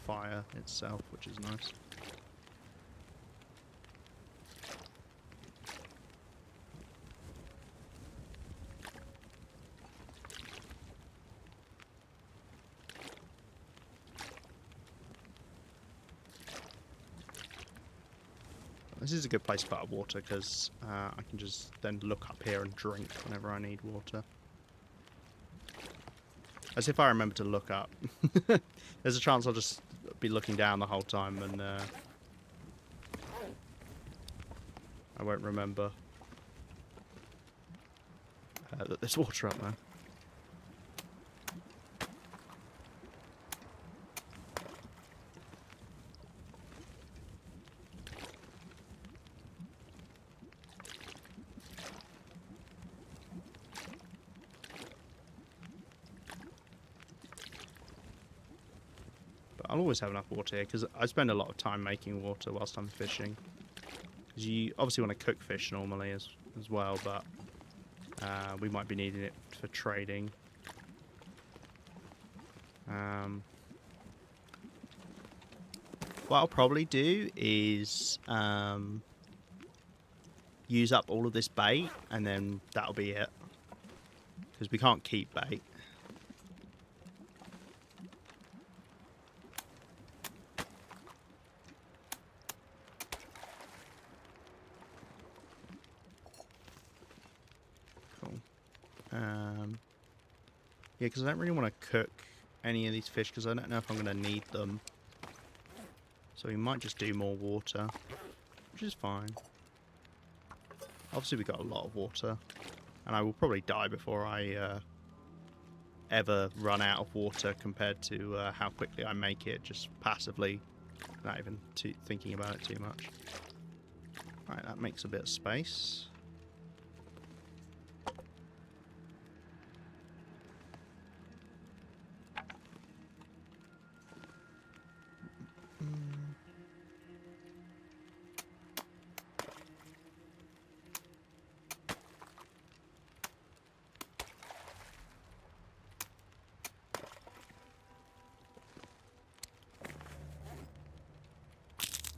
fire itself, which is nice. This is a good place to put up water, because I can just then look up here and drink whenever I need water. As if I remember to look up. There's a chance I'll just be looking down the whole time and I won't remember that there's water up there. I'll always have enough water here, because I spend a lot of time making water whilst I'm fishing. Because you obviously want to cook fish normally as well, but we might be needing it for trading. What I'll probably do is use up all of this bait, and then that'll be it. Because we can't keep bait. Yeah, because I don't really want to cook any of these fish, because I don't know if I'm going to need them. So we might just do more water, which is fine. Obviously we've got a lot of water, and I will probably die before I ever run out of water compared to how quickly I make it, just passively, not even thinking about it too much. Right, that makes a bit of space.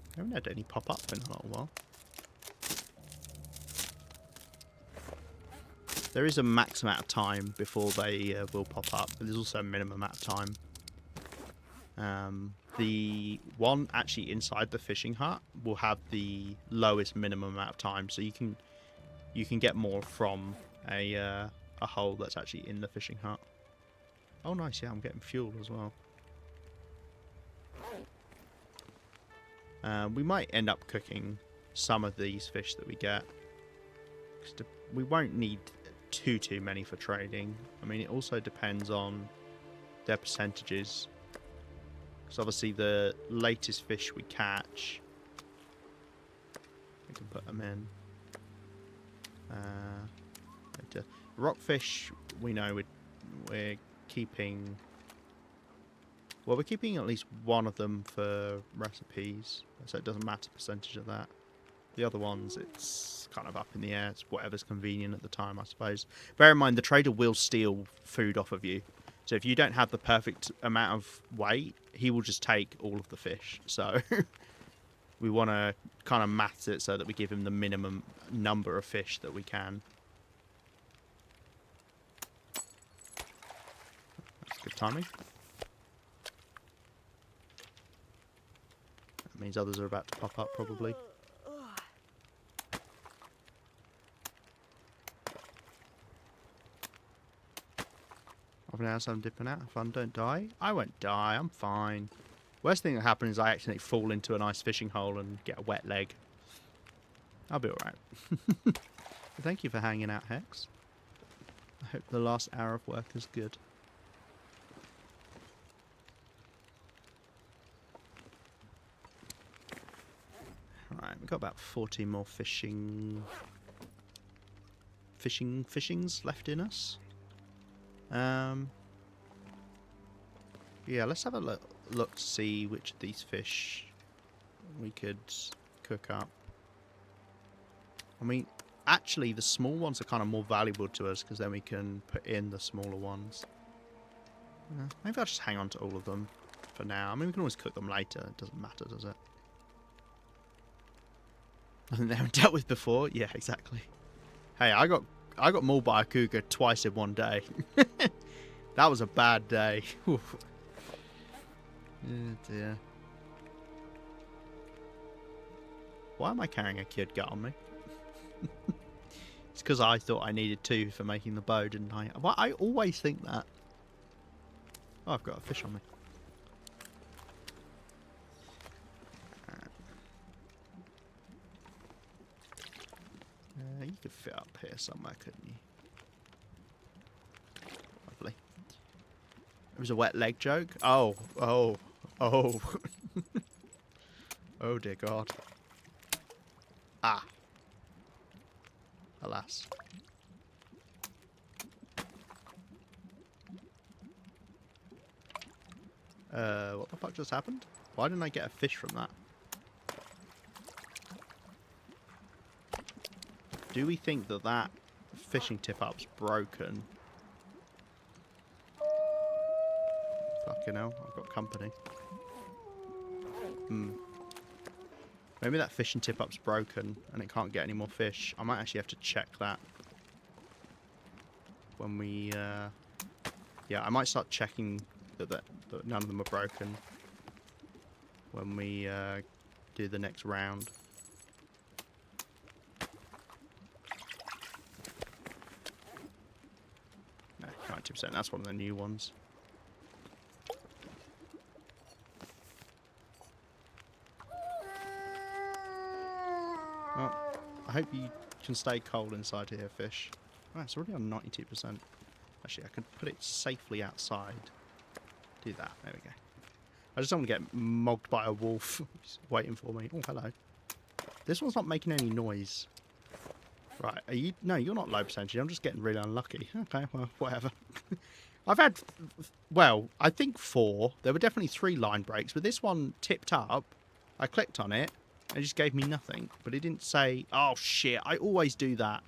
I haven't had any pop up in a little while. There is a max amount of time before they will pop up, but there's also a minimum amount of time. The one actually inside the fishing hut will have the lowest minimum amount of time, so you can get more from a hole that's actually in the fishing hut. Oh nice, yeah, I'm getting fuel as well. We might end up cooking some of these fish that we get. We won't need too many for trading. I mean, it also depends on their percentages. So obviously the latest fish we catch, we can put them in. Rockfish, we know we're keeping. Well, we're keeping at least one of them for recipes, so it doesn't matter percentage of that. The other ones, it's kind of up in the air. It's whatever's convenient at the time, I suppose. Bear in mind, the trader will steal food off of you. So if you don't have the perfect amount of weight, he will just take all of the fish. So we want to kind of math it so that we give him the minimum number of fish that we can. That's good timing. That means others are about to pop up, probably. Half an hour, so I'm dipping out. Have fun, don't die. I won't die, I'm fine. Worst thing that happens is I accidentally fall into a nice fishing hole and get a wet leg. I'll be alright. Thank you for hanging out, Hex. I hope the last hour of work is good. Alright, we've got about 40 more fishings left in us. Yeah, let's have a look to see which of these fish we could cook up. I mean, actually, the small ones are kind of more valuable to us because then we can put in the smaller ones. Maybe I'll just hang on to all of them for now. I mean, we can always cook them later. It doesn't matter, does it? Nothing they haven't dealt with before. Yeah, exactly. Hey, I got mauled by a cougar twice in one day. That was a bad day. Oof. Oh dear. Why am I carrying a kid gut on me? It's because I thought I needed 2 for making the bow, didn't I? Well, I always think that. Oh, I've got a fish on me. You could fit up here somewhere, couldn't you? Lovely. It was a wet leg joke? Oh. Oh dear God. Ah. Alas. What the fuck just happened? Why didn't I get a fish from that? Do we think that that fishing tip-up's broken? Fucking hell, I've got company. Maybe that fishing tip-up's broken and it can't get any more fish. I might actually have to check that. When we, yeah, I might start checking that none of them are broken. When we, do the next round. No, 90%, that's one of the new ones. Well, I hope you can stay cold inside here, fish. Oh, it's already on 92%. Actually, I can put it safely outside. Do that. There we go. I just don't want to get mugged by a wolf. He's waiting for me. Oh, hello. This one's not making any noise. Right. Are you? No, you're not low percentage. I'm just getting really unlucky. Okay, well, whatever. I've had, well, I think 4. There were definitely 3 line breaks, but this one tipped up. I clicked on it. It just gave me nothing. But it didn't say, oh shit, I always do that.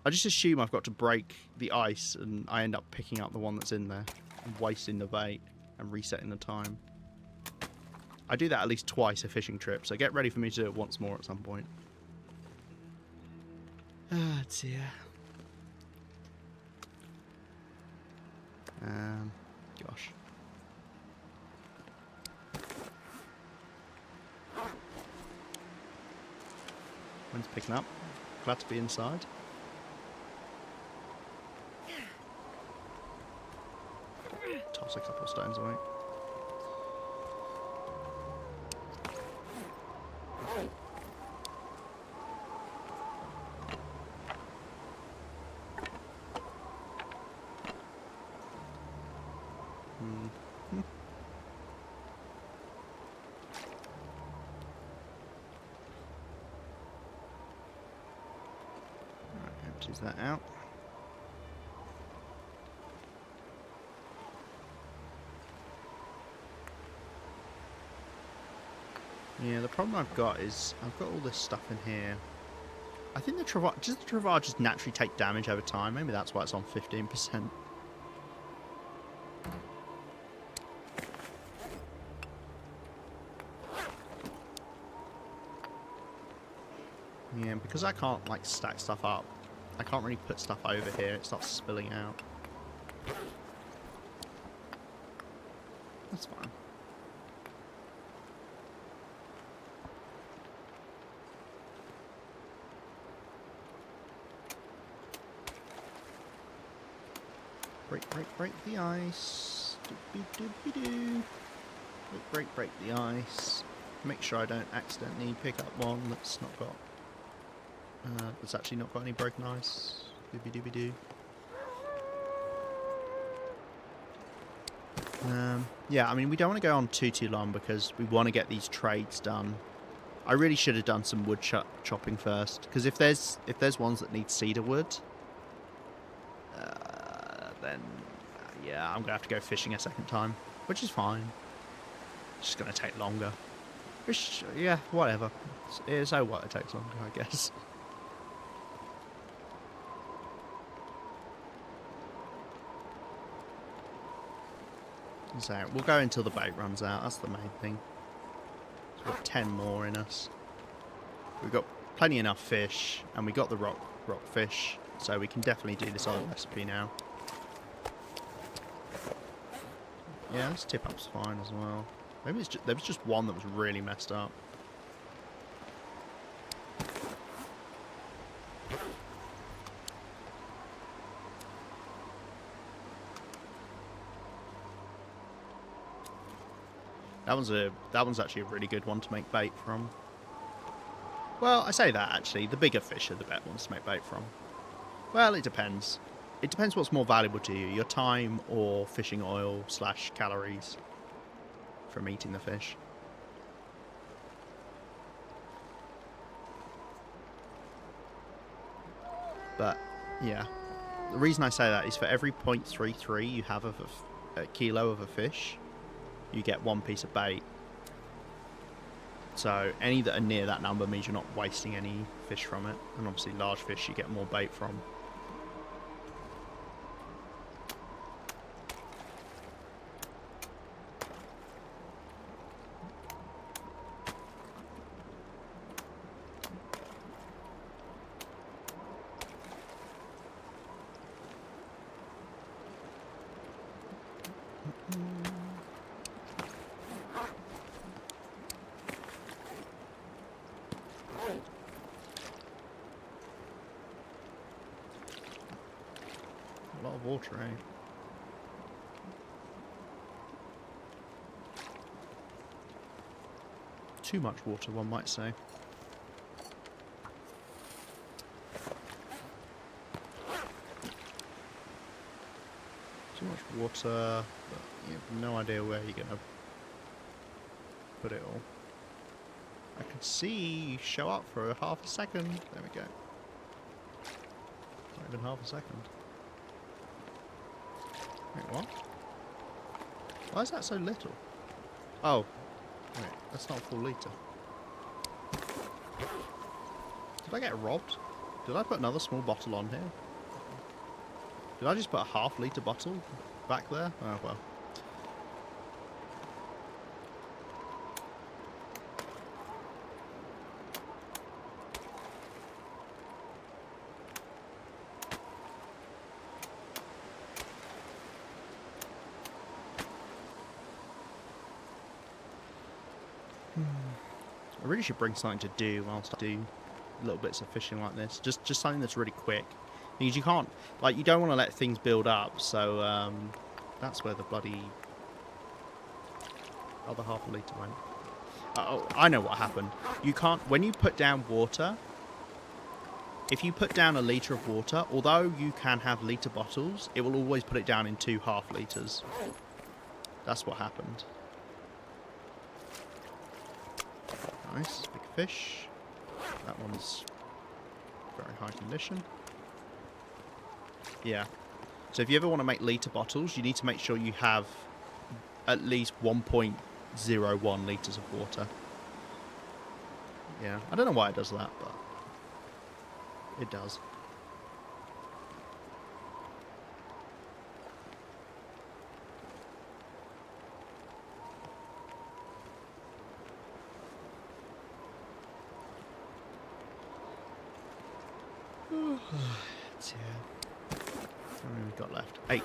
I just assume I've got to break the ice and I end up picking up the one that's in there. And wasting the bait and resetting the time. I do that at least twice a fishing trip, so get ready for me to do it once more at some point. Ah, dear. Gosh. Wind's picking up. Glad to be inside. Toss a couple of stones away. Choose that out. Yeah, the problem I've got is I've got all this stuff in here. I think the Travar... Does the Travar just naturally take damage over time? Maybe that's why it's on 15%. Yeah, because I can't, like, stack stuff up. I can't really put stuff over here. It starts spilling out. That's fine. Break the ice. Doopy-doopy-doo. Break the ice. Make sure I don't accidentally pick up one that's not got... that's actually not got any broken ice. Doopy-doopy-doo. Yeah, I mean, we don't want to go on too long because we want to get these trades done. I really should have done some wood chopping first, because if there's ones that need cedar wood, then yeah, I'm gonna have to go fishing a second time, which is fine. It's just gonna take longer. Which, yeah, whatever. So what? It takes longer, I guess. So we'll go until the boat runs out. That's the main thing. So we've got 10 more in us. We've got plenty enough fish, and we got the rock fish, so we can definitely do this other recipe now. Yeah, this tip up's fine as well. Maybe there was just one that was really messed up. That one's actually a really good one to make bait from. Well, I say that actually, the bigger fish are the better ones to make bait from. Well, it depends. It depends what's more valuable to you, your time or fishing oil / calories from eating the fish. But yeah, the reason I say that is for every 0.33 you have of a kilo of a fish, you get one piece of bait. So any that are near that number means you're not wasting any fish from it, and obviously large fish you get more bait from. A lot of water, eh? Too much water, one might say. Too much water, but you have no idea where you're going to put it all. I can see you show up for half a second. There we go. Not even half a second. Wait, what? Why is that so little? Oh. Wait, that's not a full litre. Did I get robbed? Did I put another small bottle on here? Did I just put a half-litre bottle back there? Oh, well. I really should bring something to do whilst I do little bits of fishing like this. Just something that's really quick. Because you can't, like, you don't want to let things build up, so that's where the bloody other half a litre went. Oh, I know what happened. You can't, when you put down water, if you put down a litre of water, although you can have litre bottles, it will always put it down in 2 half litres. That's what happened. Nice, big fish. That one's very high condition. Yeah. So if you ever want to make litre bottles, you need to make sure you have at least 1.01 litres of water. Yeah. I don't know why it does that, but it does. Let's see here. How many we've got left? 8.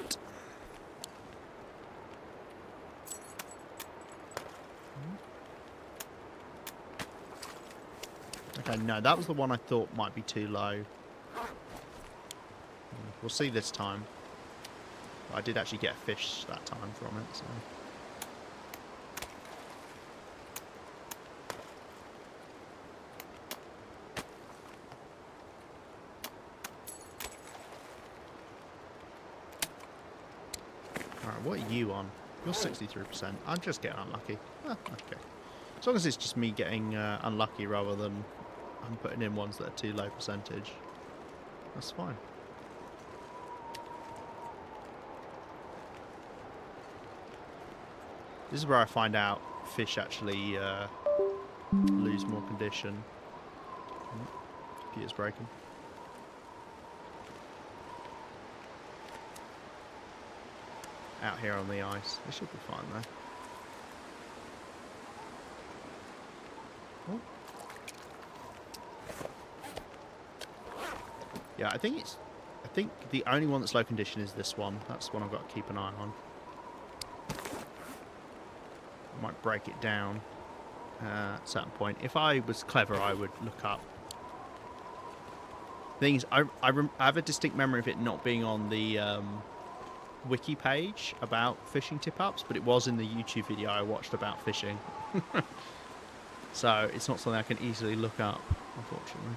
Okay, no, that was the one I thought might be too low. We'll see this time. But I did actually get a fish that time from it, so... Alright, what are you on? You're 63%. I'm just getting unlucky. Oh, okay. As long as it's just me getting unlucky rather than I'm putting in ones that are too low percentage, that's fine. This is where I find out fish actually lose more condition. Computer's broken. Out here on the ice. It should be fine though. Oh. Yeah, I think the only one that's low condition is this one. That's the one I've got to keep an eye on. I might break it down at a certain point. If I was clever, I would look up. Thing is, I have a distinct memory of it not being on the wiki page about fishing tip-ups, but it was in the YouTube video I watched about fishing. So it's not something I can easily look up, unfortunately.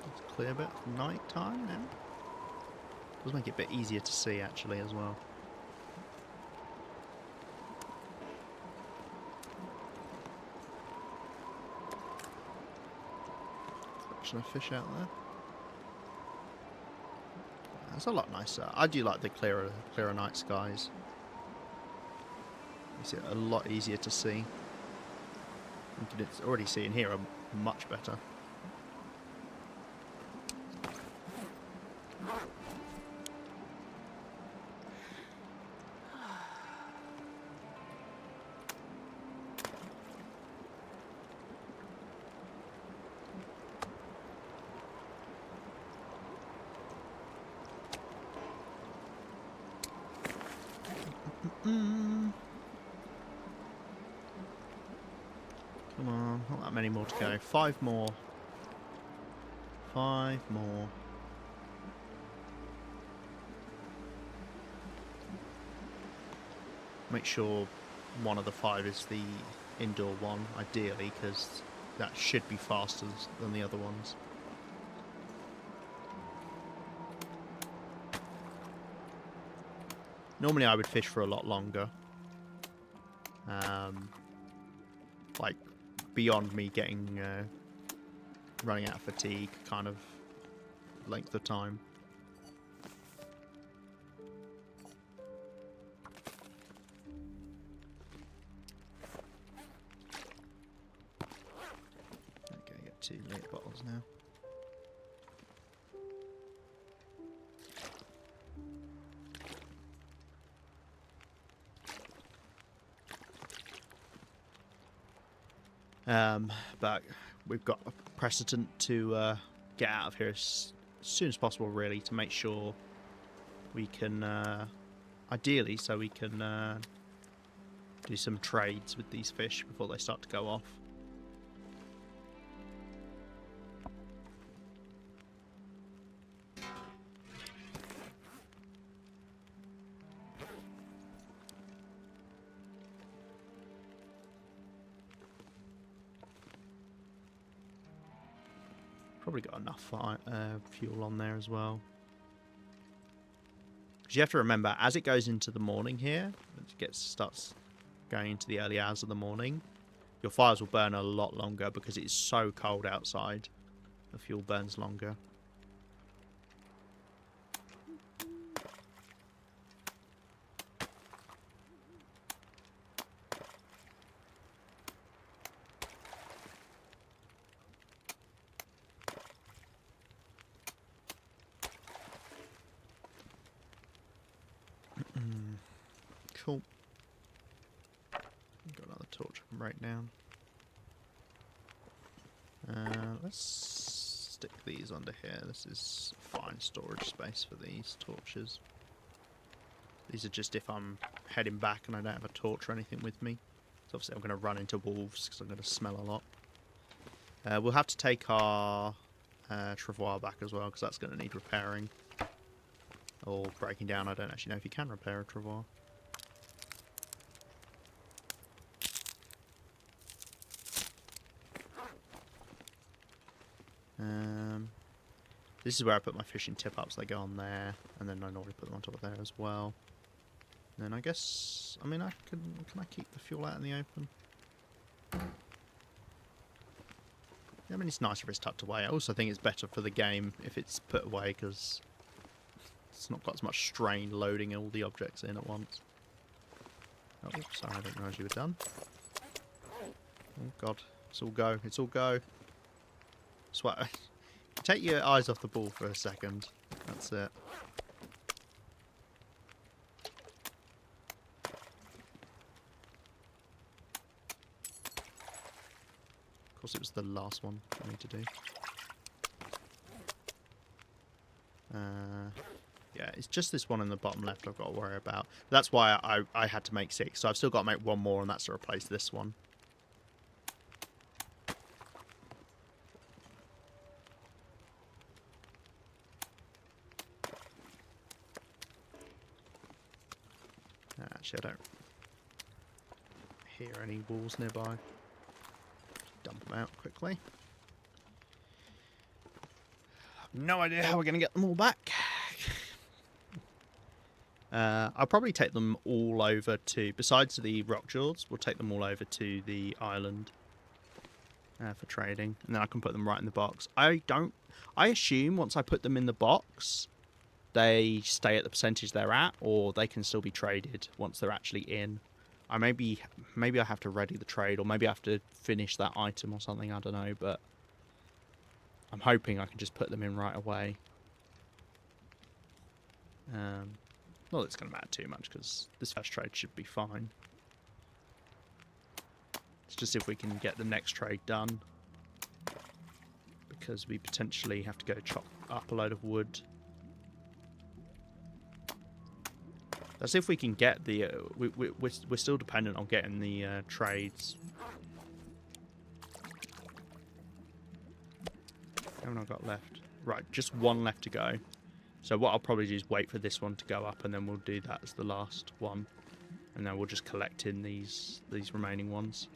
It's clear bit of night time now. Does make it a bit easier to see actually as well. Collection of fish out there. That's a lot nicer. I do like the clearer night skies. Makes it a lot easier to see. You can already see in here much better. Come on, not that many more to go. 5 more. 5 more. Make sure one of the 5 is the indoor one, ideally, because that should be faster than the other ones. Normally I would fish for a lot longer. Like, beyond me getting, running out of fatigue kind of length of time. Okay, get 2 litre bottles now. But we've got a precedent to get out of here as soon as possible, really, to make sure we can, ideally, so we can do some trades with these fish before they start to go off. Probably got enough fuel on there as well. Because you have to remember, as it goes into the morning here, starts going into the early hours of the morning, your fires will burn a lot longer because it is so cold outside. The fuel burns longer. Cool. Got another torch I can break down. Let's stick these under here. This is fine storage space for these torches. These are just if I'm heading back and I don't have a torch or anything with me. So obviously I'm going to run into wolves because I'm going to smell a lot. We'll have to take our travois back as well because that's going to need repairing. Or breaking down. I don't actually know if you can repair a travois. This is where I put my fishing tip-ups. They go on there, and then I normally put them on top of there as well. And then I guess, I mean, can I keep the fuel out in the open? Yeah, I mean, it's nicer if it's tucked away. I also think it's better for the game if it's put away because it's not got as much strain loading all the objects in at once. Oh, sorry, I didn't realise you were done. Oh god, it's all go. It's all go. Sweat. Take your eyes off the ball for a second. That's it. Of course, it was the last one I need to do. Yeah, it's just this one in the bottom left I've got to worry about. That's why I had to make 6. So I've still got to make one more, and that's to replace this one. Actually, I don't hear any walls nearby. Dump them out quickly. No idea how we're going to get them all back. I'll probably take them all over to, besides the rock jewels, we'll take them all over to the island for trading, and then I can put them right in the box. I assume once I put them in the box, they stay at the percentage they're at, or they can still be traded once they're actually in. Maybe I have to ready the trade, or maybe I have to finish that item or something, I don't know, but I'm hoping I can just put them in right away. Not that it's going to matter too much, because this first trade should be fine. It's just if we can get the next trade done, because we potentially have to go chop up a load of wood. Let's see if we can get the... we're still dependent on getting the trades. How many I've got left? Right, just one left to go. So what I'll probably do is wait for this one to go up, and then we'll do that as the last one. And then we'll just collect in these remaining ones.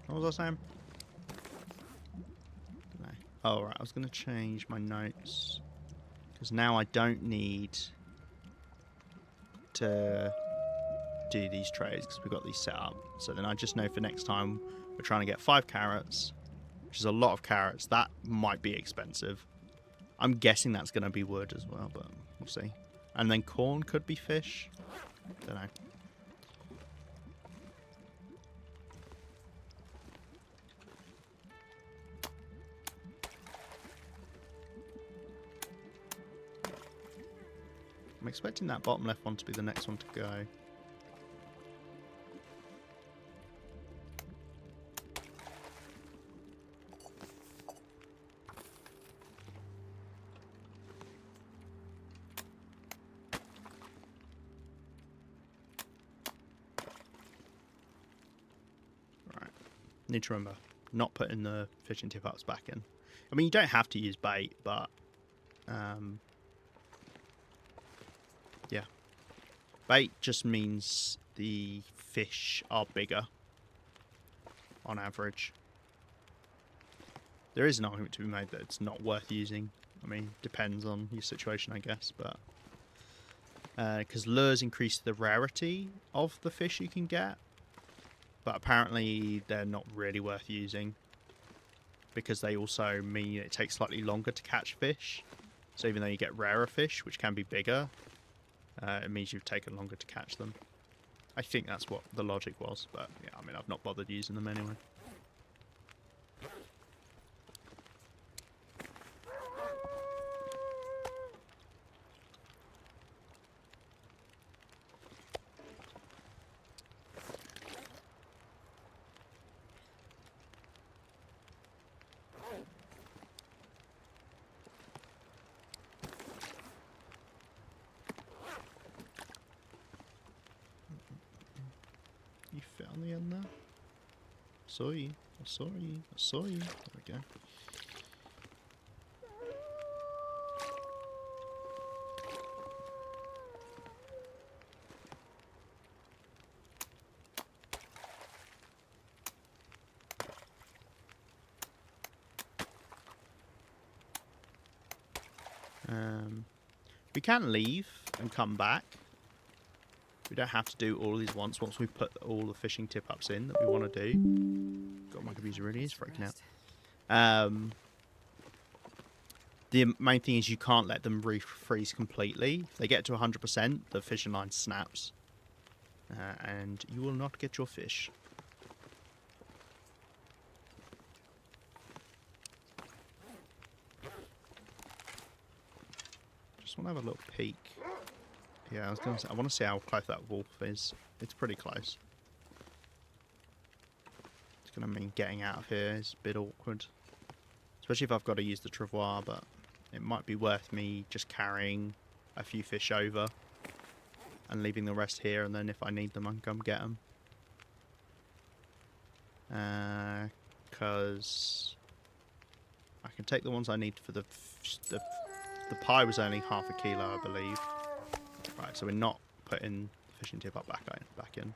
What was I saying? Oh, right, I was going to change my notes. Because now I don't need to do these trades because we've got these set up. So then I just know for next time we're trying to get 5 carrots, which is a lot of carrots. That might be expensive. I'm guessing that's going to be wood as well, but we'll see. And then corn could be fish. Don't know. I'm expecting that bottom left one to be the next one to go. Right. Need to remember, not putting the fishing tip-ups back in. I mean, you don't have to use bait, but... yeah. Bait just means the fish are bigger. on average. There is an argument to be made that it's not worth using. I mean, depends on your situation, I guess, but because lures increase the rarity of the fish you can get, but apparently they're not really worth using because they also mean it takes slightly longer to catch fish. So even though you get rarer fish, which can be bigger, it means you've taken longer to catch them. I think that's what the logic was, but yeah, I mean, I've not bothered using them anyway. You found the end there? Saw you. I saw you. I saw you. There we go. We can leave and come back. We don't have to do all of these once we've put all the fishing tip-ups in that we want to do. God, my computer really is freaking out. The main thing is you can't let them refreeze completely. If they get to 100%, the fishing line snaps. And you will not get your fish. Just want to have a little peek. Yeah, I was going to say, I want to see how close that wolf is. It's pretty close. It's going to mean getting out of here is a bit awkward. Especially if I've got to use the travois, but it might be worth me just carrying a few fish over and leaving the rest here, and then if I need them, I can come get them. Because I can take the ones I need for the pie was only half a kilo, I believe. Right, so we're not putting the fishing tip up back in.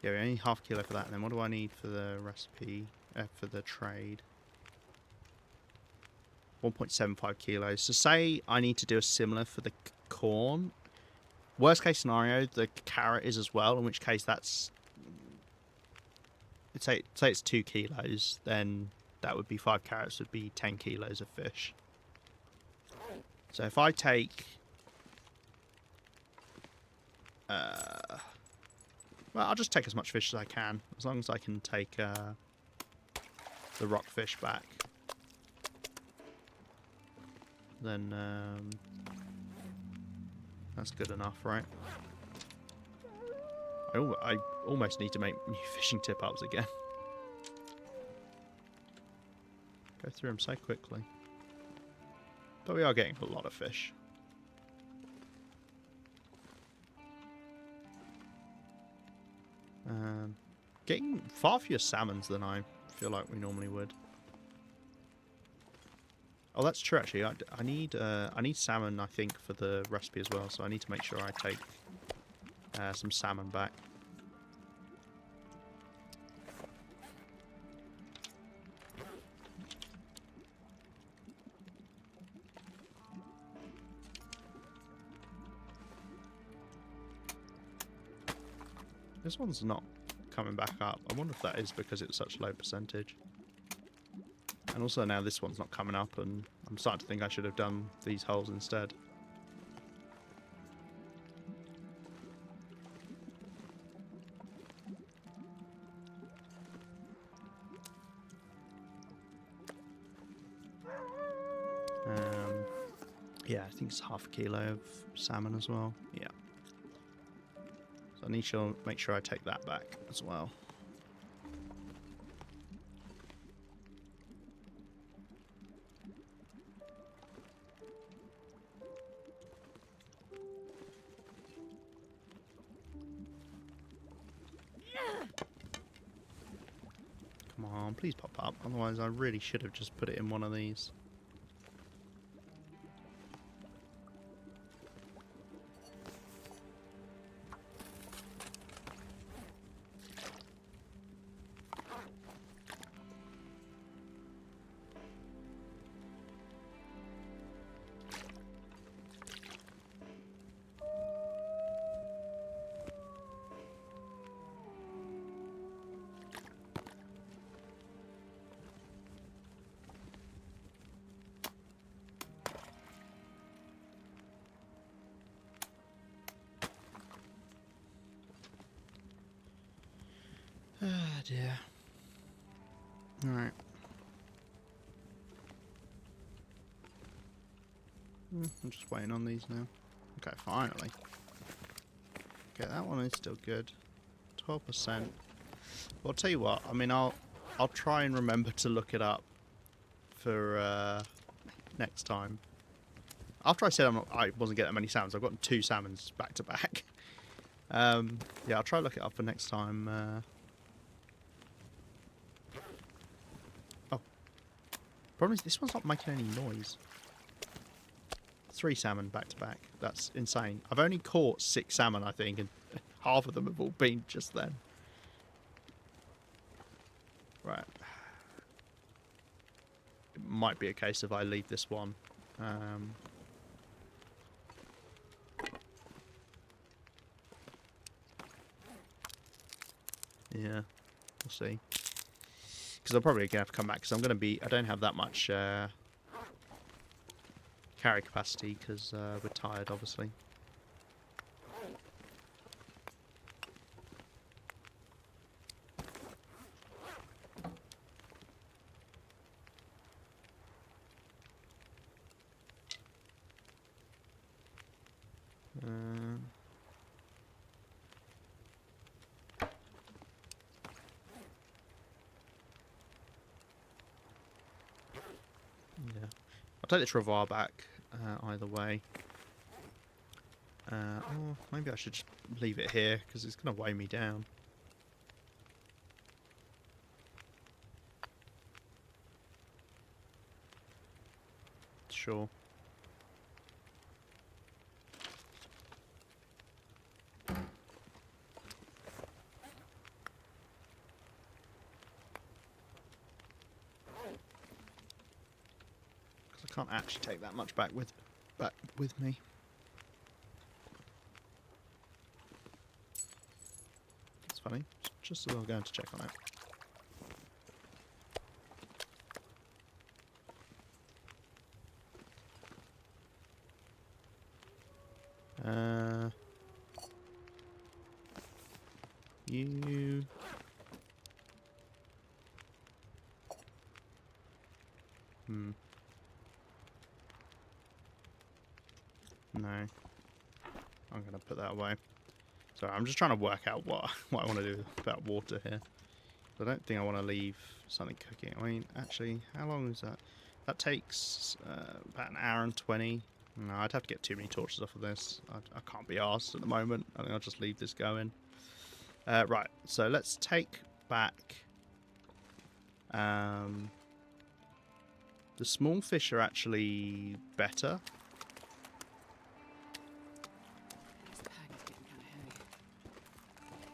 Yeah, we only half kilo for that. And then what do I need for the recipe, for the trade? 1.75 kilos. So say I need to do a similar for the corn. Worst case scenario, the carrot is as well, in which case that's... Say it's 2 kilos, then that would be 5 carrots, would be 10 kilos of fish. So if I take... well, I'll just take as much fish as I can, as long as I can take the rockfish back. Then that's good enough, right? I almost need to make new fishing tip-ups again. Go through them so quickly. But we are getting a lot of fish. Getting far fewer salmons than I feel like we normally would. Oh, that's true. Actually, I need salmon. I think for the recipe as well. So I need to make sure I take some salmon back. This one's not coming back up. I wonder if that is because it's such a low percentage. And also now this one's not coming up, and I'm starting to think I should have done these holes instead. Yeah, I think it's half a kilo of salmon as well. Yeah. So I need to make sure I take that back as well. Come on, please pop up. Otherwise, I really should have just put it in one of these. Ah, dear. Alright. I'm just waiting on these now. Okay, finally. Okay, that one is still good. 12%. Well, I'll tell you what. I mean, I'll try and remember to look it up for next time. After I said I wasn't getting that many salmons, I've gotten 2 salmons back to back. Yeah, I'll try to look it up for next time. Oh. Problem is, this one's not making any noise. 3 salmon back to back. That's insane. I've only caught 6 salmon, I think, and half of them have all been just then. Right. It might be a case if I leave this one. Yeah, we'll see. Because I'm probably going to have to come back, because I'm going to be... I don't have that much carry capacity, because we're tired, obviously. Yeah, I'll take the Travar back either way. Or maybe I should just leave it here because it's going to weigh me down. Sure. I can't actually take that much back with me. That's funny. Just as I was going to check on it. You. No. I'm going to put that away. Sorry, I'm just trying to work out what I want to do about water here. I don't think I want to leave something cooking. I mean, actually, how long is that? That takes about an hour and 20. No, I'd have to get too many torches off of this. I can't be arsed at the moment. I think I'll just leave this going. Right, so let's take back... the small fish are actually better. This bag is getting kind of heavy.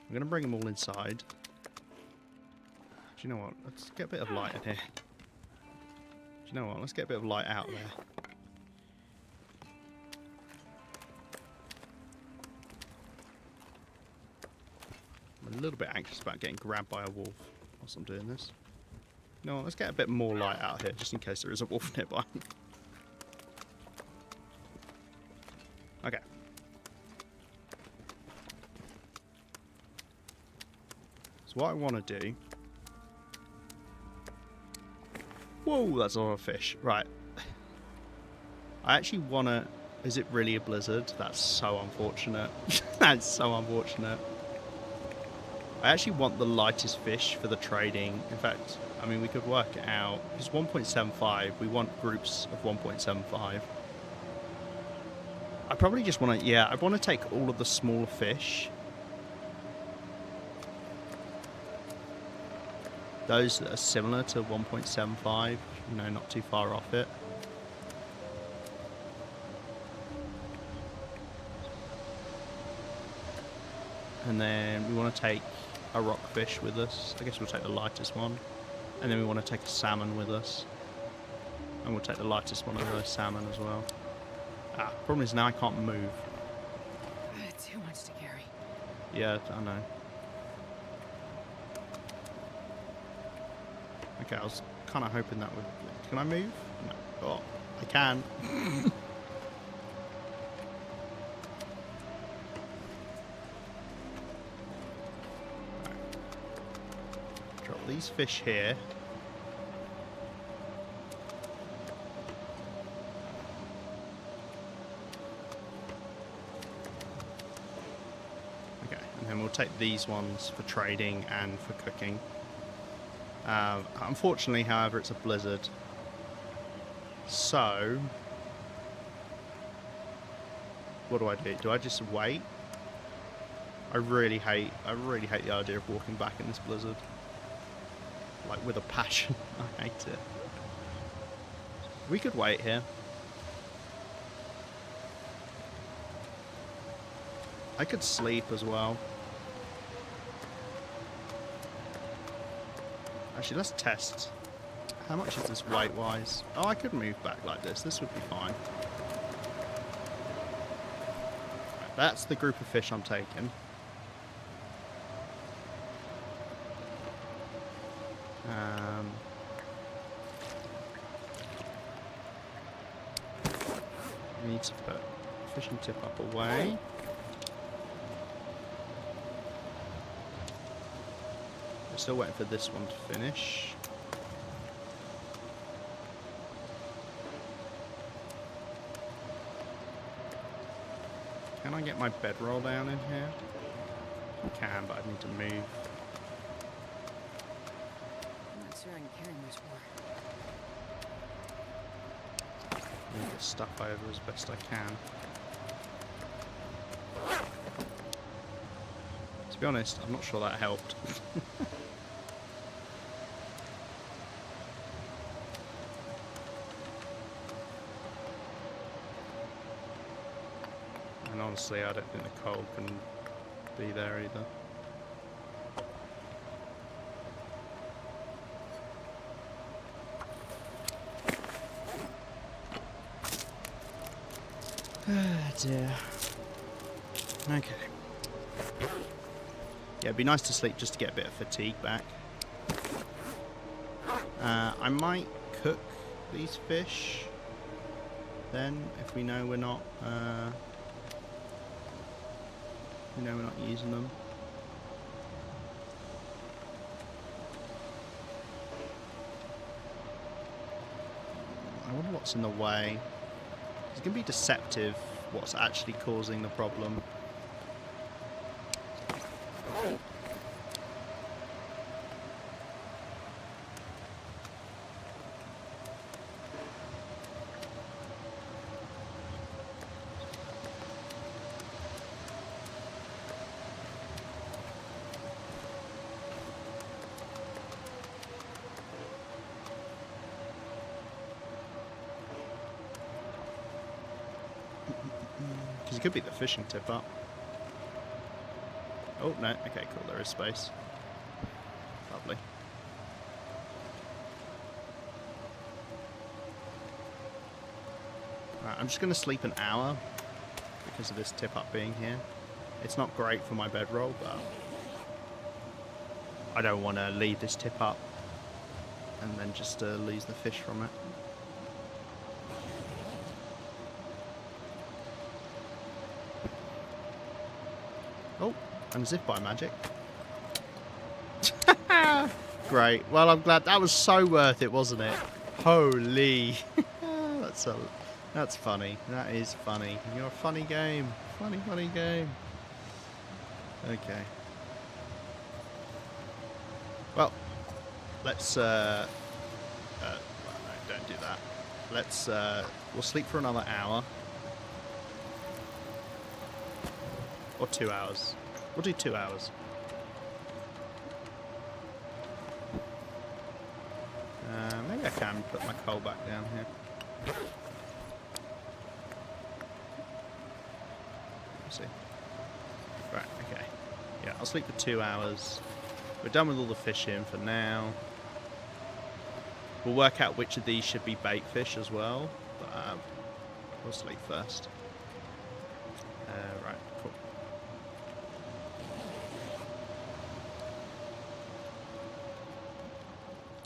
I'm going to bring them all inside. Do you know what? Let's get a bit of light in here. Do you know what? Let's get a bit of light out there. I'm a little bit anxious about getting grabbed by a wolf whilst I'm doing this. You know what? Let's get a bit more light out here just in case there is a wolf nearby. Okay. So what I want to do... Whoa, that's a lot of fish. Right. I actually want to... Is it really a blizzard? That's so unfortunate. That's so unfortunate. I actually want the lightest fish for the trading. In fact, I mean, we could work it out. It's 1.75. We want groups of 1.75. I probably just want to... Yeah, I want to take all of the smaller fish those that are similar to 1.75, you know, not too far off it. And then we want to take a rockfish with us. I guess we'll take the lightest one. And then we want to take a salmon with us. And we'll take the lightest one of those salmon as well. Ah, problem is now I can't move. Too much to carry. Yeah, I know. Okay, I was kind of hoping that would... Can I move? No. Oh, I can. Drop these fish here. Okay, and then we'll take these ones for trading and for cooking. Unfortunately, however, it's a blizzard. So, what do I do? Do I just wait? I really hate the idea of walking back in this blizzard. Like, with a passion. I hate it. We could wait here. I could sleep as well. Actually, let's test. How much is this weight-wise? Oh, I could move back like this. This would be fine. Right, that's the group of fish I'm taking. We need to put fishing tip up away. We're still waiting for this one to finish. Can I get my bedroll down in here? I can, but I need to move. I'm not sure I can carry much more. Move this stuff over as best I can. To be honest, I'm not sure that helped. And honestly, I don't think the coal can be there either. Ah, dear. Okay. Yeah, it'd be nice to sleep just to get a bit of fatigue back. I might cook these fish then, if we know we're not using them. I wonder what's in the way. It's going to be deceptive what's actually causing the problem. Because it could be the fishing tip up. Oh, no. Okay, cool. There is space. Lovely. Right, I'm just going to sleep an hour because of this tip up being here. It's not great for my bedroll, but I don't want to leave this tip up and then just lose the fish from it. Oh, and as if by magic. Great. Well, I'm glad. That was so worth it, wasn't it? Holy. That's funny. That is funny. You're a funny game. Funny, funny game. Okay. Well, let's well, no, don't do that. Let's we'll sleep for another hour. Or 2 hours. We'll do 2 hours. can put my coal back down here. Let's see. Right, okay. Yeah, I'll sleep for 2 hours. We're done with all the fishing for now. We'll work out which of these should be bait fish as well, but we'll sleep first. Right, cool.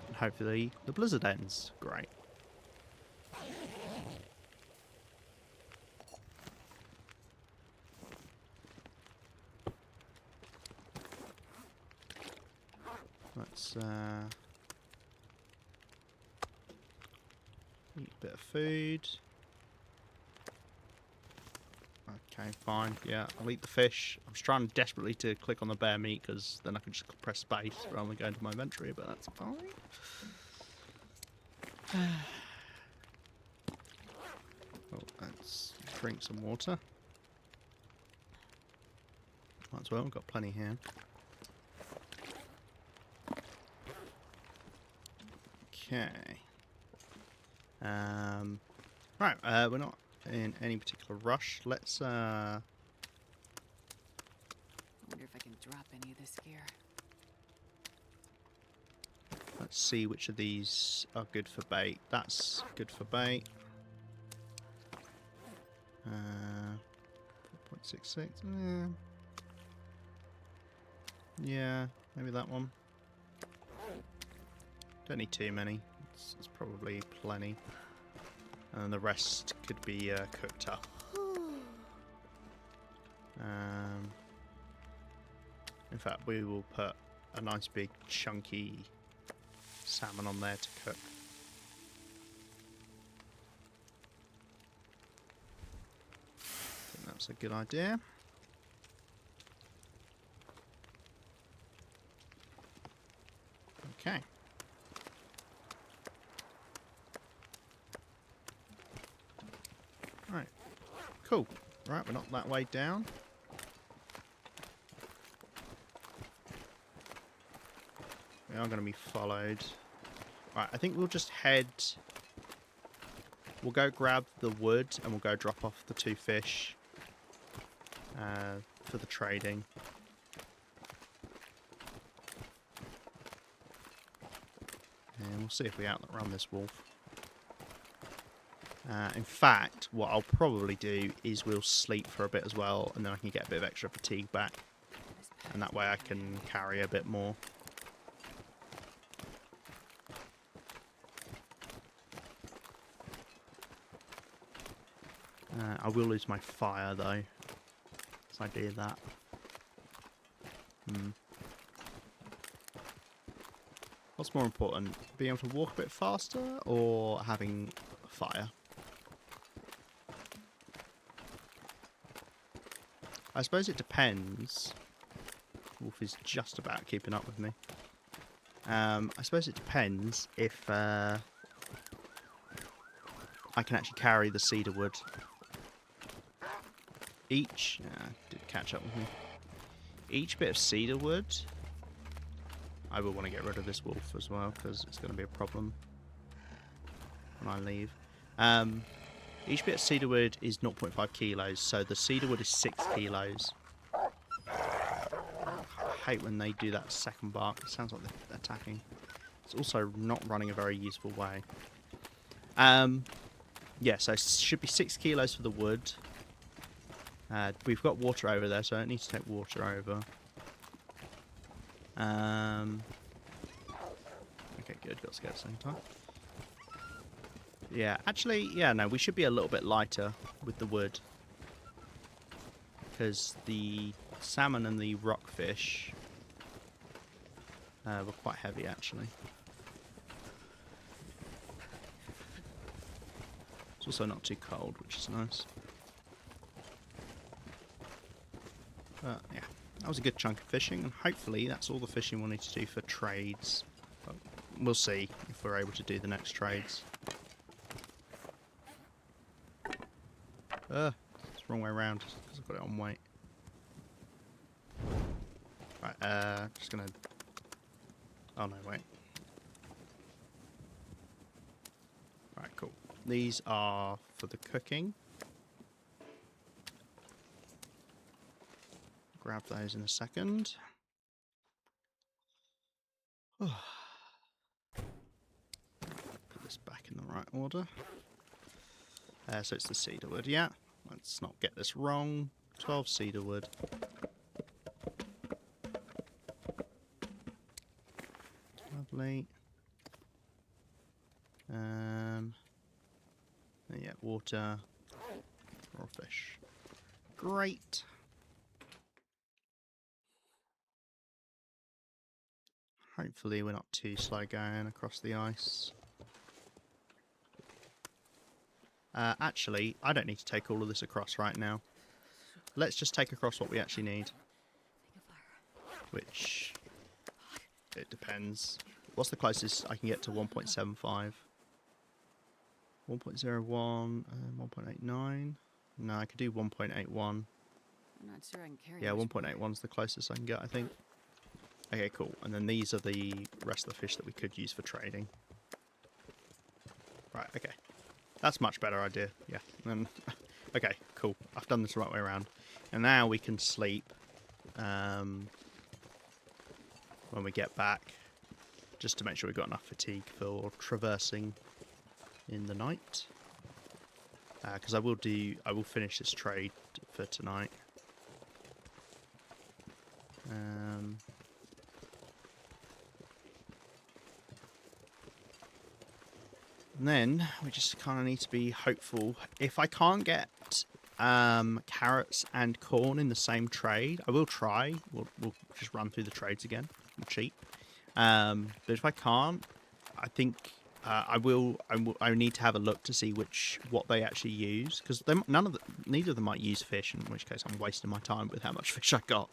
And hopefully the blizzard ends. Great. Let's eat a bit of food. Okay, fine. Yeah, I'll eat the fish. I was trying desperately to click on the bear meat because then I could just press space rather than go into my inventory, but that's fine. Oh, let's drink some water. Might as well, we've got plenty here. Okay. Right, we're not in any particular rush. Let's I wonder if I can drop any of this gear. let's see which of these are good for bait. That's good for bait. 4.66. Yeah, maybe that one. Don't need too many. It's probably plenty. And the rest could be cooked up. In fact, we will put a nice big chunky salmon on there to cook. I think that's a good idea. Okay. Right. Cool. Right, we're not that way down. We are going to be followed. Right, I think we'll just head... We'll go grab the wood and we'll go drop off the 2 fish for the trading. And we'll see if we outrun this wolf. In fact, what I'll probably do is we'll sleep for a bit as well, and then I can get a bit of extra fatigue back. And that way I can carry a bit more. I will lose my fire though, so I do that. What's more important, being able to walk a bit faster or having fire? I suppose it depends. Wolf is just about keeping up with me. I suppose it depends if I can actually carry the cedar wood. Each... did catch up with me. Each bit of cedar wood... I will want to get rid of this wolf as well, because it's going to be a problem when I leave. Each bit of cedar wood is 0.5 kilos, so the cedar wood is 6 kilos. I hate when they do that second bark. It sounds like they're attacking. It's also not running a very useful way. Yeah, so it should be 6 kilos for the wood. We've got water over there, so I don't need to take water over. Okay, good. Got scared at the same time. Yeah, actually, yeah, no, we should be a little bit lighter with the wood. Because the salmon and the rockfish were quite heavy, actually. It's also not too cold, which is nice. But, yeah, that was a good chunk of fishing, and hopefully that's all the fishing we'll need to do for trades. But we'll see if we're able to do the next trades. It's the wrong way around, because I've got it on weight. Right, just gonna... Oh no, wait. Right, cool. These are for the cooking. Grab those in a second. Put this back in the right order. So it's the cedarwood, yeah. Let's not get this wrong. 12 cedarwood. Lovely. Yeah, water, raw fish. Great. Hopefully we're not too slow going across the ice. Actually, I don't need to take all of this across right now. Let's just take across what we actually need. Which, it depends. What's the closest I can get to 1.75? 1.01, 1.89. No, I could do 1.81. I'm not sure I can carry Yeah, much more. 1.81 is the closest I can get, I think. Okay, cool. And then these are the rest of the fish that we could use for trading. Right, okay. That's a much better idea, yeah. And, okay, cool. I've done this the right way around. And now we can sleep when we get back, just to make sure we've got enough fatigue for traversing in the night. Because I will finish this trade for tonight. And then we just kind of need to be hopeful. If I can't get carrots and corn in the same trade, I will try. We'll just run through the trades again. We'll cheat. But if I can't, I think I need to have a look to see what they actually use, because neither of them might use fish, in which case I'm wasting my time with how much fish I got.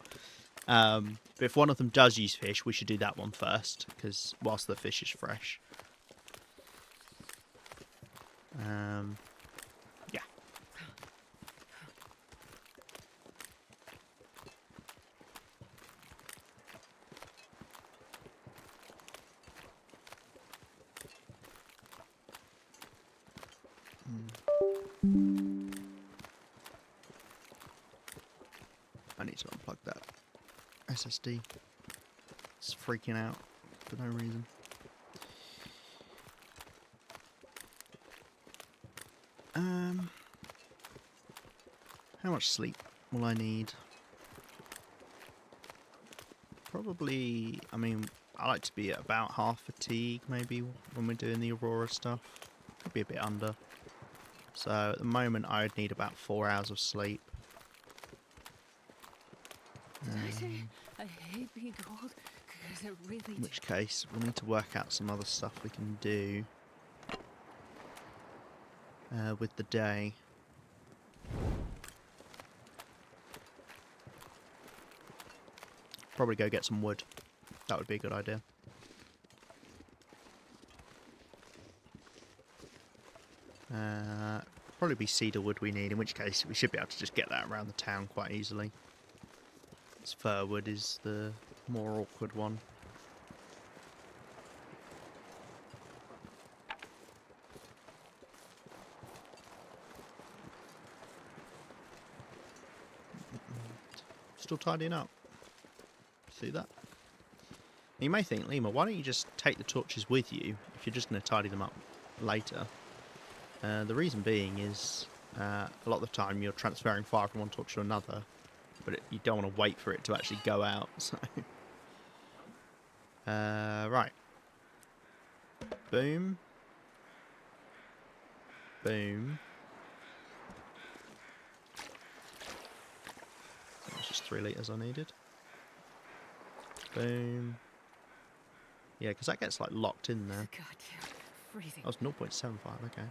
But if one of them does use fish, we should do that one first, because whilst the fish is fresh. Yeah. I need to unplug that SSD. It's freaking out for no reason. How much sleep will I need? Probably, I mean, I like to be at about half fatigue maybe when we're doing the Aurora stuff. Could be a bit under. So at the moment I would need about 4 hours of sleep. Did I say I hate being cold? Because I really In which case, we'll need to work out some other stuff we can do with the day. Probably go get some wood. That would be a good idea. Probably be cedar wood we need, in which case we should be able to just get that around the town quite easily. This fir wood is the more awkward one. Still tidying up. See that? You may think, Lima, why don't you just take the torches with you if you're just going to tidy them up later? The reason being is a lot of the time you're transferring fire from one torch to another, but you don't want to wait for it to actually go out. So, right. Boom. Boom. That's just 3 litres I needed. Boom. Yeah, because that gets like locked in there. goddamn freezing. That was 0.75, okay.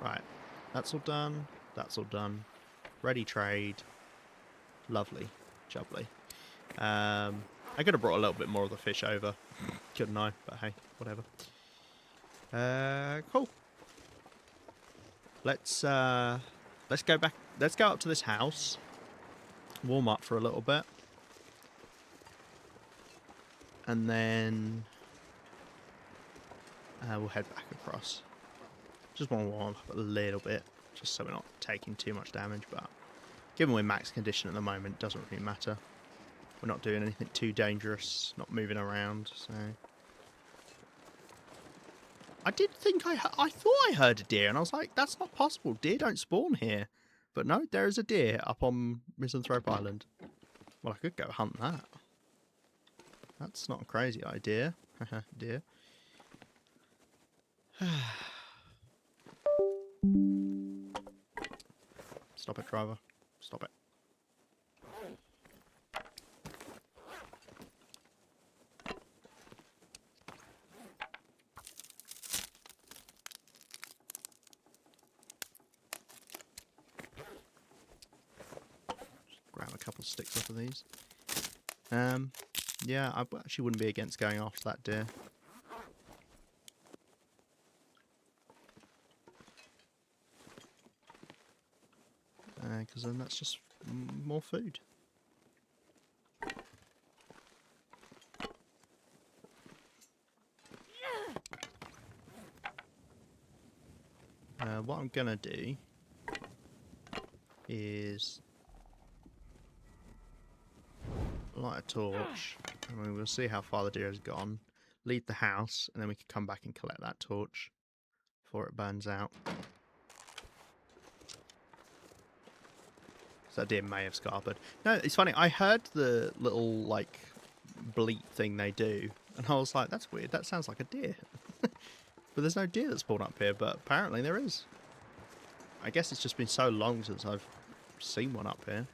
Right. That's all done. That's all done. Ready trade. Lovely. Jubbly. I could have brought a little bit more of the fish over. Couldn't I? But hey, whatever. Cool. Let's go back. Let's go up to this house. Warm up for a little bit. And then we'll head back across. Just want to warm up a little bit, just so we're not taking too much damage, but given we're max condition at the moment, it doesn't really matter. We're not doing anything too dangerous, not moving around, so... I did think I thought I heard a deer, and I was like, that's not possible. Deer don't spawn here. But no, there is a deer up on Misanthrope Island. Well, I could go hunt that. That's not a crazy idea. Haha, deer. Stop it, driver. Stop it. Grab a couple of sticks off of these. Yeah, I actually wouldn't be against going after that deer. Because then that's just more food. What I'm gonna do is light a torch, and we'll see how far the deer has gone. Leave the house, and then we can come back and collect that torch before it burns out. So that deer may have scarpered. No, it's funny. I heard the little like bleat thing they do, and I was like, "That's weird. That sounds like a deer." But there's no deer that's spawned up here. But apparently there is. I guess it's just been so long since I've seen one up here.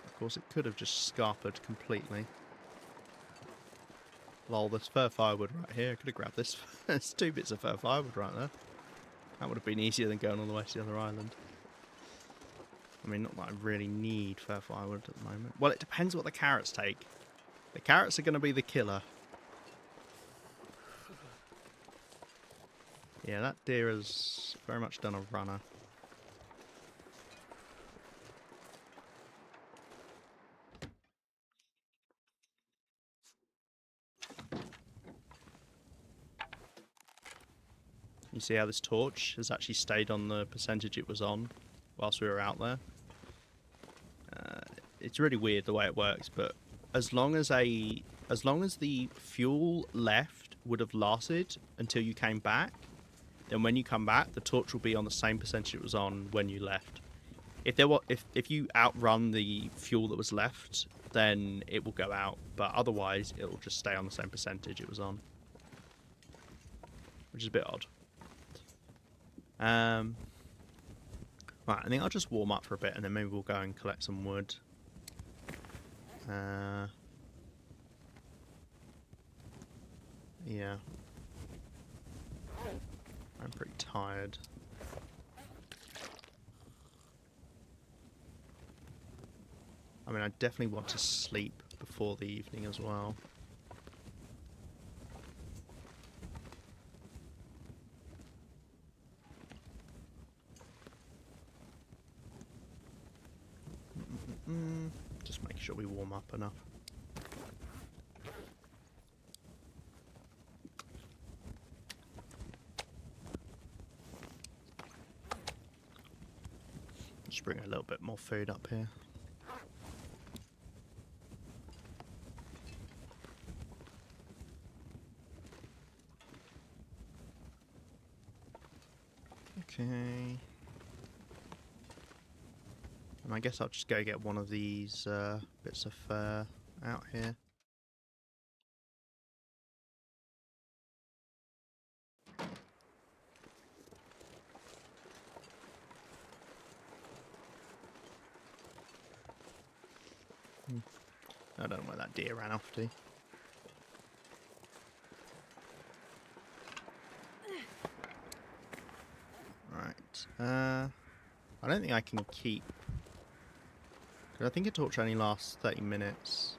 Of course, it could have just scarpered completely. Lol, there's fir firewood right here. I could have grabbed this. There's 2 bits of fir firewood right there. That would have been easier than going all the way to the other island. I mean, not that I really need fir firewood at the moment. Well, it depends what the carrots take. The carrots are going to be the killer. Yeah, that deer has very much done a runner. You see how this torch has actually stayed on the percentage it was on whilst we were out there? It's really weird the way it works, but as long as the fuel left would have lasted until you came back, then when you come back, the torch will be on the same percentage it was on when you left. If you outrun the fuel that was left, then it will go out, but otherwise it will just stay on the same percentage it was on, which is a bit odd. Right, I think I'll just warm up for a bit, and then maybe we'll go and collect some wood. Yeah. I'm pretty tired. I mean, I definitely want to sleep before the evening as well. Just make sure we warm up enough. Just bring a little bit more food up here. Okay. And I guess I'll just go get one of these bits of fur out here. I don't know where that deer ran off to. Right. I don't think I can keep... I think a torch only lasts 30 minutes.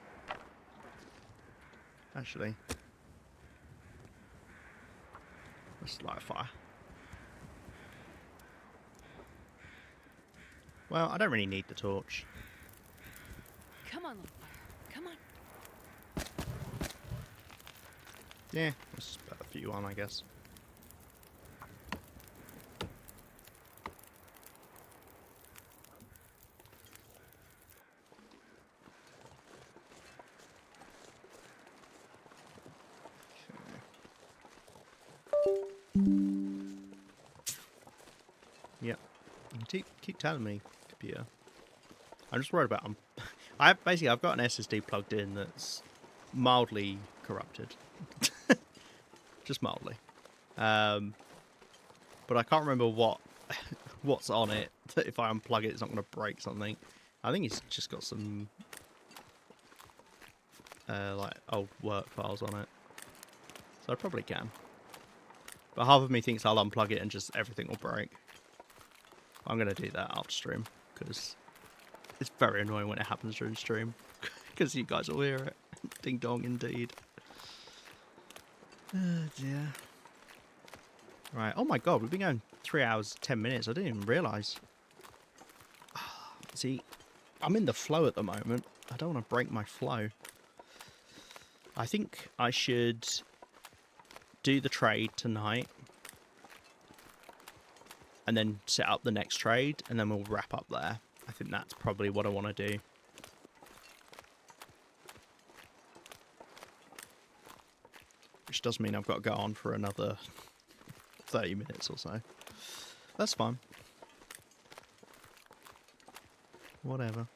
Actually. Let's light a fire. Well, I don't really need the torch. Come on, little fire. Come on. Yeah, let's put a few on, I guess. Yep. You keep telling me, computer. I'm just worried about I've got an SSD plugged in that's mildly corrupted. Just mildly. But I can't remember what's on it. That if I unplug it, it's not going to break something. I think it's just got some like old work files on it. So I probably can. But half of me thinks I'll unplug it and just everything will break. I'm going to do that upstream because it's very annoying when it happens during stream. Because you guys will hear it. Ding dong indeed. Oh dear. Right. Oh my god, we've been going 3 hours, 10 minutes. I didn't even realise. See, I'm in the flow at the moment. I don't want to break my flow. I think I should do the trade tonight. And then set up the next trade. And then we'll wrap up there. I think that's probably what I want to do. Which does mean I've got to go on for another 30 minutes or so. That's fine. Whatever.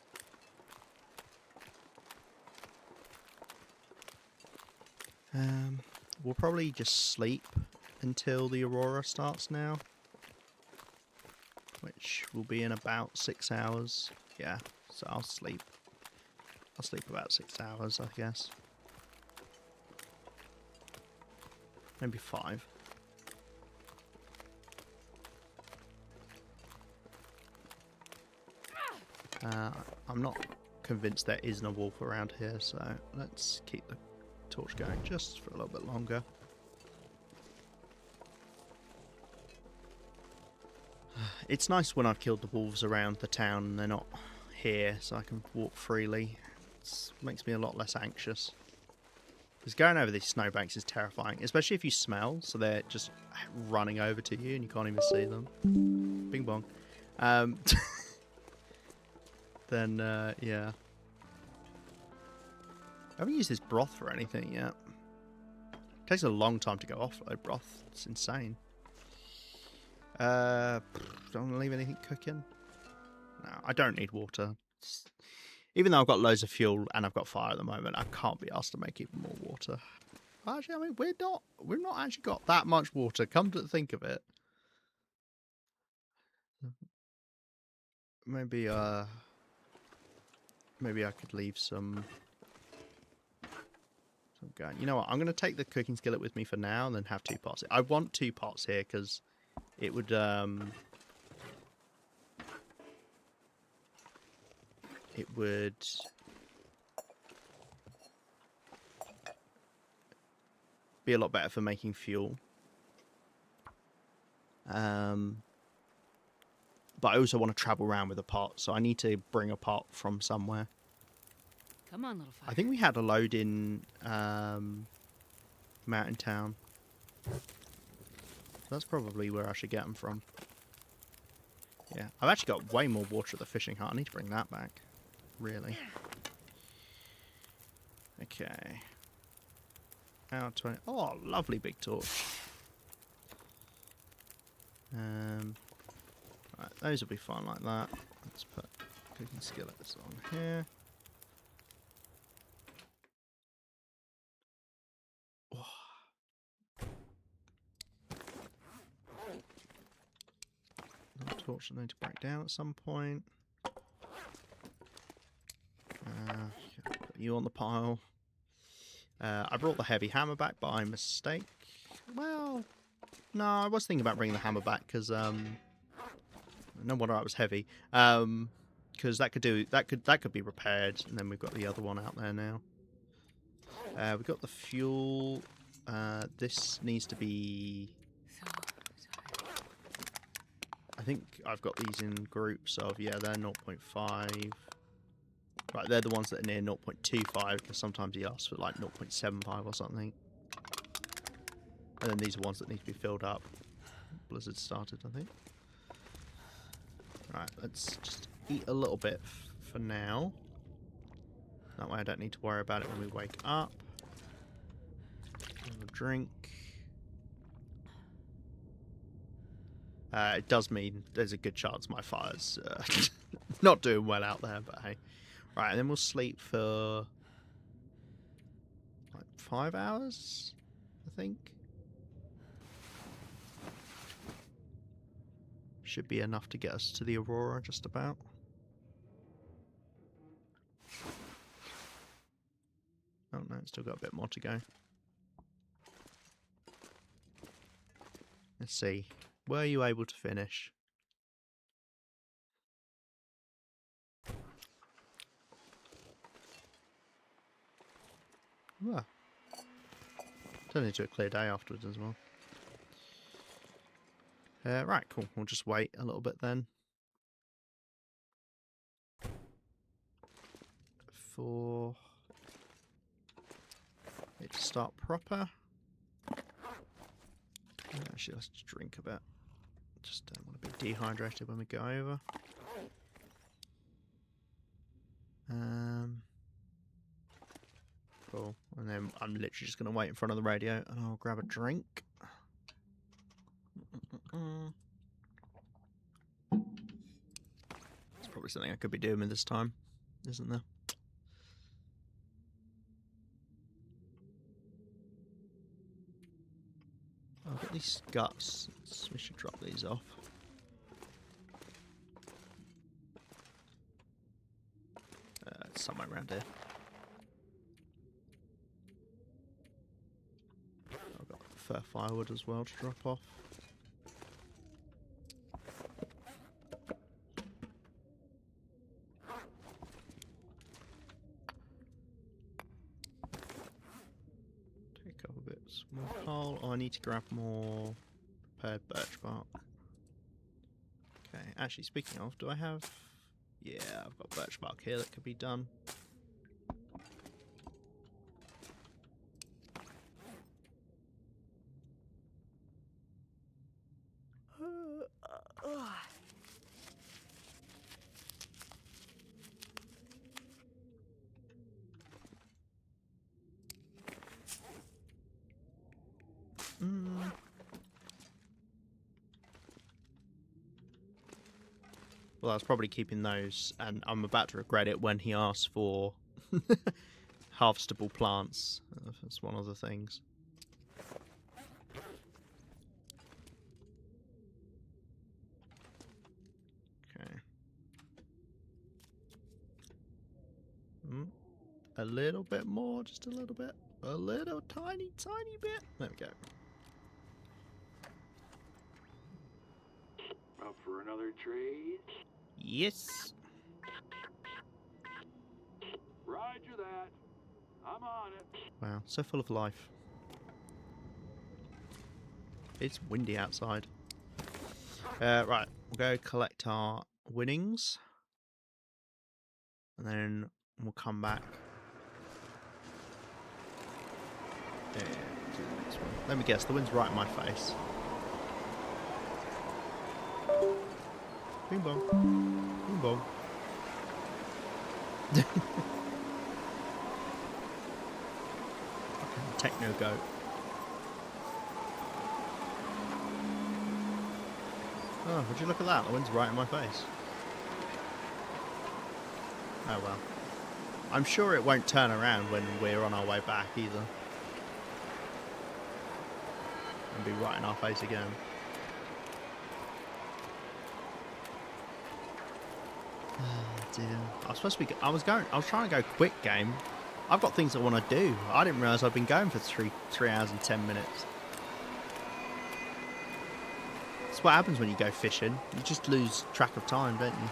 We'll probably just sleep until the aurora starts now. Which will be in about 6 hours. Yeah, so I'll sleep. I'll sleep about 6 hours, I guess. Maybe 5. I'm not convinced there isn't a wolf around here, so let's keep the torch going just for a little bit longer. It's nice when I've killed the wolves around the town and they're not here, so I can walk freely. It makes me a lot less anxious. Because going over these snowbanks is terrifying, especially if you smell, so they're just running over to you and you can't even see them. Bing bong. Then, yeah. I haven't used this broth for anything yet. It takes a long time to go off, though, broth. It's insane. Don't want to leave anything cooking. No, I don't need water. Even though I've got loads of fuel and I've got fire at the moment, I can't be asked to make even more water. Actually, I mean, we've not actually got that much water, come to think of it. Maybe I could leave some going. You know what? I'm going to take the cooking skillet with me for now and then have 2 pots. I want 2 pots here because it would be a lot better for making fuel. But I also want to travel around with a pot, so I need to bring a pot from somewhere. Come on, little fire. I think we had a load in Mountain Town. That's probably where I should get them from. Yeah, I've actually got way more water at the fishing hut. I need to bring that back. Really. Okay. Out 20. Oh, lovely big torch. Right, those will be fine like that. Let's put cooking skillets on here. Oh. Another torch I need to break down at some point. Put you on the pile. I brought the heavy hammer back by mistake. Well, no, I was thinking about bringing the hammer back because no wonder I was heavy. Because that could be repaired, and then we've got the other one out there now. We've got the fuel. This needs to be. I think I've got these in groups of they're 0.5. Right, they're the ones that are near 0.25 because sometimes he asks for like 0.75 or something. And then these are ones that need to be filled up. Blizzard started, I think. Right, let's just eat a little bit for now. That way I don't need to worry about it when we wake up. Have a drink. It does mean there's a good chance my fire's not doing well out there, but hey. Right, and then we'll sleep for like 5 hours, I think. Should be enough to get us to the Aurora, just about. Oh no, it's still got a bit more to go. Let's see. Were you able to finish? Well, turned into a clear day afterwards as well. Right, cool. We'll just wait a little bit then. For it to start proper. Actually, let's drink a bit. Just don't want to be dehydrated when we go over. Cool. And then I'm literally just going to wait in front of the radio and I'll grab a drink. It's probably something I could be doing with this time, isn't there? I've got these guts. We should drop these off. It's somewhere around here. I've got fur firewood as well to drop off. Take a couple bits more coal. Oh, I need to grab more prepared birch bark. Okay, actually, speaking of, do I have... Yeah, I've got birch bark here that could be done. Well, I was probably keeping those, and I'm about to regret it when he asked for harvestable plants. That's one of the things. Okay. A little bit more, just a little bit. A little tiny, tiny bit. There we go. Up for another trade? Yes. Roger that. I'm on it. Wow, so full of life. It's windy outside. Right, we'll go collect our winnings. And then we'll come back. Yeah, do the next one. Let me guess, the wind's right in my face. Bing bong. Bing bong. Fucking techno goat. Oh, would you look at that? The wind's right in my face. Oh well. I'm sure it won't turn around when we're on our way back either. And be right in our face again. Oh dear. I was supposed to be. I was trying to go quick game. I've got things I want to do. I didn't realise I've been going for 3 hours and 10 minutes. That's what happens when you go fishing. You just lose track of time, don't you?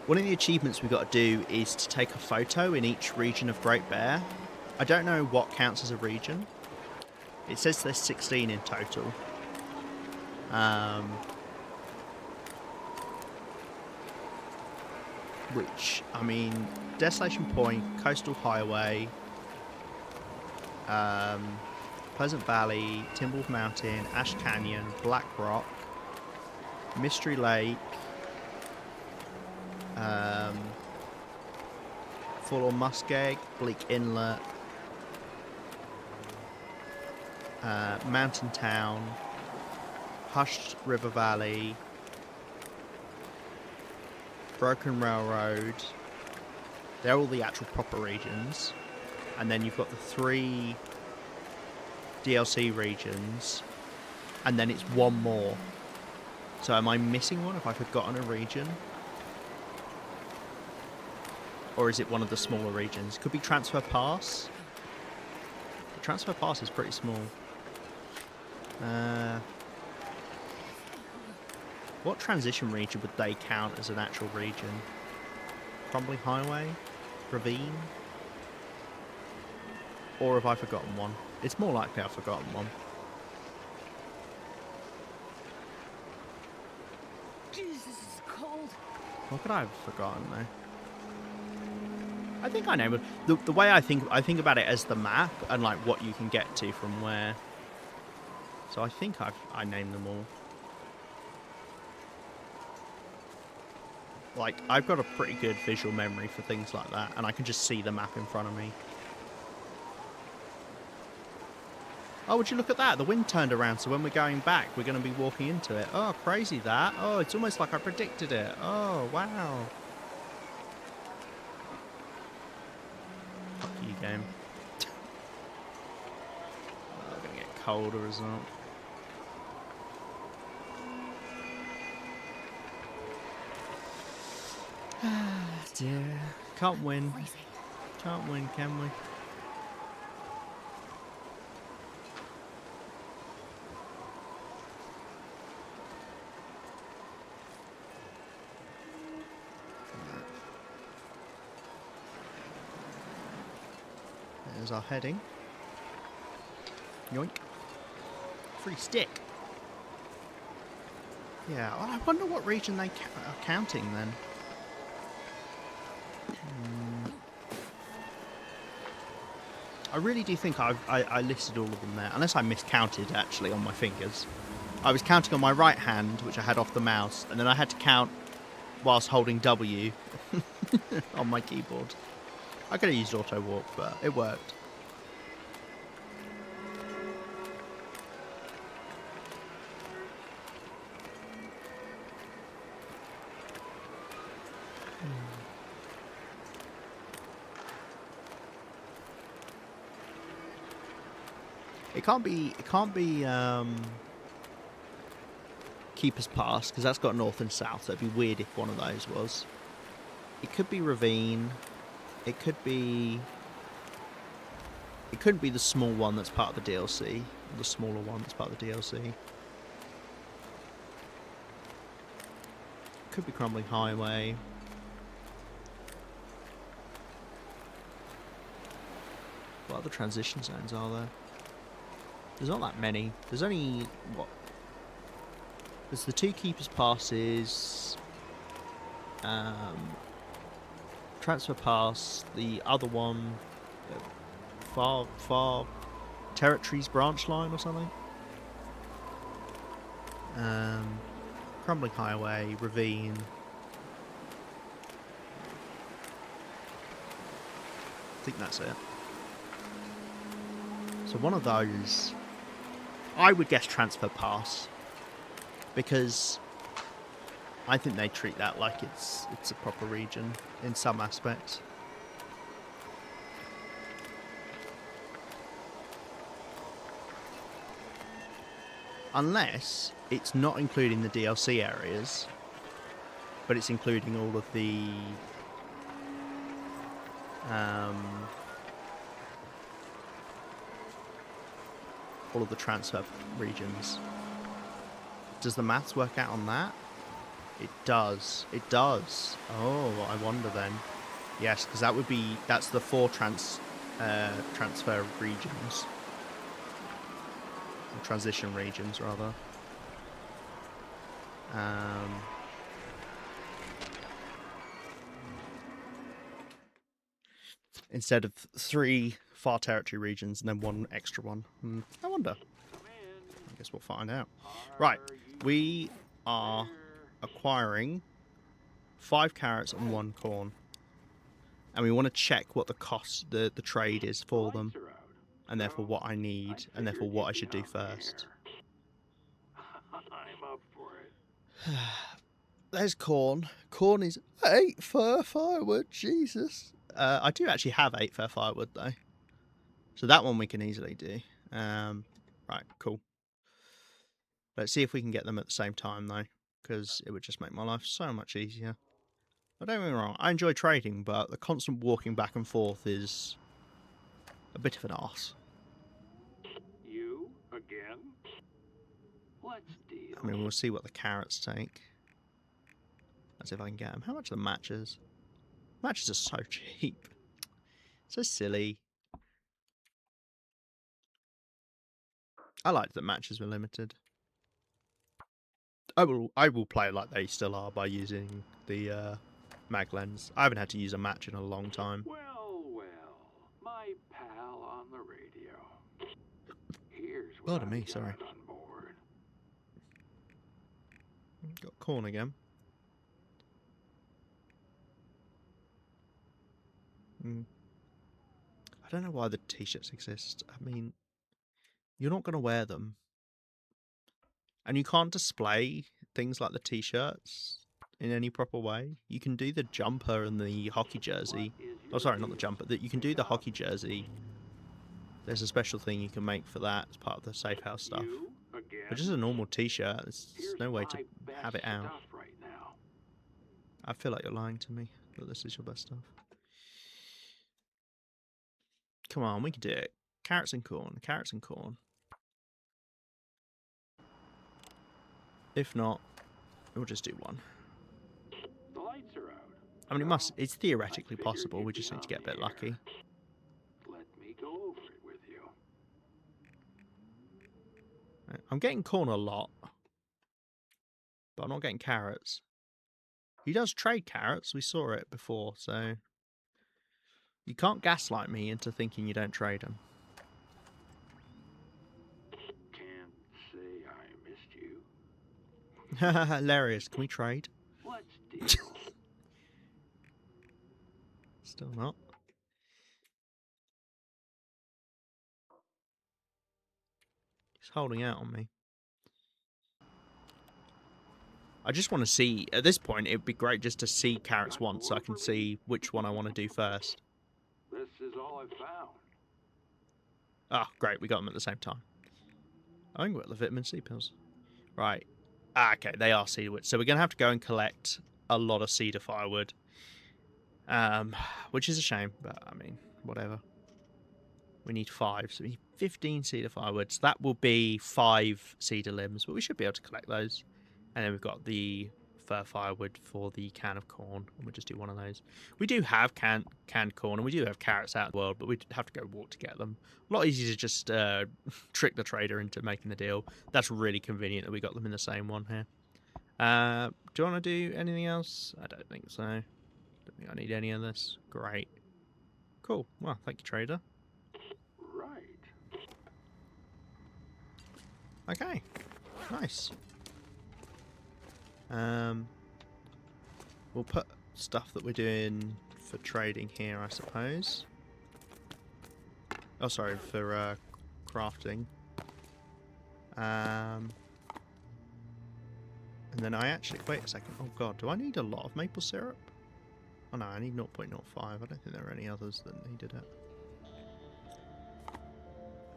One of the achievements we've got to do is to take a photo in each region of Great Bear. I don't know what counts as a region. It says there's 16 in total. which, I mean, Desolation Point, Coastal Highway, Pleasant Valley, Timberwolf Mountain, Ash Canyon, Black Rock, Mystery Lake, Forlorn Muskeg, Bleak Inlet, Mountain Town, Hushed River Valley, Broken Railroad. They're all the actual proper regions. And then you've got the 3 DLC regions. And then it's one more. So am I missing one? Have I forgotten a region? Or is it one of the smaller regions? Could be Transfer Pass. The Transfer Pass is pretty small. What transition region would they count as an actual region? Crumbly Highway? Ravine? Or have I forgotten one? It's more likely I've forgotten one. Jesus, this is cold. What could I have forgotten though? I think I know, but the way I think about it as the map and like what you can get to from where. So I think I named them all. Like, I've got a pretty good visual memory for things like that, and I can just see the map in front of me. Oh, would you look at that? The wind turned around, so when we're going back, we're going to be walking into it. Oh, crazy that. Oh, it's almost like I predicted it. Oh, wow. Fuck you, game. Oh, going to get colder as well. Dear. Can't win. Can't win, can we? There's our heading. Yoink. Free stick. Yeah, well, I wonder what region they are counting then. I really do think I listed all of them there, unless I miscounted actually on my fingers. I was counting on my right hand, which I had off the mouse, and then I had to count whilst holding W on my keyboard. I could have used auto walk, but it worked. It can't be Keeper's Pass, because that's got north and south, so it'd be weird if one of those was. It could be Ravine. It couldn't be the small one that's part of the DLC. The smaller one that's part of the DLC. Could be Crumbling Highway. What other transition zones are there? There's not that many. There's only, what? There's the 2 Keeper's Passes. Transfer Pass. The other one, Far Territories Branch Line or something. Crumbling Highway, Ravine. I think that's it. So one of those, I would guess Transfer Pass, because I think they treat that like it's a proper region in some aspects. Unless it's not including the DLC areas, but it's including all of the transfer regions. Does the maths work out on that? It does. It does. Oh, I wonder then. Yes, because that's the 4 transfer regions. Or transition regions, rather. instead of 3 far territory regions and then 1 extra one. I wonder. Come in. I guess we'll find out. Right, Are you we are there? acquiring 5 carrots and 1 corn. And we want to check what the cost, the trade is for them, Lights are out. and therefore So, what I need, and therefore figured what I you'd should be do on first. there. I'm up for it. There's corn. Corn is 8 fir firewood, Jesus. I do actually have 8 fir firewood, though. So that one we can easily do. Right, cool. Let's see if we can get them at the same time, though, because it would just make my life so much easier. But don't get me wrong, I enjoy trading, but the constant walking back and forth is a bit of an arse. You again? Let's deal. I mean, we'll see what the carrots take. Let's see if I can get them. How much are the matches? Matches are so cheap. So silly. I liked that matches were limited. I will play like they still are by using the mag lens. I haven't had to use a match in a long time. Well, my pal on the radio. Here's what Pardon me, I've sorry. got on board. Got corn again. I don't know why the t-shirts exist. I mean, you're not going to wear them. And you can't display things like the t-shirts in any proper way. You can do the jumper and the hockey jersey. What is Oh, your sorry, not the deal? jumper. That you can do the hockey jersey. There's a special thing you can make for that as part of the safe house stuff. You again? But just a normal t-shirt, there's Here's no way to my best have it out. stuff right now. I feel like you're lying to me that this is your best stuff. Come on, we can do it. Carrots and corn. Carrots and corn. If not, we'll just do one. The lights are out. I mean, it's I theoretically figured possible. you'd We be just need to on get a bit the lucky. air. Let me go over it with you. Right, I'm getting corn a lot, but I'm not getting carrots. He does trade carrots. We saw it before, so you can't gaslight me into thinking you don't trade them. Can't say I missed you. Hilarious. Can we trade? Let's deal. Still not. He's holding out on me. I just want to see, at this point, it would be great just to see carrots once so I can see which one I want to do first. This is all I've found. Ah, great, we got them at the same time. I think we got the vitamin C pills. Right. Ah, okay, they are cedarwood. So we're going to have to go and collect a lot of cedar firewood. Which is a shame, but I mean, whatever. We need 5, so we need 15 cedar firewood. So that will be 5 cedar limbs, but we should be able to collect those. And then we've got the fir firewood for the can of corn, and we'll just do one of those. We do have canned corn, and we do have carrots out in the world, but we'd have to go walk to get them. A lot easier to just trick the trader into making the deal. That's really convenient that we got them in the same one here. Do you want to do anything else? I don't think so. Don't think I need any of this. Great. Cool. Well, thank you, trader. Right. Okay. Nice. We'll put stuff that we're doing for trading here, I suppose. Oh, sorry, for crafting. And then I actually... Wait a second. Oh, God. Do I need a lot of maple syrup? Oh, no. I need 0.05. I don't think there are any others that needed it.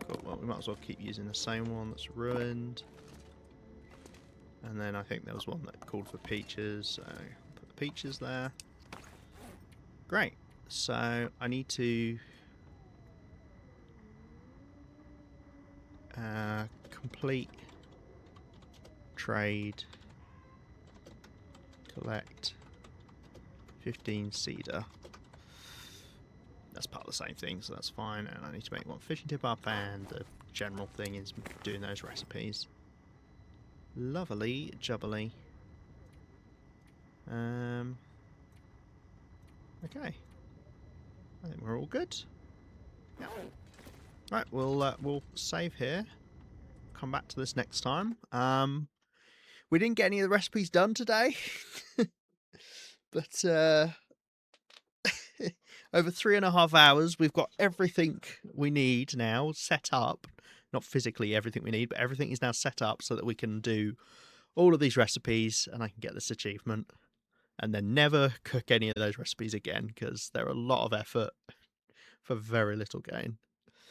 Cool. Well, we might as well keep using the same one that's ruined. And then I think there was one that called for peaches, so put the peaches there. Great. So I need to complete trade, collect 15 cedar. That's part of the same thing, so that's fine. And I need to make one fishing tip up, and the general thing is doing those recipes. Lovely jubbly. Okay. I think we're all good. Yeah. Right, we'll save here. Come back to this next time. We didn't get any of the recipes done today, but over 3.5 hours, we've got everything we need now set up. Not physically everything we need, but everything is now set up so that we can do all of these recipes, and I can get this achievement, and then never cook any of those recipes again because they're a lot of effort for very little gain.